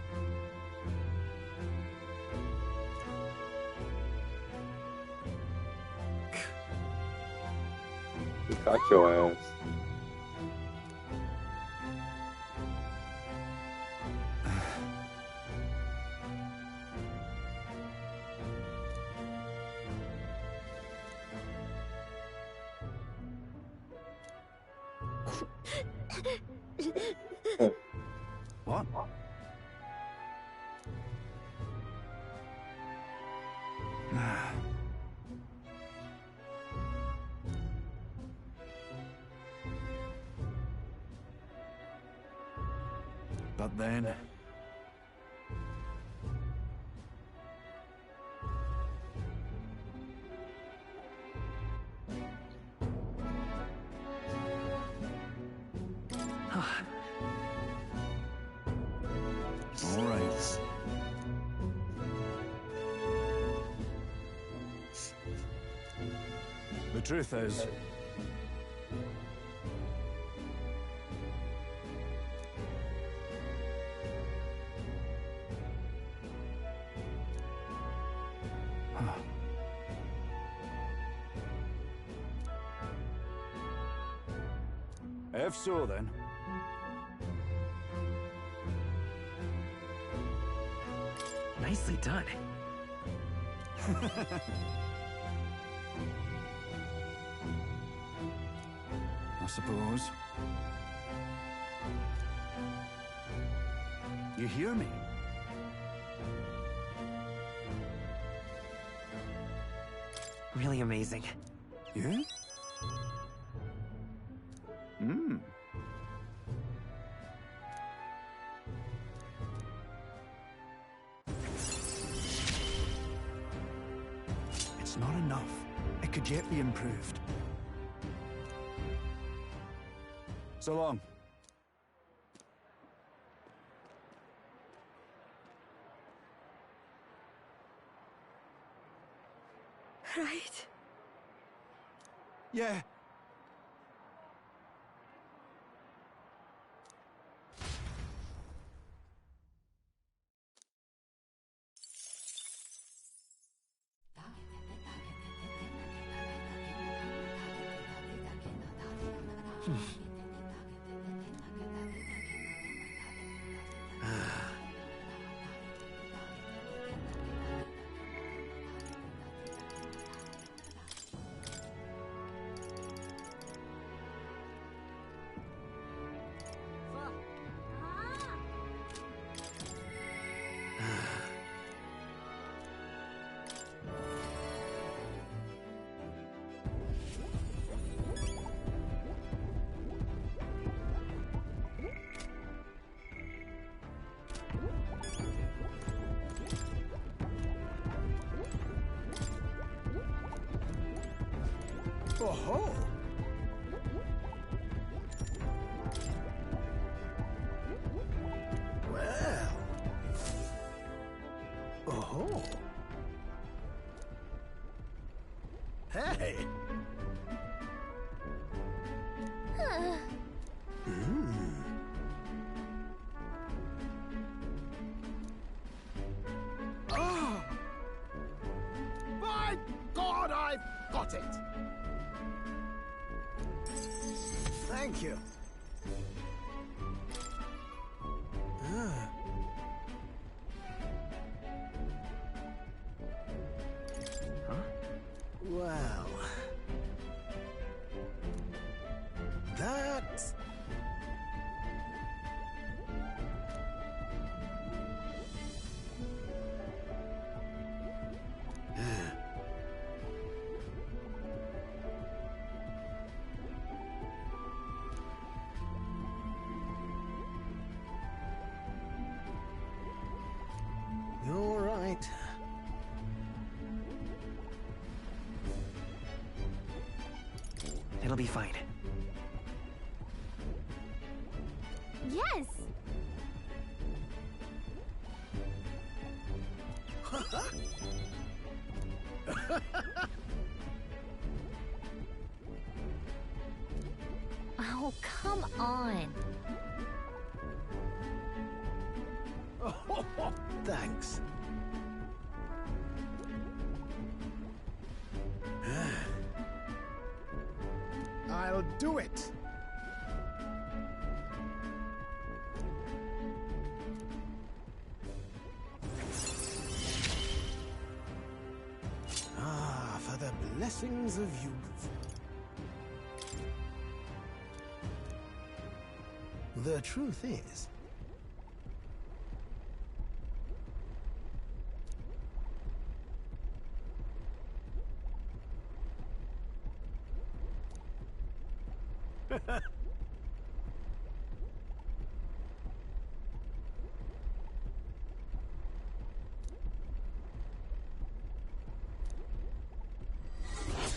You got your ass. what? But then... All right. The truth is... If so, then... Nicely done. I suppose. You hear me? Really amazing. Yeah? Hmm. It's not enough. It could yet be improved. So long. Right? Yeah. Oh-ho! Well... Oh-ho! Hey! Oh! My God, I've got it! Thank you. Huh? Well... That's... All right. It'll be fine. Yes! Oh, come on. Thanks. I'll do it. Ah, for the blessings of youth. The truth is,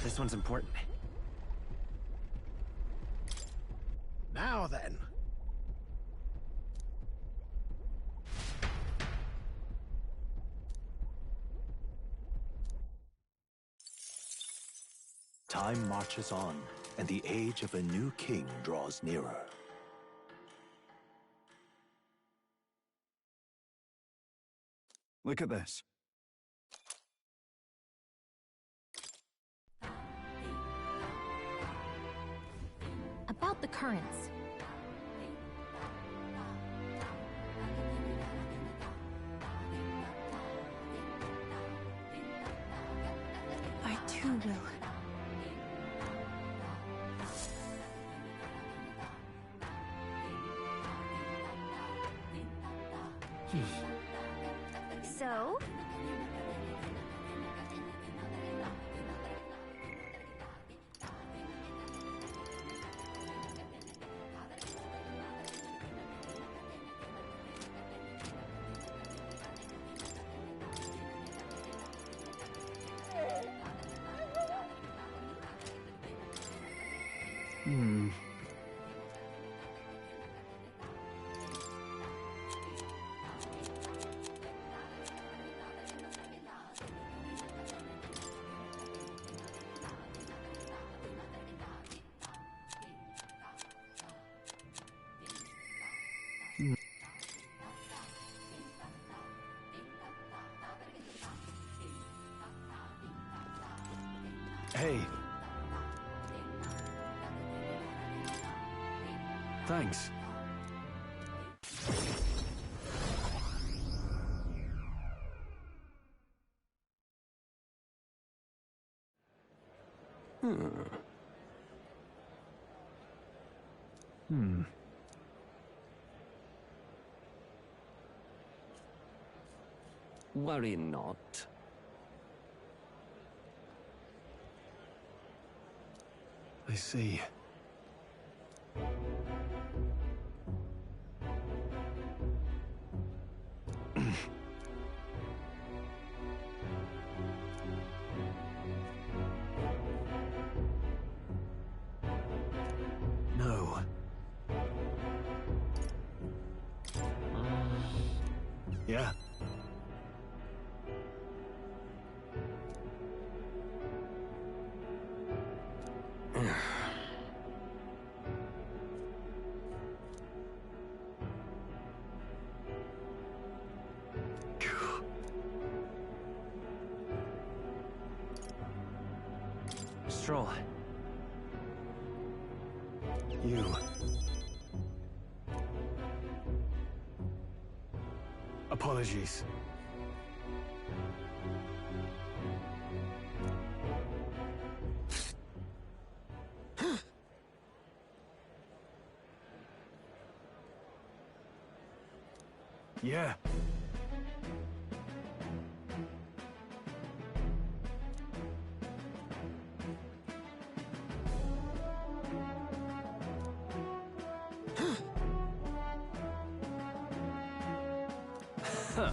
this one's important. now then. Time marches on, and the age of a new king draws nearer. Look at this. About the currents. I too will. So? Hey. Thanks. Worry not. I see. No. Yeah. Stroll. You. Apologies. Yeah. Huh.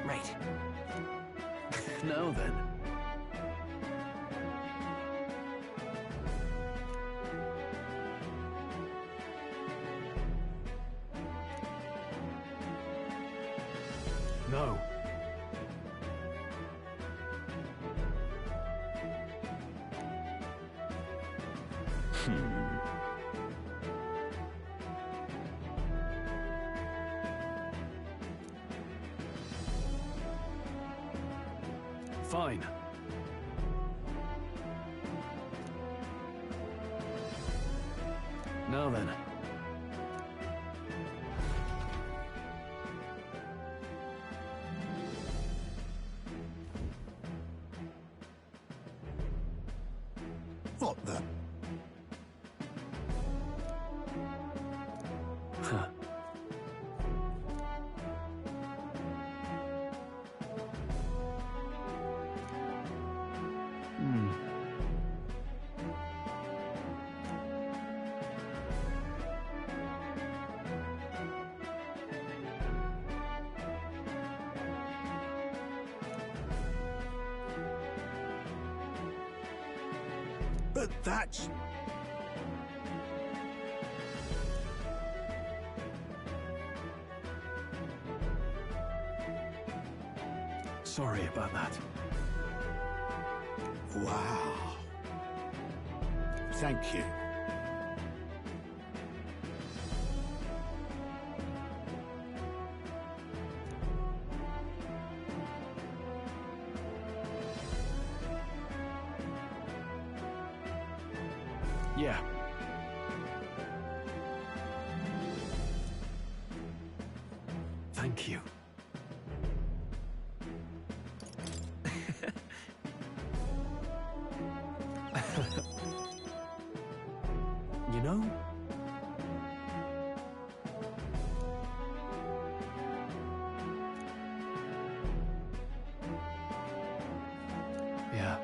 Right. Now then. No. Fine. Now then. What the? Huh. But that's... Sorry about that. Wow. Thank you. Yeah. Thank you. You know? Yeah.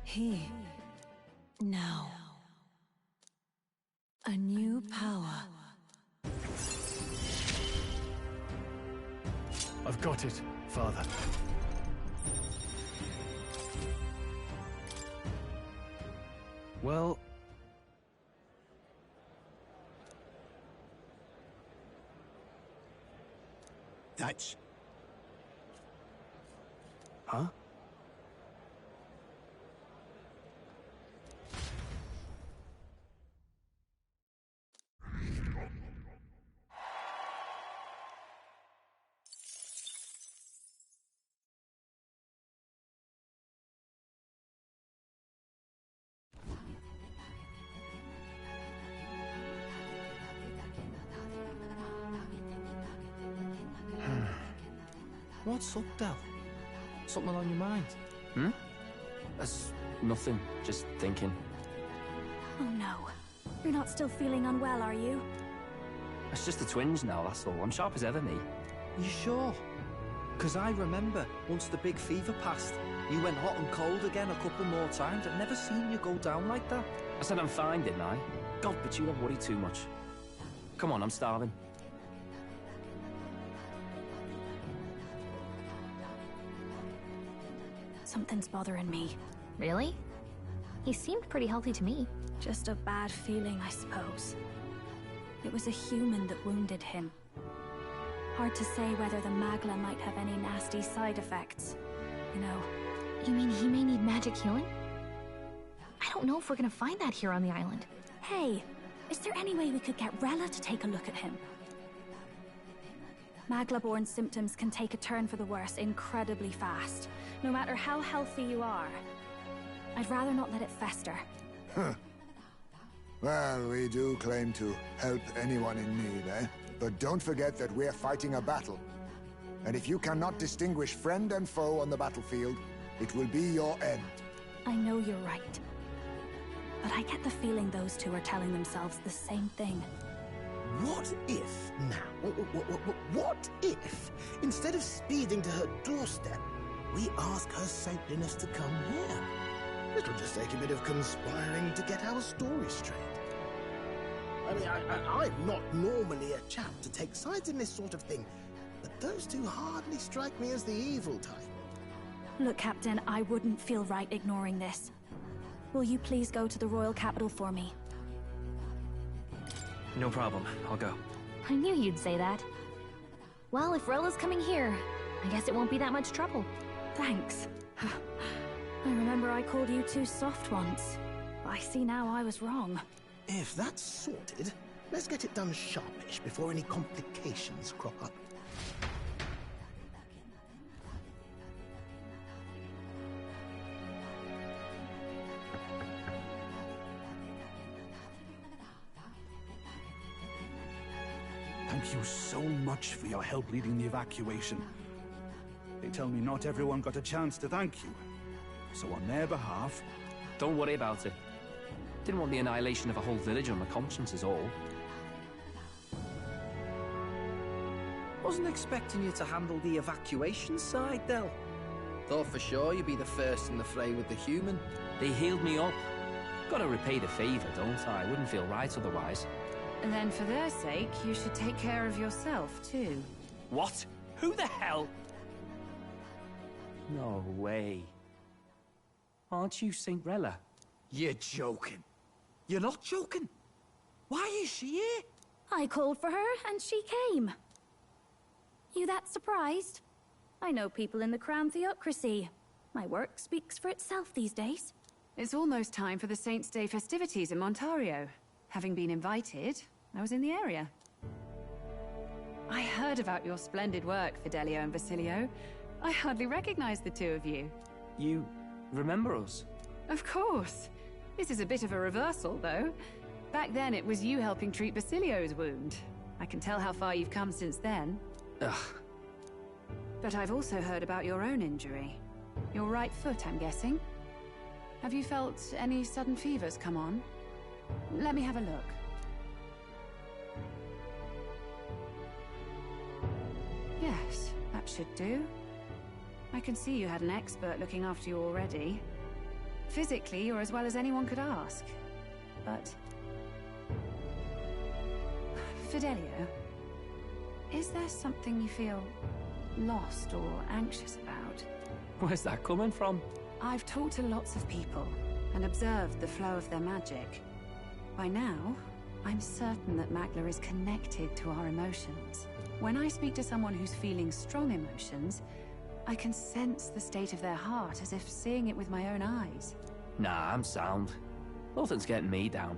Here. Now. A new power. I've got it, Father. Well... That's... Huh? What's up, Del? Something on your mind? Hmm? That's nothing. Just thinking. Oh no. You're not still feeling unwell, are you? It's just the twinge now, that's all. I'm sharp as ever, me. You sure? Because I remember, once the big fever passed, you went hot and cold again a couple more times. I've never seen you go down like that. I said I'm fine, didn't I? God, but you don't worry too much. Come on, I'm starving. Something's bothering me. Really? He seemed pretty healthy to me. Just a bad feeling, I suppose. It was a human that wounded him. Hard to say whether the Magla might have any nasty side effects. You know. You mean he may need magic healing? I don't know if we're gonna find that here on the island. Hey, is there any way we could get Rella to take a look at him? Magla-born symptoms can take a turn for the worse incredibly fast, no matter how healthy you are. I'd rather not let it fester. Huh. Well, we do claim to help anyone in need, eh? But don't forget that we're fighting a battle. And if you cannot distinguish friend and foe on the battlefield, it will be your end. I know you're right. But I get the feeling those two are telling themselves the same thing. What if now? What if, instead of speeding to her doorstep, we ask her saintliness to come here? It'll just take a bit of conspiring to get our story straight. I mean, I'm not normally a chap to take sides in this sort of thing, but those two hardly strike me as the evil type. Look, Captain, I wouldn't feel right ignoring this. Will you please go to the royal capital for me? No problem. I'll go. I knew you'd say that. Well, if Rella's coming here, I guess it won't be that much trouble. Thanks. I remember I called you too soft once. I see now I was wrong. If that's sorted, let's get it done sharpish before any complications crop up. Thank you so much for your help leading the evacuation. They tell me not everyone got a chance to thank you. So on their behalf... Don't worry about it. Didn't want the annihilation of a whole village on my conscience is all. Wasn't expecting you to handle the evacuation side, Del. Thought for sure you'd be the first in the fray with the human. They healed me up. Gotta repay the favor, don't I? Wouldn't feel right otherwise. And then for their sake, you should take care of yourself, too. What? Who the hell? No way. Aren't you Saint Rella? You're joking. You're not joking. Why is she here? I called for her, and she came. You that surprised? I know people in the Crown Theocracy. My work speaks for itself these days. It's almost time for the Saints' Day festivities in Montario. Having been invited, I was in the area. I heard about your splendid work, Fidelio and Basilio. I hardly recognized the two of you. You remember us? Of course. This is a bit of a reversal, though. Back then, it was you helping treat Basilio's wound. I can tell how far you've come since then. Ugh. But I've also heard about your own injury. Your right foot, I'm guessing. Have you felt any sudden fevers come on? Let me have a look. Yes, that should do. I can see you had an expert looking after you already. Physically, you're as well as anyone could ask. But... Fidelio, is there something you feel lost or anxious about? Where's that coming from? I've talked to lots of people and observed the flow of their magic. By now, I'm certain that Magla is connected to our emotions. When I speak to someone who's feeling strong emotions, I can sense the state of their heart as if seeing it with my own eyes. Nah, I'm sound. Nothing's getting me down.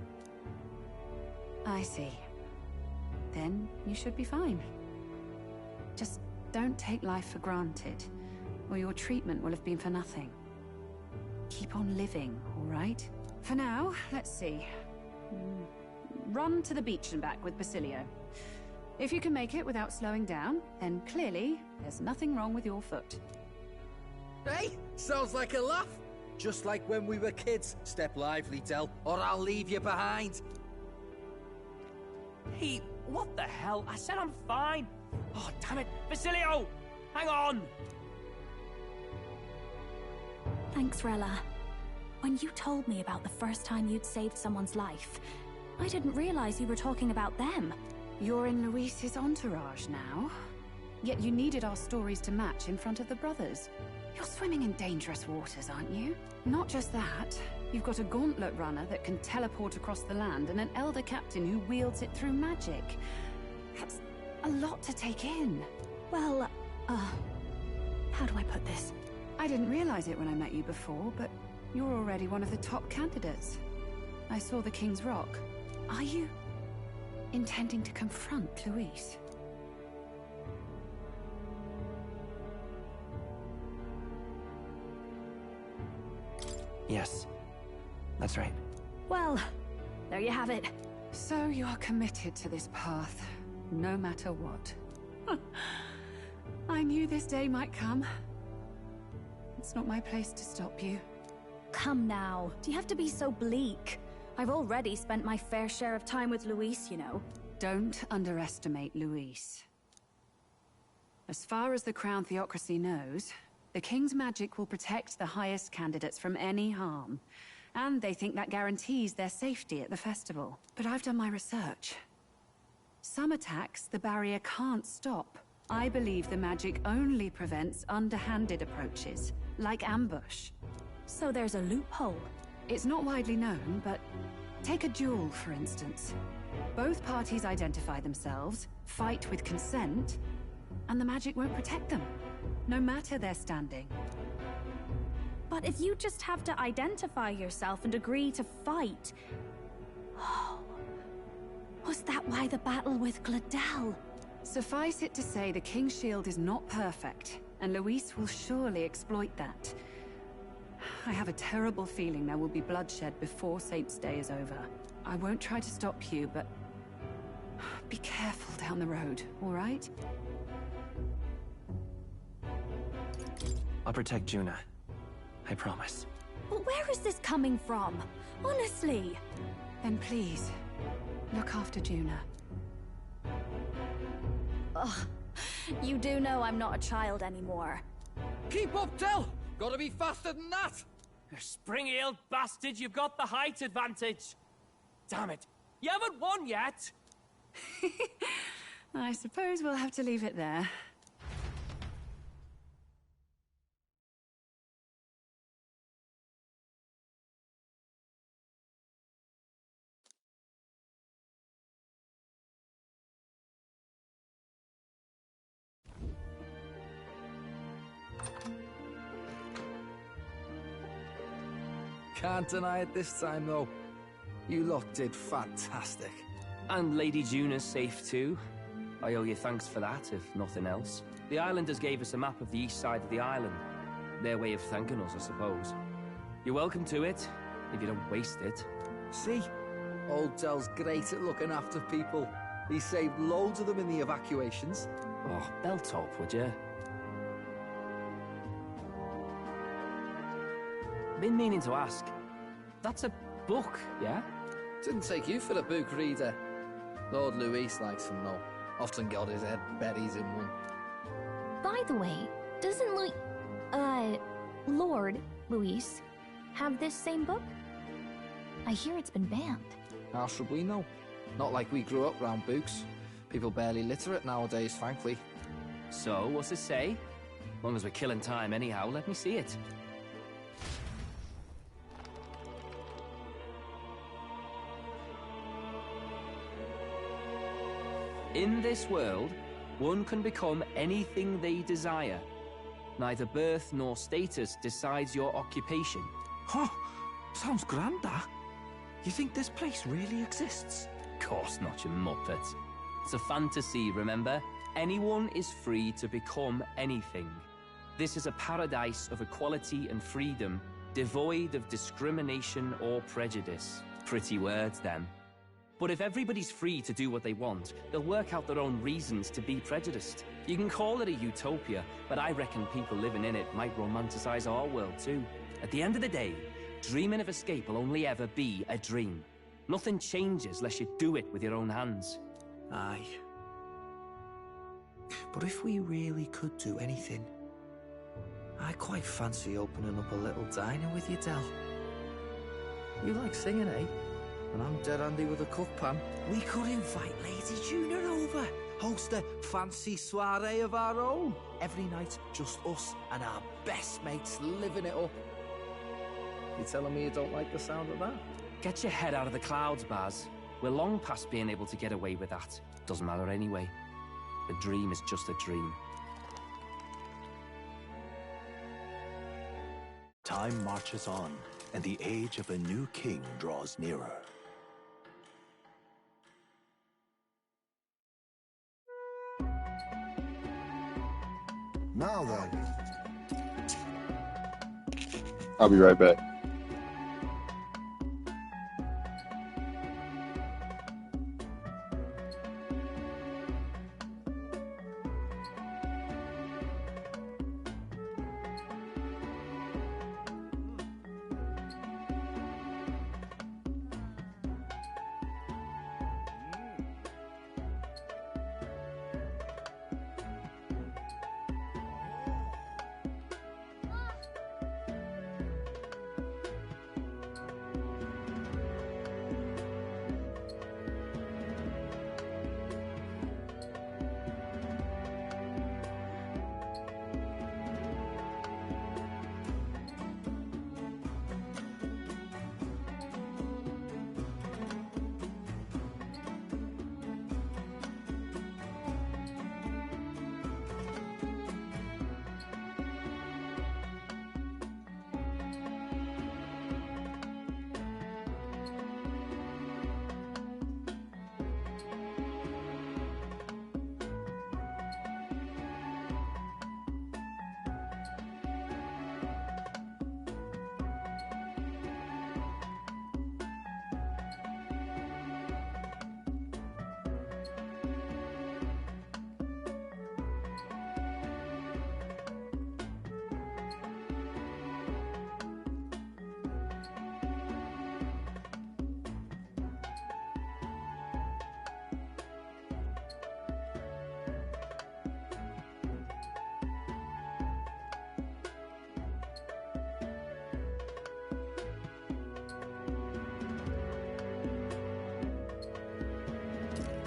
I see. Then you should be fine. Just don't take life for granted, or your treatment will have been for nothing. Keep on living, all right? For now, let's see. Run to the beach and back with Basilio. If you can make it without slowing down, then clearly there's nothing wrong with your foot. Hey, sounds like a laugh. Just like when we were kids. Step lively, Del, or I'll leave you behind. Hey, what the hell? I said I'm fine. Oh, damn it. Basilio! Hang on! Thanks, Rella. When you told me about the first time you'd saved someone's life, I didn't realize you were talking about them. You're in Luis's entourage now. Yet you needed our stories to match in front of the brothers. You're swimming in dangerous waters, aren't you? Not just that, you've got a gauntlet runner that can teleport across the land and an elder captain who wields it through magic. That's a lot to take in. Well, how do I put this? I didn't realize it when I met you before, but you're already one of the top candidates. I saw the King's Rock. Are you intending to confront Luis? Yes, that's right. Well, there you have it. So you are committed to this path, no matter what. I knew this day might come. It's not my place to stop you. Come now, do you have to be so bleak? I've already spent my fair share of time with Luis, you know. Don't underestimate Luis. As far as the Crown Theocracy knows, the King's magic will protect the highest candidates from any harm. And they think that guarantees their safety at the festival. But I've done my research. Some attacks the barrier can't stop. I believe the magic only prevents underhanded approaches, like ambush. So there's a loophole. It's not widely known, but take a duel, for instance. Both parties identify themselves, fight with consent, and the magic won't protect them, no matter their standing. But if you just have to identify yourself and agree to fight... Oh, was that why the battle with Gladel? Suffice it to say the King's Shield is not perfect, and Luis will surely exploit that. I have a terrible feeling there will be bloodshed before Saint's Day is over. I won't try to stop you, but be careful down the road, all right? I'll protect Juna. I promise. But where is this coming from? Honestly. Then please, look after Juna. Ugh. You do know I'm not a child anymore. Keep up, Del! Gotta be faster than that! You spring-heeled bastard, you've got the height advantage. Damn it. You haven't won yet! I suppose we'll have to leave it there. Can't deny it this time, though. You lot did fantastic. And Lady Juna's safe too. I owe you thanks for that, if nothing else. The islanders gave us a map of the east side of the island. Their way of thanking us, I suppose. You're welcome to it, if you don't waste it. See? Old Del's great at looking after people. He saved loads of them in the evacuations. Oh, belt up, would you? Been meaning to ask. That's a book, yeah? Didn't take you for a book reader. Lord Luis likes them, though. Often got his head buried in one. By the way, doesn't Lord Luis have this same book? I hear it's been banned. How should we know? Not like we grew up round books. People barely literate nowadays, frankly. So, what's it say? As long as we're killing time anyhow, let me see it. In this world, one can become anything they desire. Neither birth nor status decides your occupation. Huh? Sounds grand, that. You think this place really exists? Of course not, you muppet. It's a fantasy, remember? Anyone is free to become anything. This is a paradise of equality and freedom, devoid of discrimination or prejudice. Pretty words, them. But if everybody's free to do what they want, they'll work out their own reasons to be prejudiced. You can call it a utopia, but I reckon people living in it might romanticize our world too. At the end of the day, dreaming of escape will only ever be a dream. Nothing changes unless you do it with your own hands. Aye. But if we really could do anything, I quite fancy opening up a little diner with you, Del. You like singing, eh? And I'm dead handy with a cook pan. We could invite Lady Juna over. Host a fancy soiree of our own. Every night, just us and our best mates living it up. You telling me you don't like the sound of that? Get your head out of the clouds, Baz. We're long past being able to get away with that. Doesn't matter anyway. The dream is just a dream. Time marches on, and the age of a new king draws nearer. Now then. I'll be right back.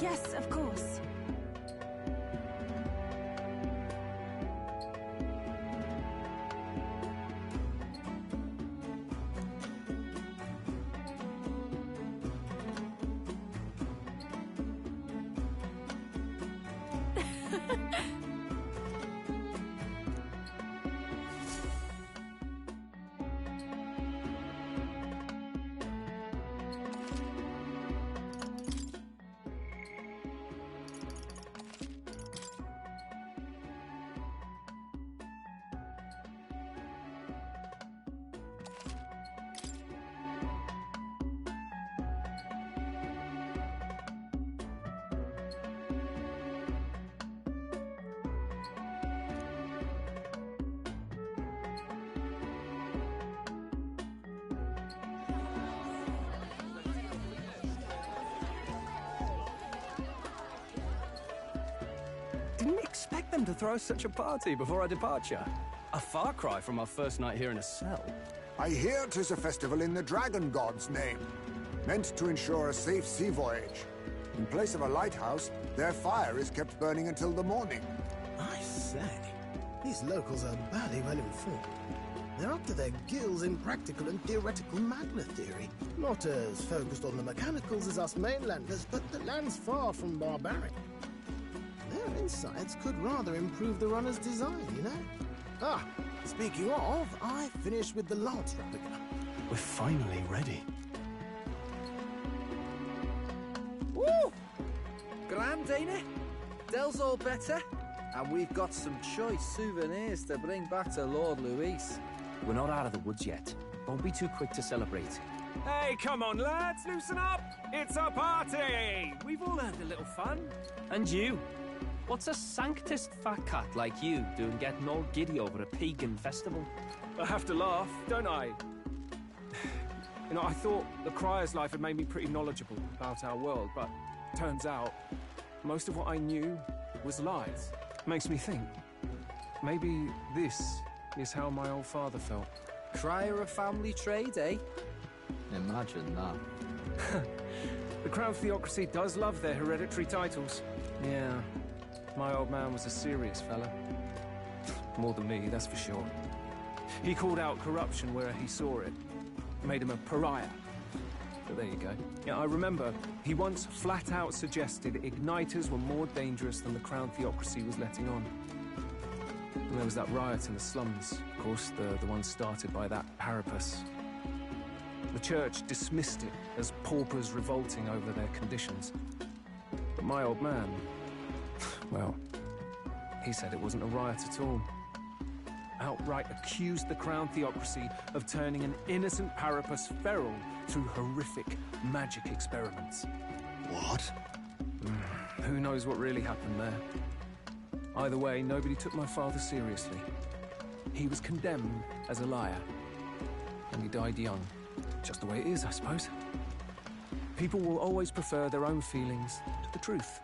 Yes, of course. Didn't expect them to throw such a party before our departure. A far cry from our first night here in a cell. I hear 'tis a festival in the Dragon God's name, meant to ensure a safe sea voyage. In place of a lighthouse, their fire is kept burning until the morning. I say, these locals are badly well informed. They're up to their gills in practical and theoretical Magna theory. Not as focused on the mechanicals as us mainlanders, but the land's far from barbaric. Their insights could rather improve the runner's design, you know? Ah, speaking of, I finished with the Lance replica. We're finally ready. Woo! Grand, ain't it? Del's all better. And we've got some choice souvenirs to bring back to Lord Luis. We're not out of the woods yet. Don't be too quick to celebrate. Hey, come on, lads, loosen up! It's a party! We've all earned a little fun. And you? What's a sanctist fat cat like you doing getting all giddy over a pagan festival? I have to laugh, don't I? You know, I thought the Crier's life had made me pretty knowledgeable about our world, but turns out most of what I knew was lies. Makes me think, maybe this is how my old father felt. Crier of family trade, eh? Imagine that. The Crown Theocracy does love their hereditary titles. Yeah, my old man was a serious fella. More than me, that's for sure. He called out corruption where he saw it. Made him a pariah. But there you go. Yeah, I remember he once flat out suggested igniters were more dangerous than the Crown Theocracy was letting on. And there was that riot in the slums, of course, the one started by that Parapus. The church dismissed it as paupers revolting over their conditions. But my old man, well, he said it wasn't a riot at all. Outright accused the Crown Theocracy of turning an innocent Parapus feral through horrific magic experiments. What? Who knows what really happened there? Either way, nobody took my father seriously. He was condemned as a liar, and he died young. Just the way it is, I suppose. People will always prefer their own feelings to the truth.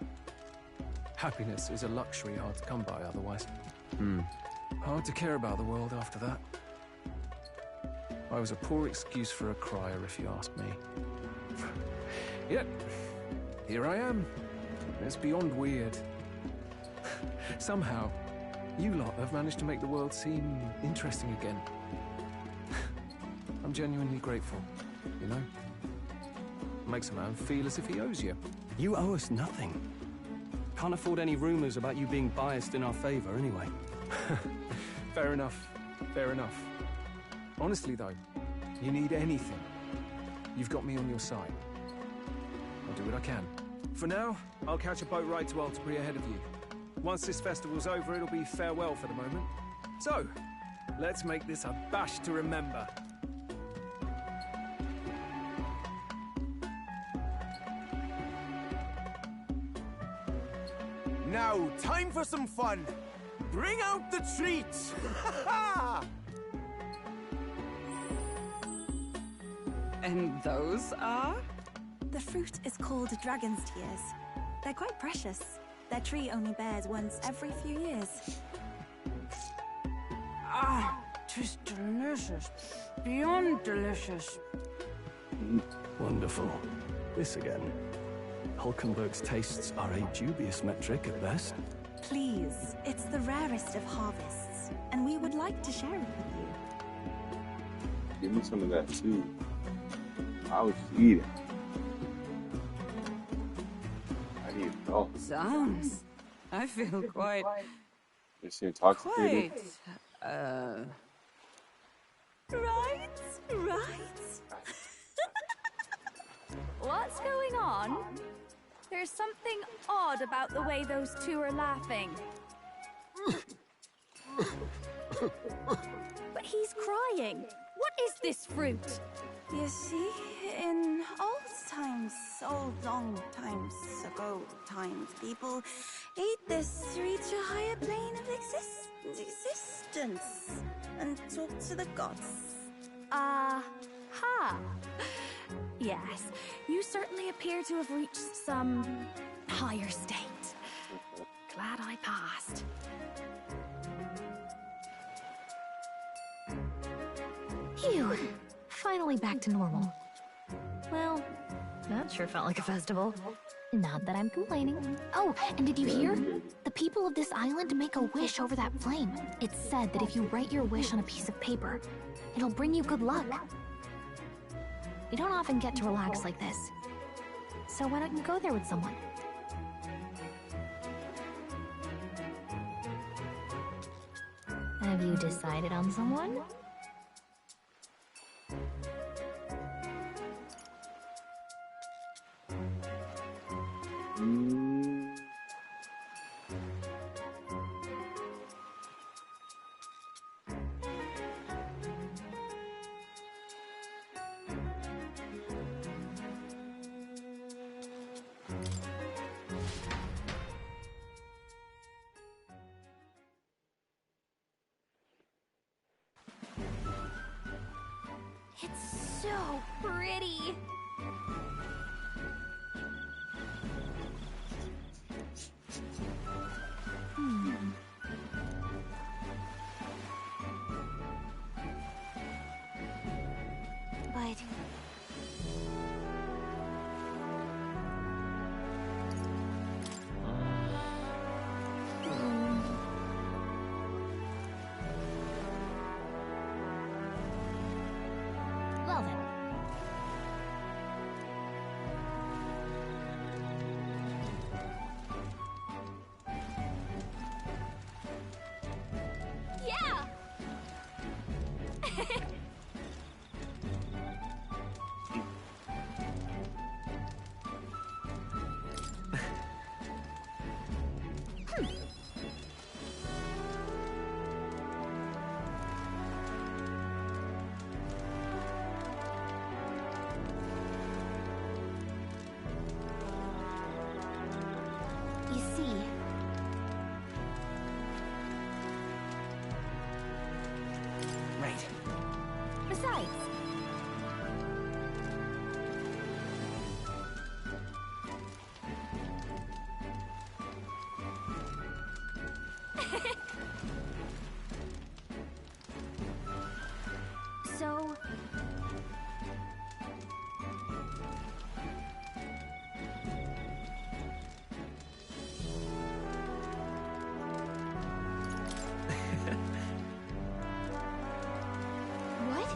Happiness is a luxury hard to come by otherwise. Hard to care about the world after that. I was a poor excuse for a crier, if you ask me. Yet, here I am. It's beyond weird. Somehow, you lot have managed to make the world seem interesting again. I'm genuinely grateful, you know? Makes a man feel as if he owes you. You owe us nothing. Can't afford any rumors about you being biased in our favor, anyway. Fair enough. Fair enough. Honestly, though, you need anything, you've got me on your side. I'll do what I can. For now, I'll catch a boat ride to Altabri ahead of you. Once this festival's over, it'll be farewell for the moment. So, let's make this a bash to remember. Now, time for some fun! Bring out the treats! And those are? The fruit is called Dragon's Tears. They're quite precious. Their tree only bears once every few years. Ah, 'tis delicious. Beyond delicious. Wonderful. This again. Hulkenberg's tastes are a dubious metric at best. Please, it's the rarest of harvests, and we would like to share it with you. Give me some of that too. I was eating. I need it all. Sounds. I feel quite. It's intoxicated. Right? What's going on? There's something odd about the way those two are laughing. But he's crying. What is this fruit? You see, in old long times ago, people ate this to reach a higher plane of existence and talk to the gods. Ha! Yes, you certainly appear to have reached some higher state. Glad I passed. Phew. Finally back to normal. Well, that sure felt like a festival. Not that I'm complaining. Oh, and did you hear? The people of this island make a wish over that flame. It's said that if you write your wish on a piece of paper, it'll bring you good luck. You don't often get to relax like this. So why don't you go there with someone? Have you decided on someone? so pretty. But... Well then. Yeah! You see, Right. besides, so what?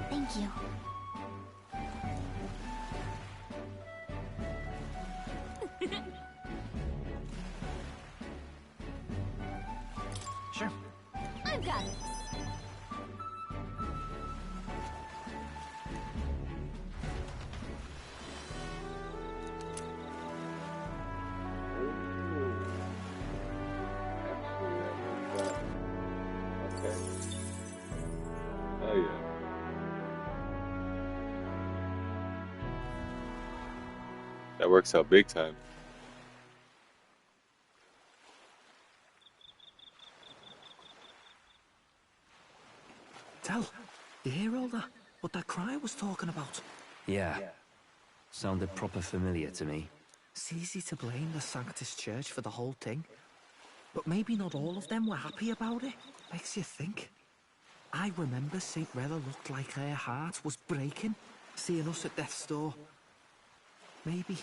Thank you. Sure. I've got it. Okay. Oh yeah. That works out big time. Tell, you hear all that? What that cry was talking about? Yeah. Sounded proper familiar to me. It's easy to blame the Sanctus Church for the whole thing. But maybe not all of them were happy about it. Makes you think. I remember St. Rella looked like her heart was breaking, seeing us at death's door. Maybe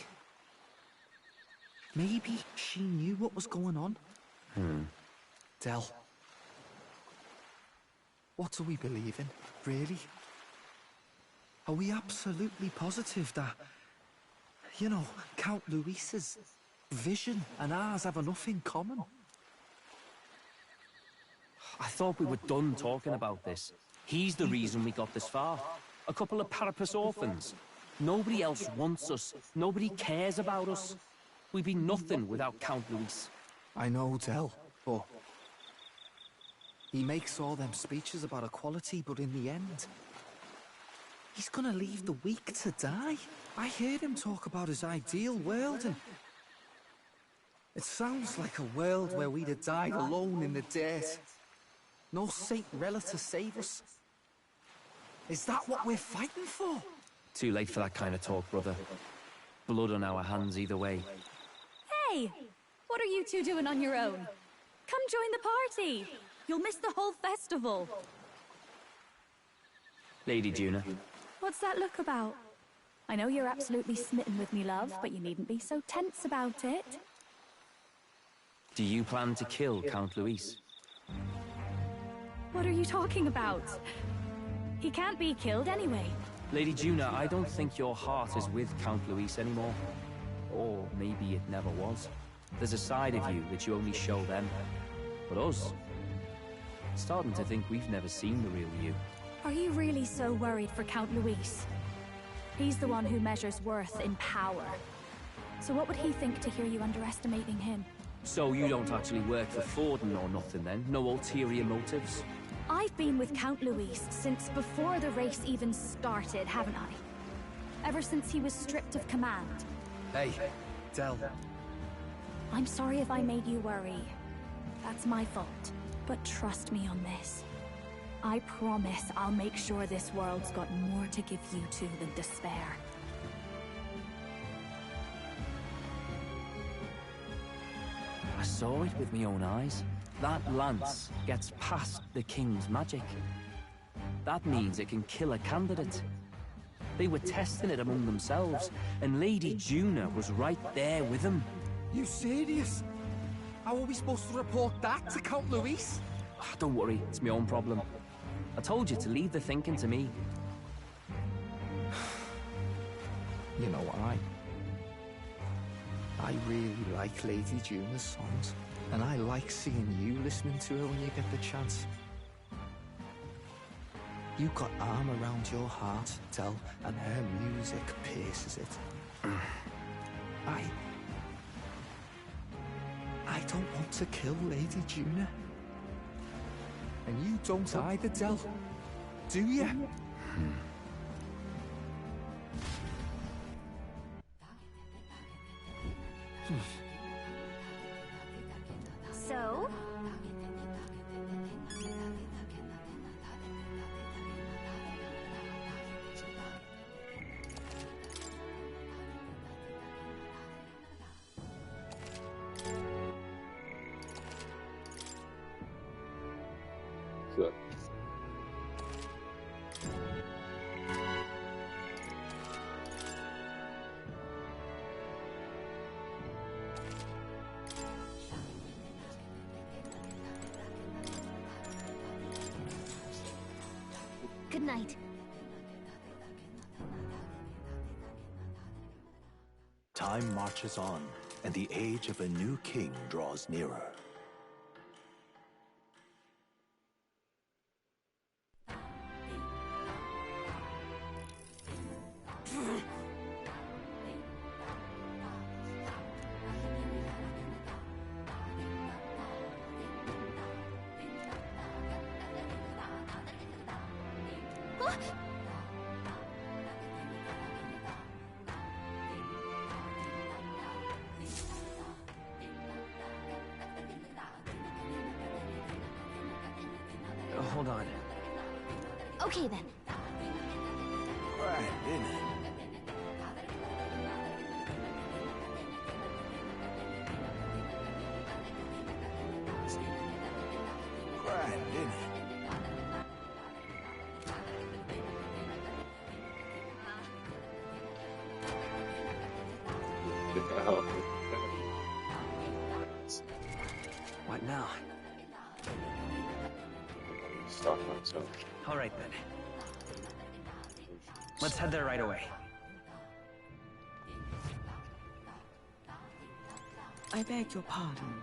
she knew what was going on. Del, what do we believe in, really? Are we absolutely positive that, you know, Count Luis's vision and ours have enough in common? I thought we were done talking about this. He's the reason we got this far. A couple of Parapus orphans. Nobody else wants us. Nobody cares about us. We'd be nothing without Count Luis. I know, Del, but he makes all them speeches about equality, but in the end, he's gonna leave the weak to die. I heard him talk about his ideal world, and it sounds like a world where we'd have died alone in the dirt. No Saint Rella to save us. Is that what we're fighting for? Too late for that kind of talk, brother. Blood on our hands either way. Hey! What are you two doing on your own? Come join the party! You'll miss the whole festival. Lady Juna. What's that look about? I know you're absolutely smitten with me, love, but you needn't be so tense about it. Do you plan to kill Count Luis? What are you talking about? He can't be killed anyway. Lady Juna, I don't think your heart is with Count Luis anymore. Or maybe it never was. There's a side of you that you only show them. But us, starting to think we've never seen the real you. Are you really so worried for Count Luis? He's the one who measures worth in power. So what would he think to hear you underestimating him? So you don't actually work for Forden or nothing then? No ulterior motives? I've been with Count Luis since before the race even started, haven't I? Ever since he was stripped of command. Hey, Del. I'm sorry if I made you worry. That's my fault. But trust me on this. I promise I'll make sure this world's got more to give you two than despair. I saw it with my own eyes. That lance gets past the king's magic. That means it can kill a candidate. They were testing it among themselves, and Lady Juna was right there with them. You serious? How are we supposed to report that to Count Luis? Don't worry, it's my own problem. I told you to leave the thinking to me. You know what, I really like Lady Juna's songs, and I like seeing you listening to her when you get the chance. You got arm around your heart, Del, and her music pierces it. I don't want to kill Lady Juna. And you don't either, Del. Do you? So? So. Good night. Time marches on, and the age of a new king draws nearer. Hold on. Okay then. Brandon. Brandon. What now? Stop myself. All right then. Let's head there right away. I beg your pardon.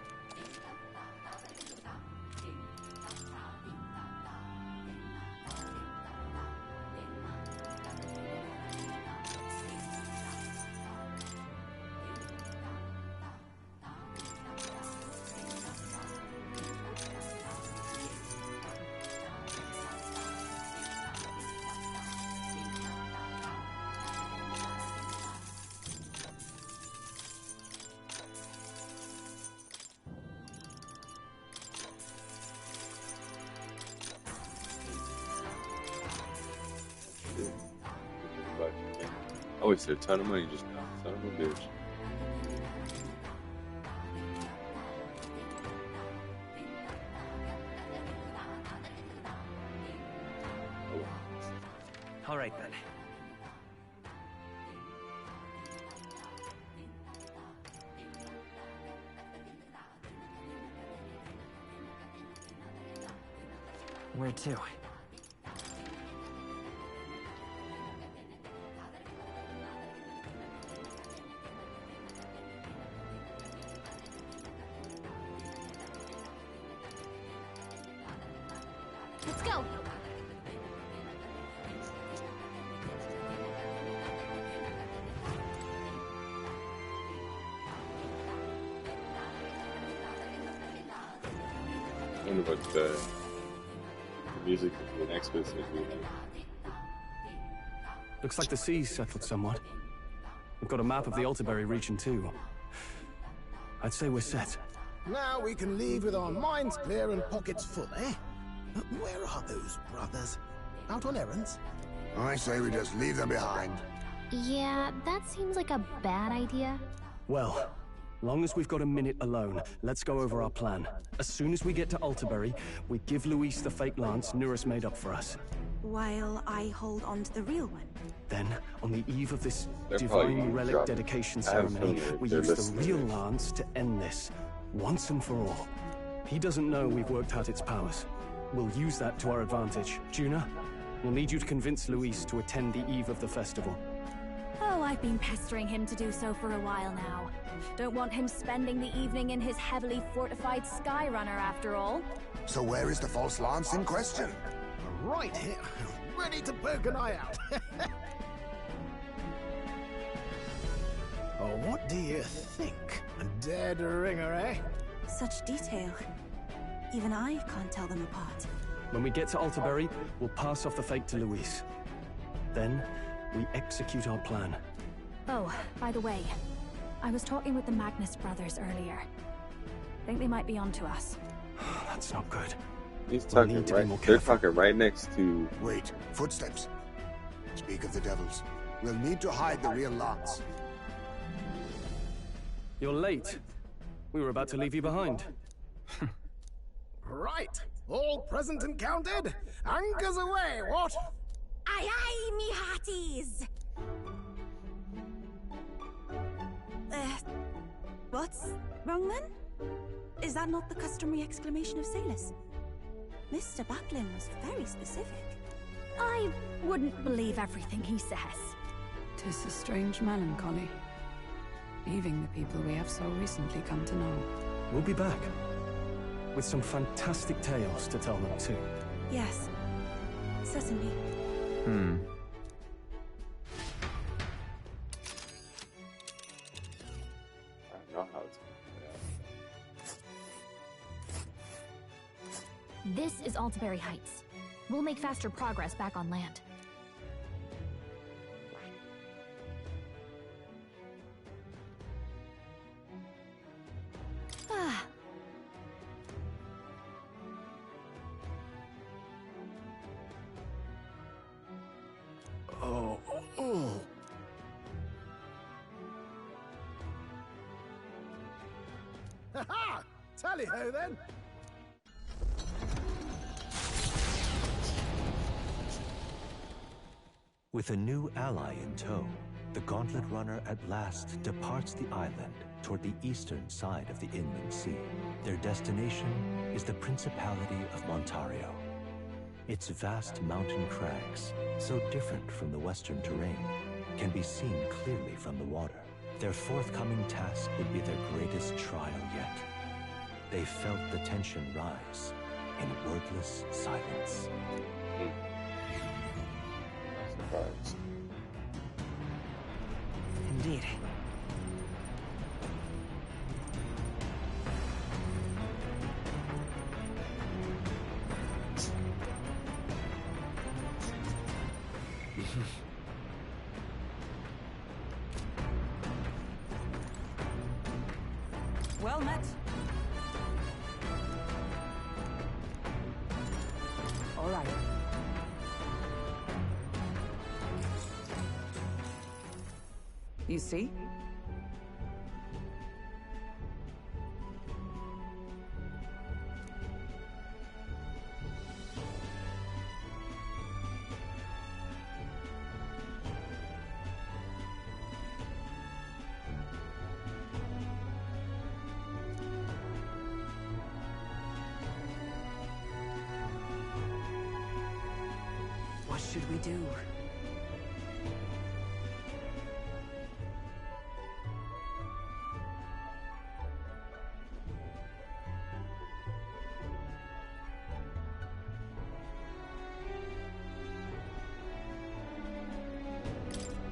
I wasted a ton of money just now. Son of a bitch. All right then. Where to? Let's go. I wonder what the music for the next bit is going to be like. Looks like the sea's settled somewhat. I've got a map of the Altaberry region too. I'd say we're set. Now we can leave with our minds clear and pockets full, eh? Where are those brothers? Out on errands? I say we just leave them behind. Yeah, that seems like a bad idea. Well, long as we've got a minute alone, let's go over our plan. As soon as we get to Altaberry, we give Luis the fake lance Nurus made up for us. While I hold on to the real one. Then, on the eve of this They're divine probably relic drunk. dedication I have a ceremony, feeling we they're use the listening. real lance to end this, once and for all. He doesn't know we've worked out its powers. We'll use that to our advantage. Juna, we'll need you to convince Luis to attend the eve of the festival. Oh, I've been pestering him to do so for a while now. Don't want him spending the evening in his heavily fortified Skyrunner after all. So where is the false lance in question? Right here, ready to poke an eye out. Oh, what do you think? A dead ringer, eh? Such detail. Even I can't tell them apart. When we get to Altaberry, we'll pass off the fake to Luis. Then, we execute our plan. Oh, by the way, I was talking with the Magnus brothers earlier. Think they might be onto us. That's not good. He's We'll talking need to be right. more They're careful. talking right next to. Wait, footsteps. Speak of the devils. We'll need to hide the real lance. You're late. We were about to leave you behind. Right, all present and counted. Anchors away, what? Aye aye, me hearties! What's wrong then? Is that not the customary exclamation of sailors? Mr. Batlin was very specific. I wouldn't believe everything he says. 'Tis a strange melancholy, leaving the people we have so recently come to know. We'll be back. With some fantastic tales to tell them too. Yes, certainly. I don't know how it's. This is Altaberry Heights. We'll make faster progress back on land. Ah. Oh. Ha-ha! Tally-ho then! With a new ally in tow, the Gauntlet Runner at last departs the island toward the eastern side of the inland sea. Their destination is the Principality of Montario. Its vast mountain crags, so different from the western terrain, can be seen clearly from the water. Their forthcoming task would be their greatest trial yet. They felt the tension rise in wordless silence. Surprised. Indeed. Well met. All right. You see? What should we do?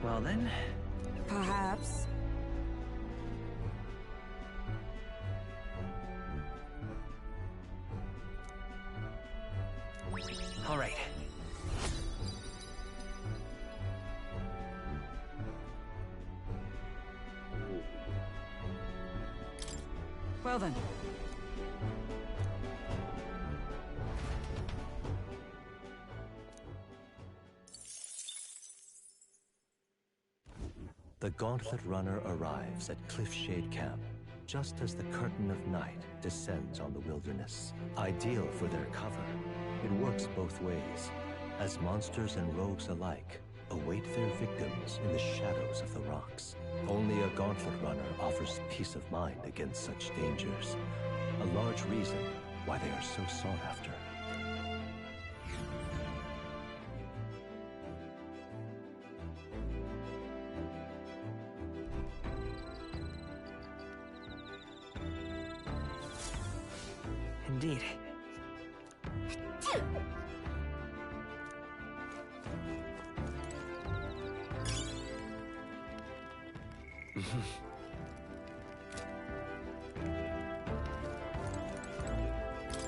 Well then, Perhaps. all right. Well then. The Gauntlet Runner arrives at Cliffshade Camp, just as the curtain of night descends on the wilderness. Ideal for their cover, it works both ways, as monsters and rogues alike await their victims in the shadows of the rocks. Only a Gauntlet Runner offers peace of mind against such dangers, a large reason why they are so sought after. Indeed.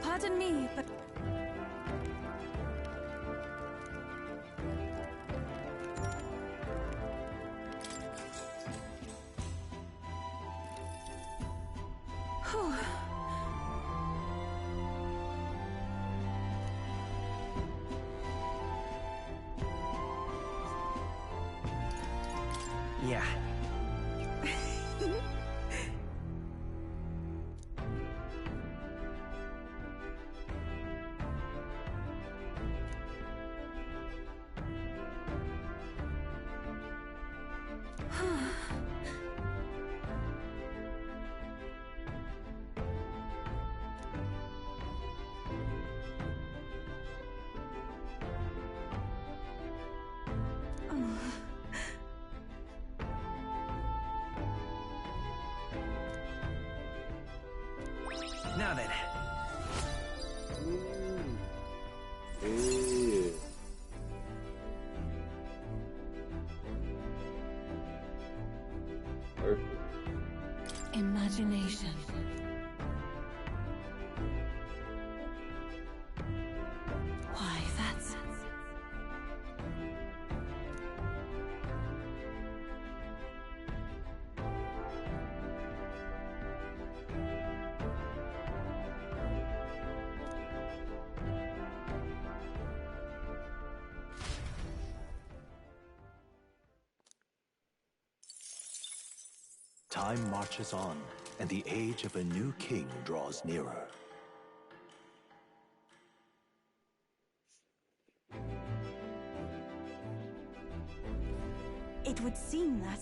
Pardon me, but... Whew. Yeah. Now then. Yeah. Perfect. Imagination. Why, that's... Time marches on, and the age of a new king draws nearer. It would seem that...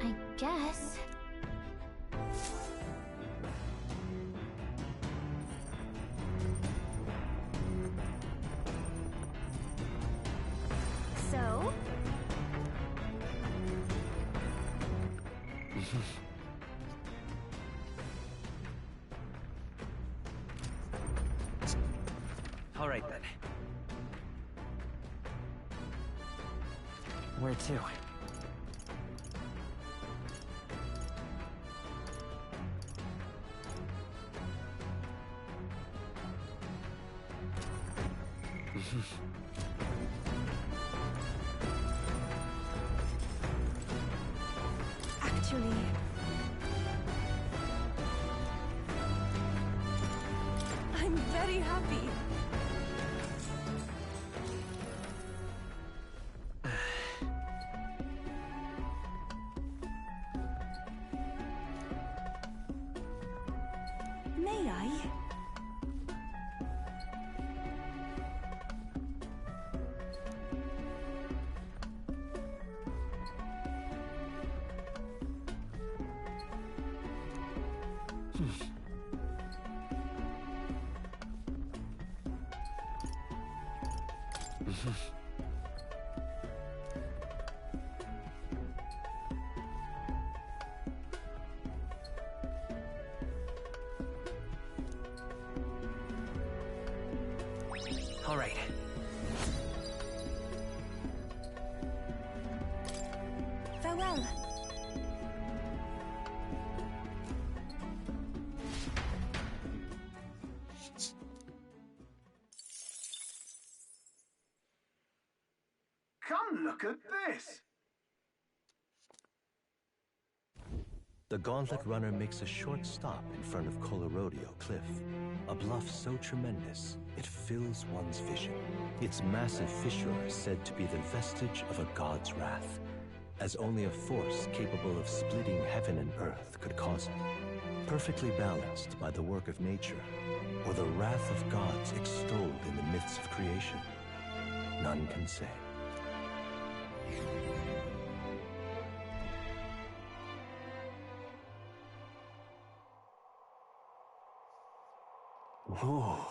I guess. So? All right then. Where to? Actually... I'm very happy. May I? All right. Farewell. come look at this. The Gauntlet Runner makes a short stop in front of Colorodeo Cliff, a bluff so tremendous it fills one's vision. Its massive fissure is said to be the vestige of a god's wrath, as only a force capable of splitting heaven and earth could cause it. Perfectly balanced by the work of nature, or the wrath of gods extolled in the myths of creation, none can say. Whoa.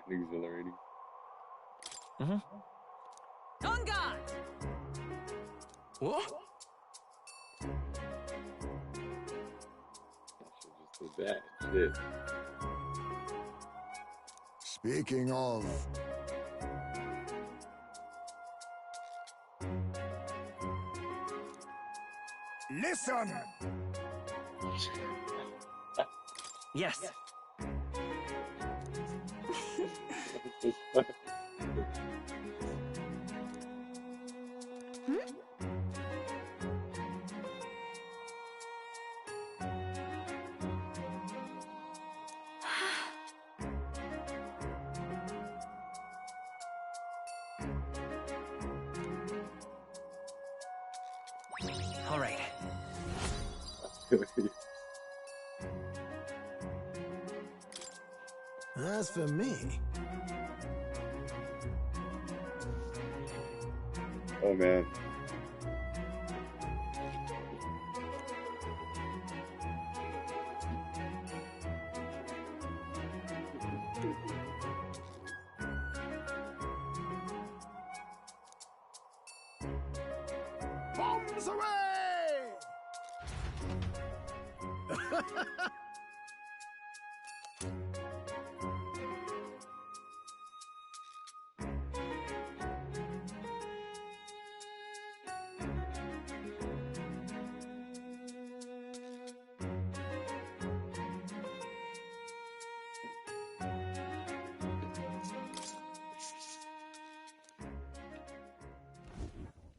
Exhilarating. On guard! What? Just did that. Shit. Speaking of... Listen! Yes. All right. As for me... Oh man. Bombs away!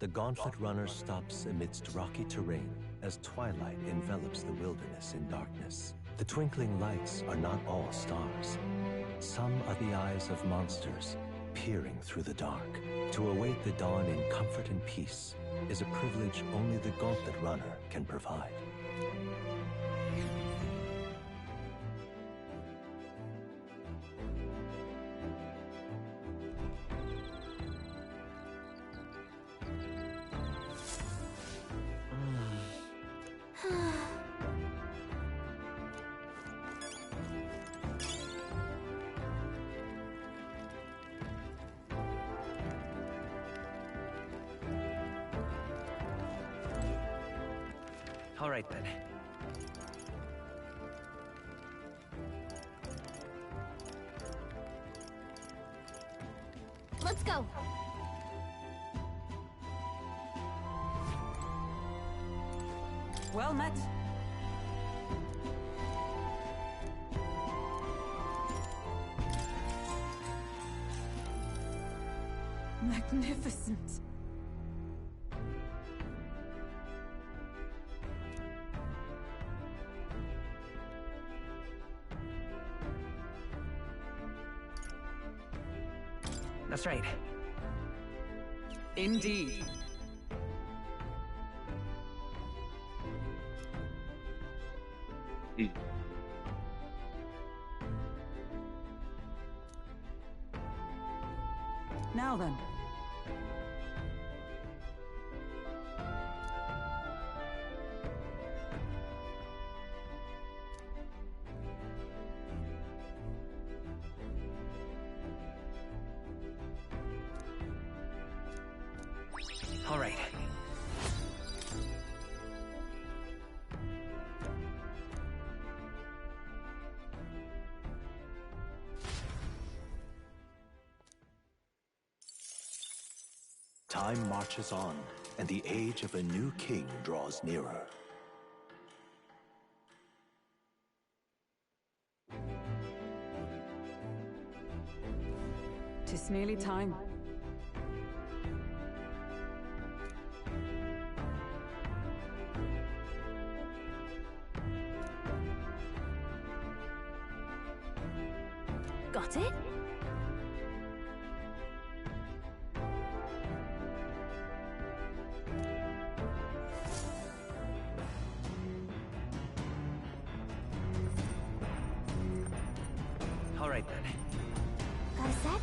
The Gauntlet Runner stops amidst rocky terrain as twilight envelops the wilderness in darkness. The twinkling lights are not all stars. Some are the eyes of monsters peering through the dark. To await the dawn in comfort and peace is a privilege only the Gauntlet Runner can provide. All right, then. Let's go. Well met. Magnificent. That's right. Indeed. Now then. All right. Time marches on, and the age of a new king draws nearer. It's nearly time. Got it? All right then. Got a sec?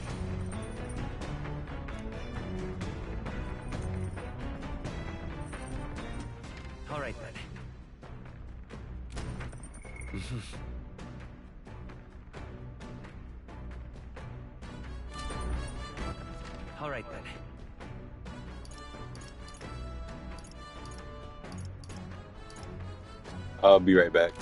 All right then. All right then. I'll be right back.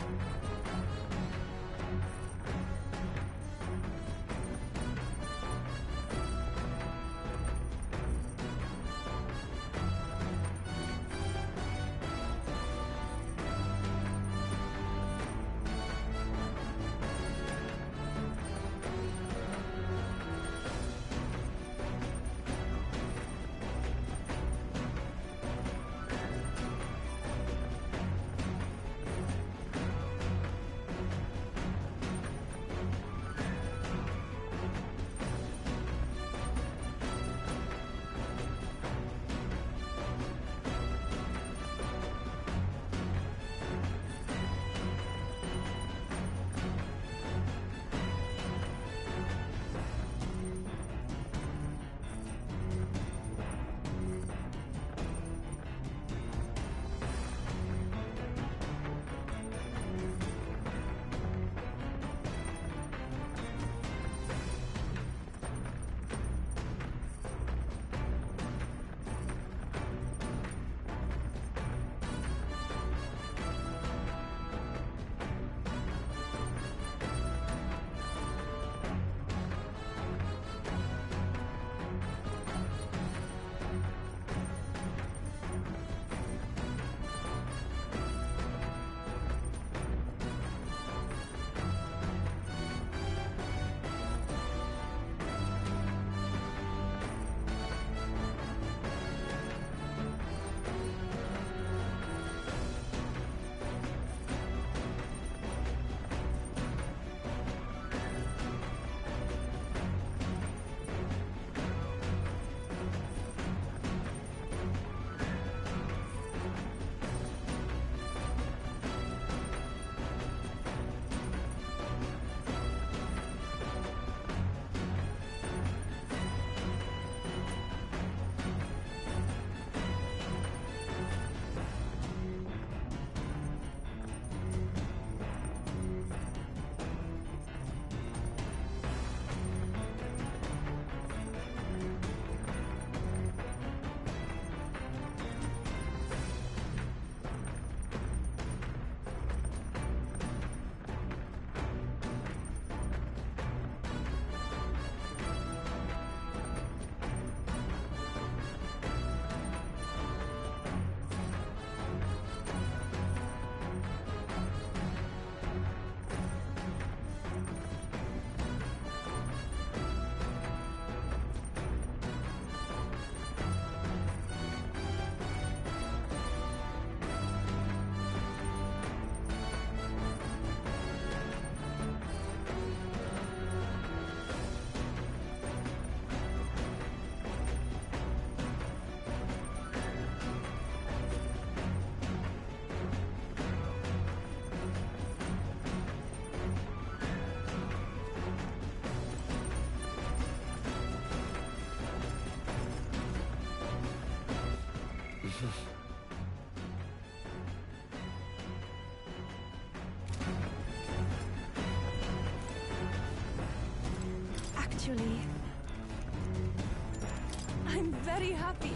Actually, I'm very happy.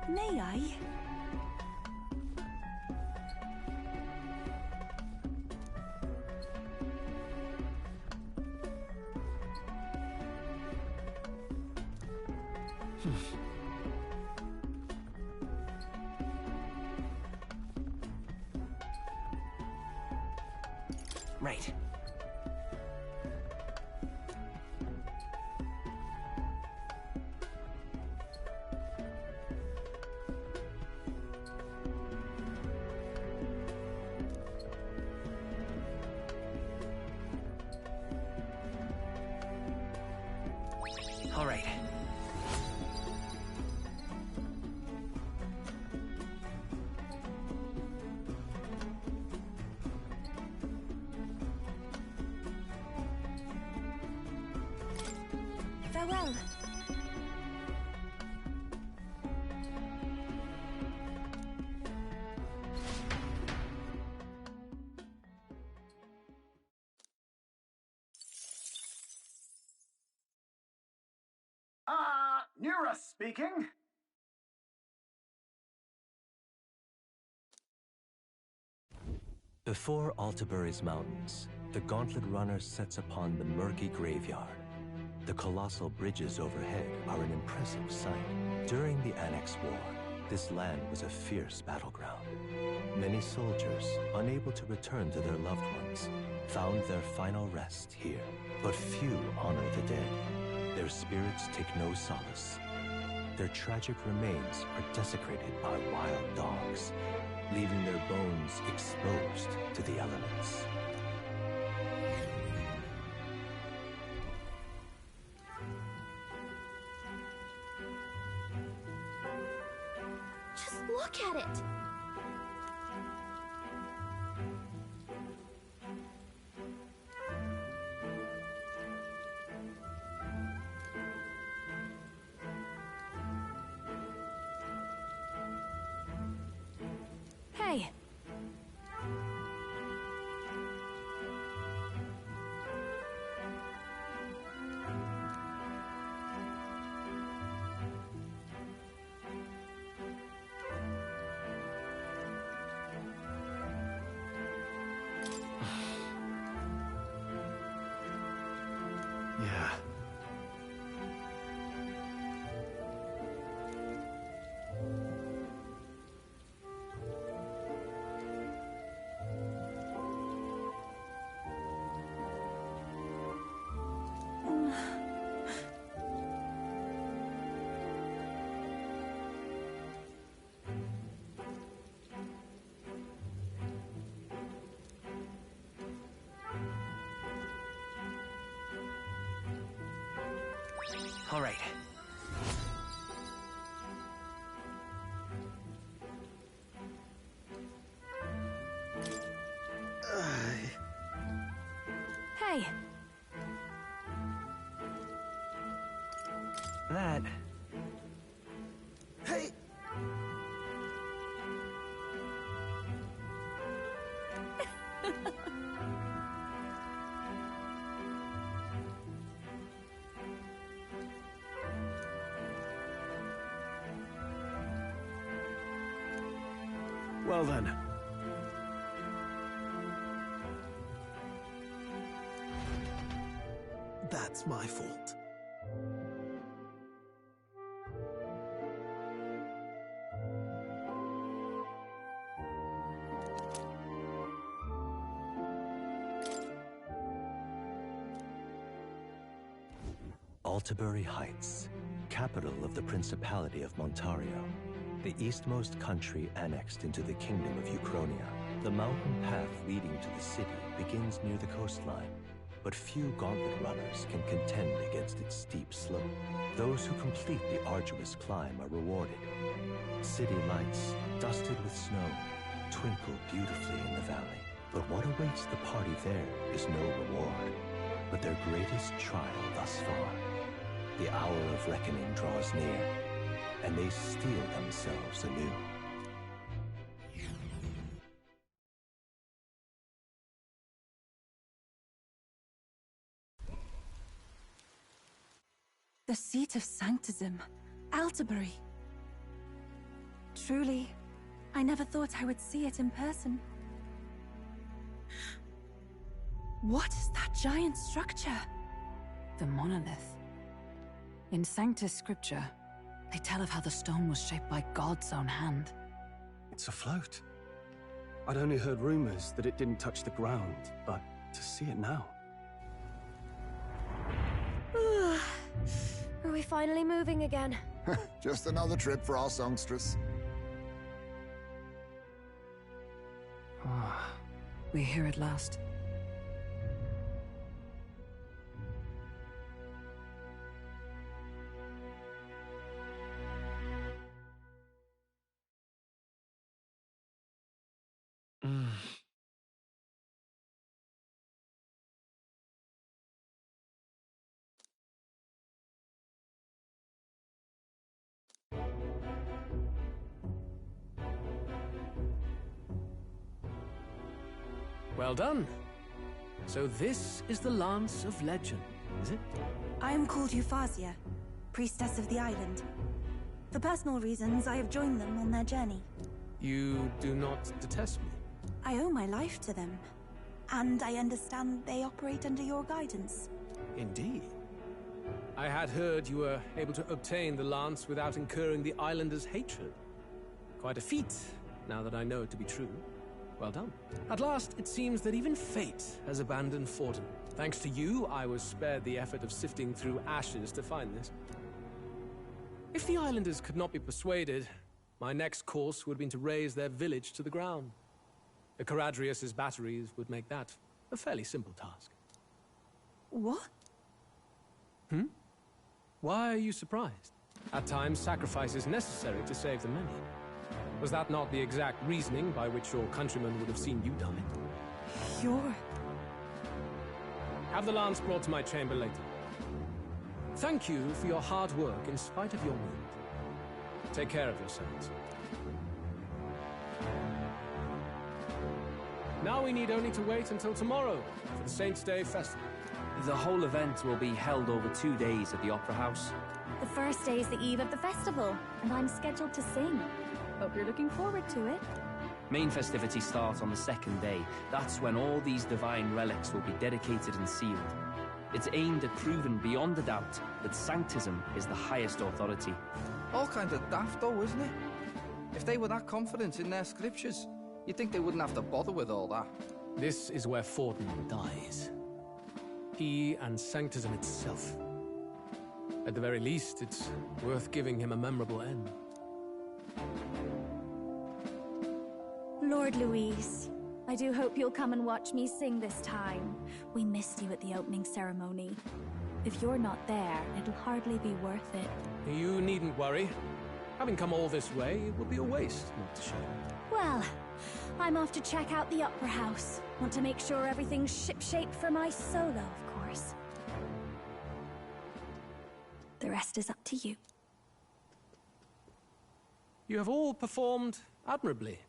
May I? Right. All right. Farewell. Nura speaking. Before Altabury's mountains, the Gauntlet Runner sets upon the murky graveyard. The colossal bridges overhead are an impressive sight. During the Annex War, this land was a fierce battleground. Many soldiers, unable to return to their loved ones, found their final rest here. But few honor the dead. Their spirits take no solace. Their tragic remains are desecrated by wild dogs, leaving their bones exposed to the elements. Just look at it! Hey! Yeah. All right. Hey! That... Hey! Well then. That's my fault. Altabury Heights, capital of the Principality of Montario, the eastmost country annexed into the Kingdom of Uchronia. The mountain path leading to the city begins near the coastline, but few Gauntlet runners can contend against its steep slope. Those who complete the arduous climb are rewarded. City lights, dusted with snow, twinkle beautifully in the valley. But what awaits the party there is no reward, but their greatest trial thus far. The hour of reckoning draws near, and they steel themselves anew. The seat of Sanctism, Altabury. Truly, I never thought I would see it in person. What is that giant structure? The monolith. In Sanctus Scripture, they tell of how the stone was shaped by God's own hand. It's afloat. I'd only heard rumors that it didn't touch the ground, but to see it now. Are we finally moving again? Just another trip for our songstress. We're here at last. Well done. So this is the Lance of Legend, is it? I am called Euphrasia, priestess of the island. For personal reasons, I have joined them on their journey. You do not detest me? I owe my life to them, and I understand they operate under your guidance. Indeed. I had heard you were able to obtain the lance without incurring the islanders' hatred. Quite a feat, now that I know it to be true. Well done. At last, it seems that even fate has abandoned Forden. Thanks to you, I was spared the effort of sifting through ashes to find this. If the islanders could not be persuaded, my next course would have been to raze their village to the ground. The Caradrius' batteries would make that a fairly simple task. What? Why are you surprised? At times, sacrifice is necessary to save the many. Was that not the exact reasoning by which your countrymen would have seen you die? You're... Have the lance brought to my chamber later. Thank you for your hard work in spite of your wound. Take care of yourselves. Now we need only to wait until tomorrow for the Saints' Day Festival. The whole event will be held over 2 days at the Opera House. The first day is the eve of the festival, and I'm scheduled to sing. Hope you're looking forward to it. Main festivities start on the second day. That's when all these divine relics will be dedicated and sealed. It's aimed at proving beyond a doubt that Sanctism is the highest authority. All kinds of daft though, isn't it? If they were that confident in their scriptures, you'd think they wouldn't have to bother with all that. This is where Forden dies. He and Sanctism itself. At the very least, it's worth giving him a memorable end. Lord Louis, I do hope you'll come and watch me sing this time. We missed you at the opening ceremony. If you're not there, it'll hardly be worth it. You needn't worry. Having come all this way, it would be a waste not to show. Well, I'm off to check out the Opera House. Want to make sure everything's ship-shape for my solo, of course. The rest is up to you. You have all performed admirably.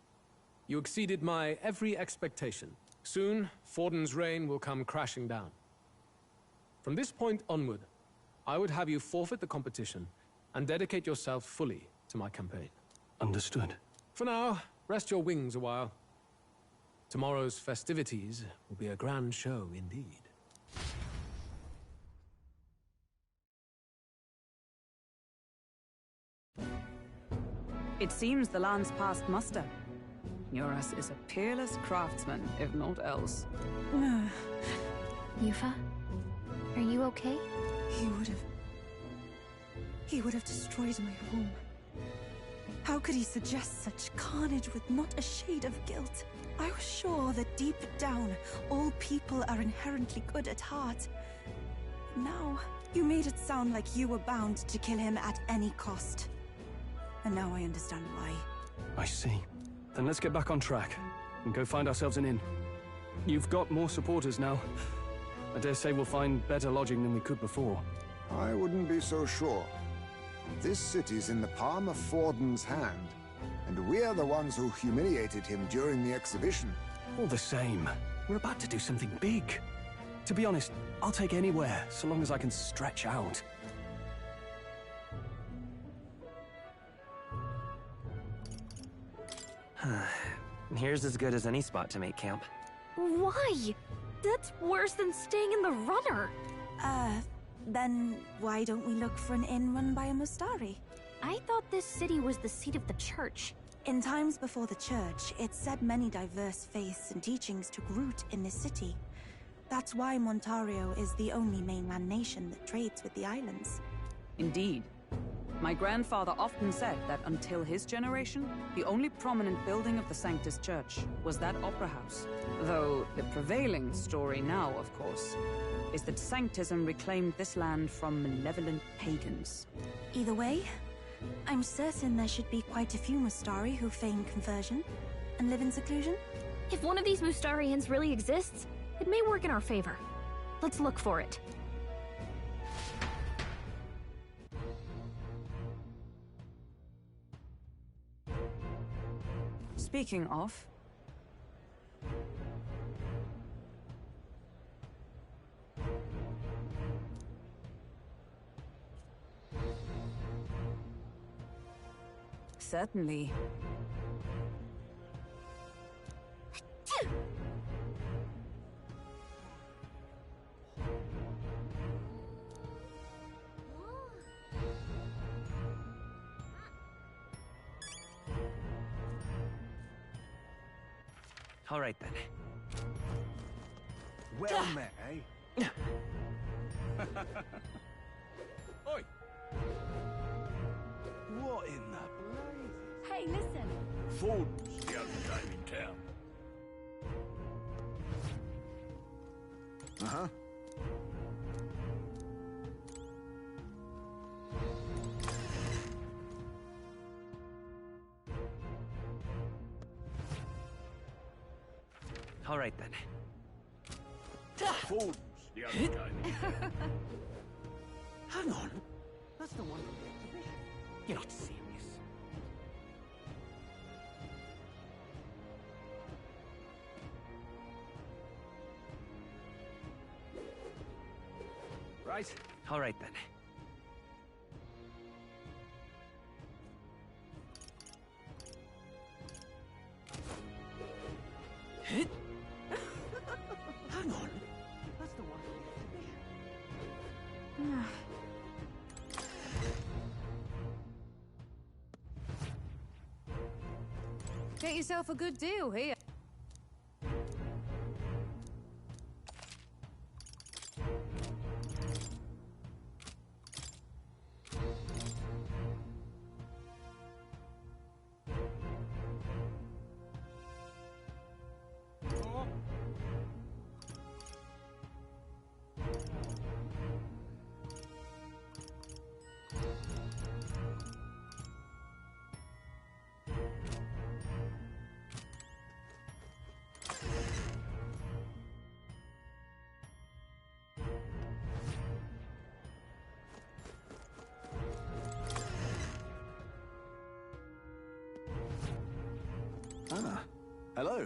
You exceeded my every expectation. Soon, Forden's reign will come crashing down. From this point onward, I would have you forfeit the competition and dedicate yourself fully to my campaign. Understood. For now, rest your wings a while. Tomorrow's festivities will be a grand show indeed. It seems the lance passed muster. Eurus is a peerless craftsman, if not else. Yufa? Are you okay? He would have destroyed my home. How could he suggest such carnage with not a shade of guilt? I was sure that deep down, all people are inherently good at heart. Now, you made it sound like you were bound to kill him at any cost. And now I understand why. I see. Then let's get back on track and go find ourselves an inn. You've got more supporters now. I dare say we'll find better lodging than we could before. I wouldn't be so sure. This city's in the palm of Forden's hand, and we're the ones who humiliated him during the exhibition. All the same, we're about to do something big. To be honest, I'll take anywhere, so long as I can stretch out. Here's as good as any spot to make camp. Why? That's worse than staying in the runner. Then why don't we look for an inn run by a Mustari? I thought this city was the seat of the church. In times before the church, it said many diverse faiths and teachings took root in this city. That's why Montario is the only mainland nation that trades with the islands. Indeed. My grandfather often said that until his generation, the only prominent building of the Sanctus Church was that opera house. Though the prevailing story now, of course, is that Sanctism reclaimed this land from malevolent pagans. Either way, I'm certain there should be quite a few Mustari who feign conversion and live in seclusion. If one of these Mustarians really exists, it may work in our favor. Let's look for it. Speaking of... Certainly. All right, then. Well met, eh? Oi! What in the blazes? Hey, listen. Ford's the only game in town. Uh-huh. All right, then. Ford's the only game in town. Hang on. That's the one from the exhibition. You're not serious. Right. All right, then. Hang on. That's the one from the exhibition. Get yourself a good deal here. Ah, hello.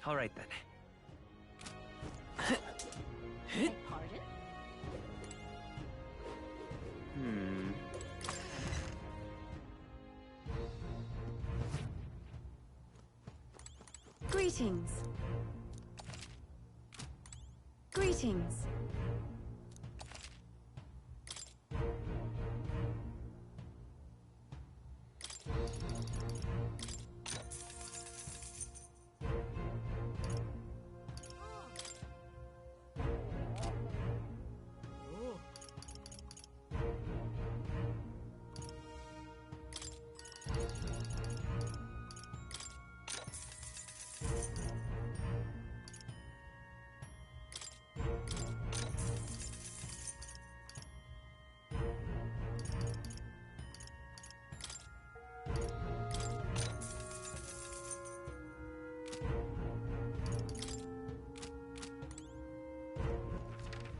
All right, then. Pardon? Greetings. Greetings.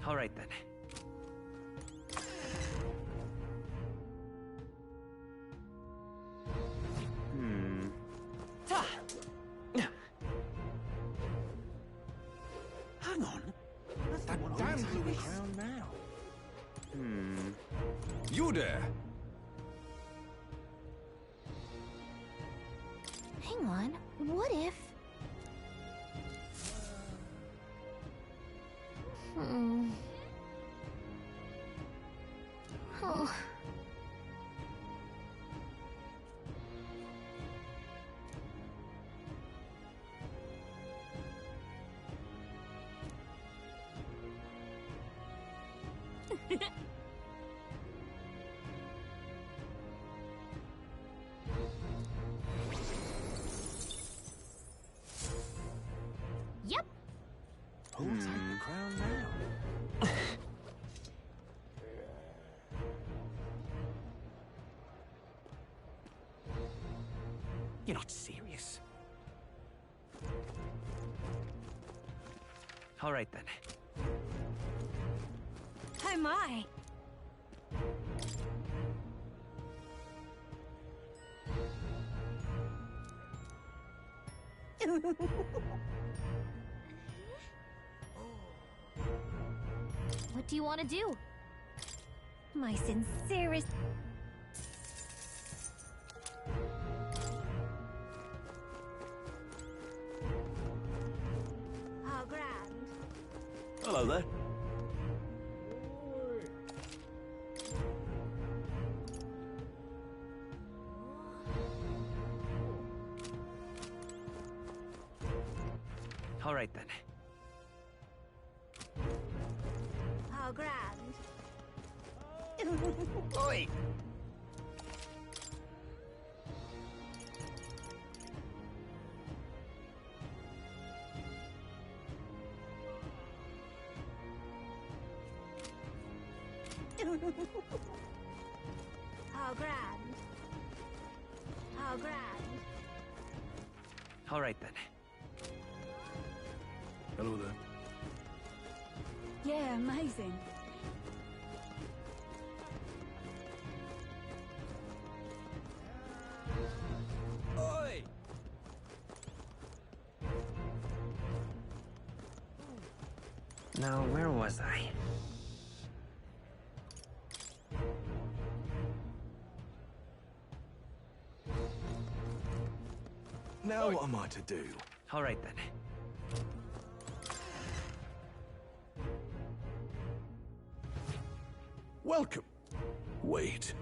All right, then. Hang on. That's that damn Louis crown now. You there! Hang on, what if... Oh. Yep. Who's had the crown now? You're not serious. All right then. Oh my! What do you want to do? My sincerest... How grand. Hello there. All right then. How grand. Oi! How grand. How grand. All right then. Hello there. Yeah, amazing. Oi! Now, where was I? Now what am I to do? All right then. Welcome. Wait.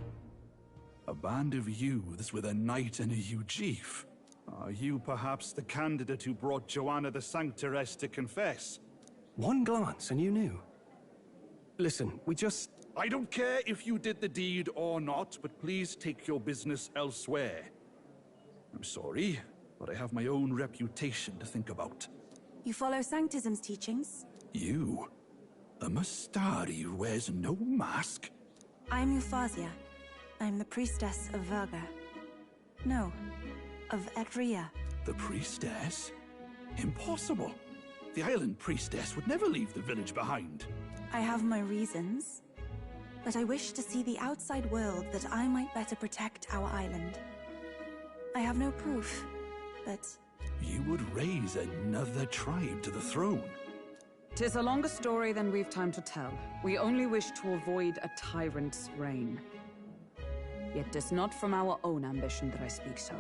A band of youths with a knight and a Ujif. Are you perhaps the candidate who brought Joanna the Sanctoress to confess? One glance and you knew. Listen, we just... I don't care if you did the deed or not, but please take your business elsewhere. I'm sorry, but I have my own reputation to think about. You follow Sanctism's teachings? You? A Mystari who wears no mask? I'm Euphausia. I'm the priestess of Verga. No, of Etria. The priestess? Impossible. The island priestess would never leave the village behind. I have my reasons, but I wish to see the outside world that I might better protect our island. I have no proof, but... You would raise another tribe to the throne. 'Tis a longer story than we've time to tell. We only wish to avoid a tyrant's reign. Yet 'tis not from our own ambition that I speak so.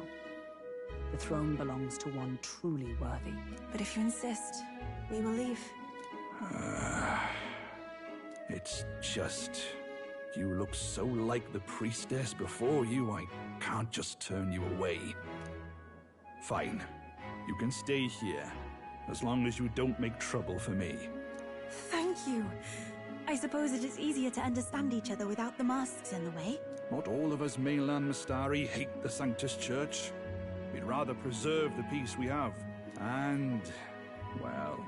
The throne belongs to one truly worthy. But if you insist, we will leave. It's just... You look so like the priestess before you, I can't just turn you away. Fine. You can stay here, as long as you don't make trouble for me. Thank you. I suppose it is easier to understand each other without the masks in the way. Not all of us mainland Mystari hate the Sanctus Church. We'd rather preserve the peace we have. And, well,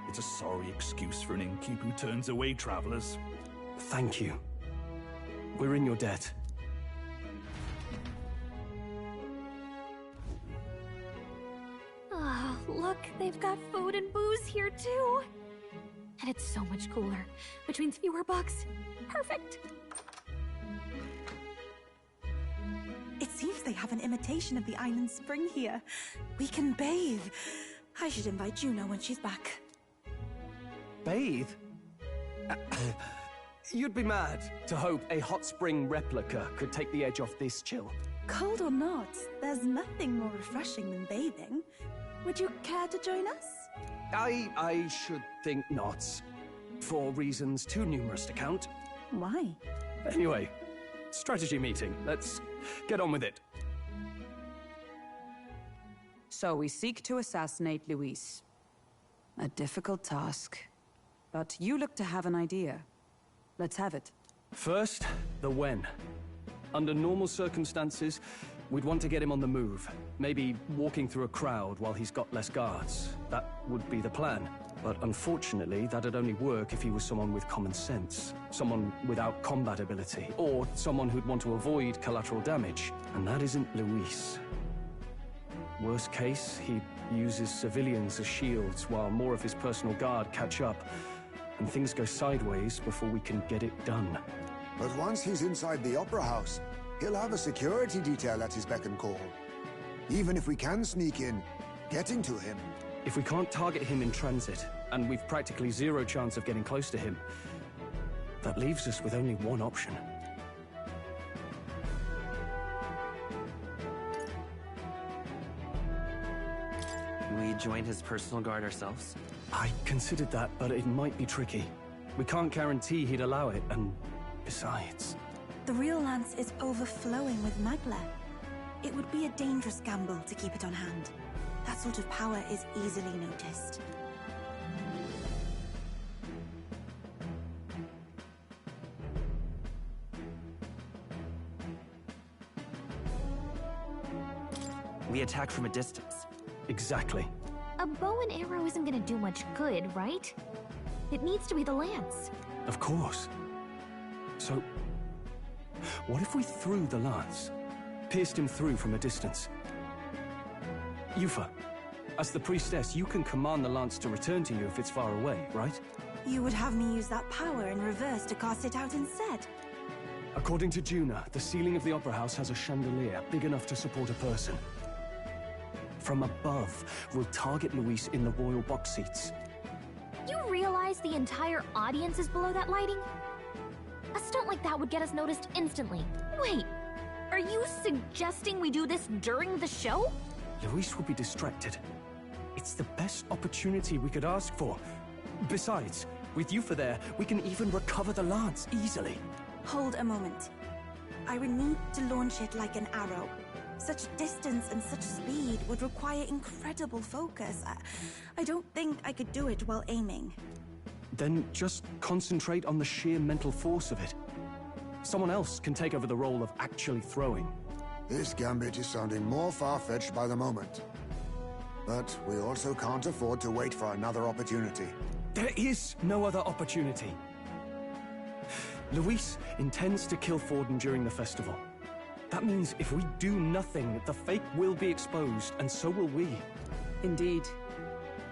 it's a sorry excuse for an innkeep who turns away travelers. Thank you. We're in your debt. Ah, look, they've got food and booze here too. And it's so much cooler. Which means fewer bugs. Perfect. It seems they have an imitation of the island spring here. We can bathe. I should invite Juno when she's back. Bathe? You'd be mad to hope a hot spring replica could take the edge off this chill. Cold or not, there's nothing more refreshing than bathing. Would you care to join us? I should think not. For reasons too numerous to count. Why? Anyway, strategy meeting. Let's get on with it. So we seek to assassinate Luis. A difficult task. But you look to have an idea. Let's have it. First, the when. Under normal circumstances, we'd want to get him on the move. Maybe walking through a crowd while he's got less guards. That would be the plan. But unfortunately, that'd only work if he was someone with common sense. Someone without combat ability. Or someone who'd want to avoid collateral damage. And that isn't Luis. Worst case, he uses civilians as shields while more of his personal guard catch up. And things go sideways before we can get it done. But once he's inside the Opera House, he'll have a security detail at his beck and call. Even if we can sneak in, getting to him. If we can't target him in transit, and we've practically zero chance of getting close to him, that leaves us with only one option. We join his personal guard ourselves? I considered that, but it might be tricky. We can't guarantee he'd allow it, and besides... The real lance is overflowing with Magla. It would be a dangerous gamble to keep it on hand. That sort of power is easily noticed. We attack from a distance. Exactly. A bow and arrow isn't gonna do much good, right? It needs to be the lance. Of course. So, what if we threw the lance? Pierced him through from a distance? Yufa, as the priestess, you can command the lance to return to you if it's far away, right? You would have me use that power in reverse to cast it out instead? According to Juna, the ceiling of the Opera House has a chandelier big enough to support a person. From above, we'll target Luis in the royal box seats. You realize the entire audience is below that lighting? A stunt like that would get us noticed instantly. Wait, are you suggesting we do this during the show? Luis will be distracted. It's the best opportunity we could ask for. Besides, with Yufa there, we can even recover the lance easily. Hold a moment. I would need to launch it like an arrow. Such distance and such speed would require incredible focus. I don't think I could do it while aiming. Then just concentrate on the sheer mental force of it. Someone else can take over the role of actually throwing. This gambit is sounding more far-fetched by the moment. But we also can't afford to wait for another opportunity. There is no other opportunity. Luis intends to kill Forden during the festival. That means if we do nothing, the fake will be exposed, and so will we. Indeed.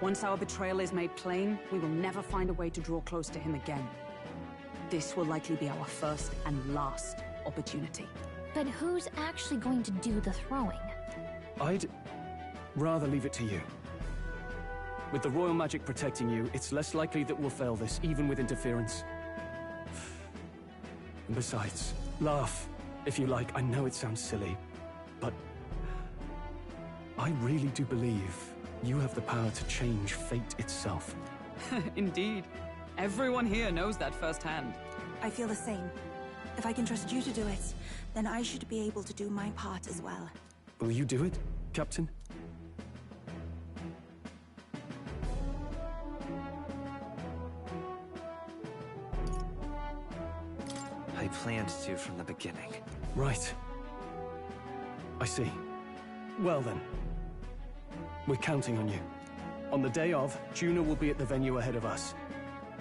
Once our betrayal is made plain, we will never find a way to draw close to him again. This will likely be our first and last opportunity. But who's actually going to do the throwing? I'd rather leave it to you. With the royal magic protecting you, it's less likely that we'll fail this, even with interference. And besides, laugh, if you like. I know it sounds silly, but I really do believe you have the power to change fate itself. Indeed. Everyone here knows that firsthand. I feel the same. If I can trust you to do it, then I should be able to do my part as well. Will you do it, Captain? I planned to from the beginning. Right. I see. Well then. We're counting on you. On the day of, Juna will be at the venue ahead of us.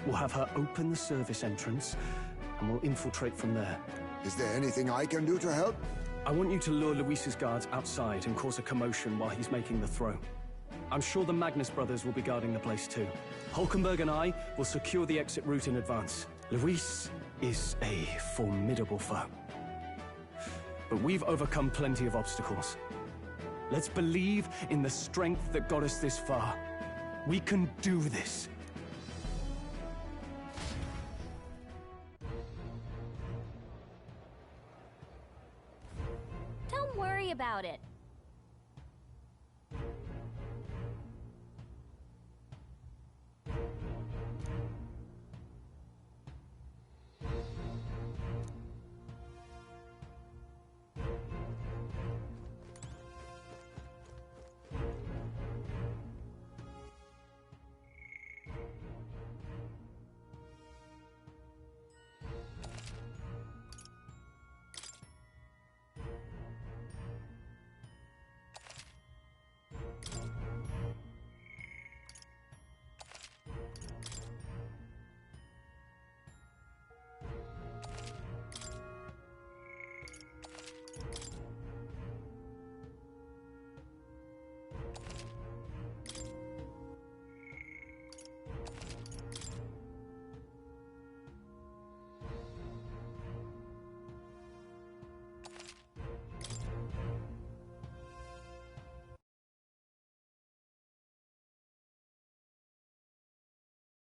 We'll have her open the service entrance, and we'll infiltrate from there. Is there anything I can do to help? I want you to lure Luis's guards outside and cause a commotion while he's making the throw. I'm sure the Magnus brothers will be guarding the place too. Hulkenberg and I will secure the exit route in advance. Luis is a formidable foe. But we've overcome plenty of obstacles. Let's believe in the strength that got us this far. We can do this. worry about it.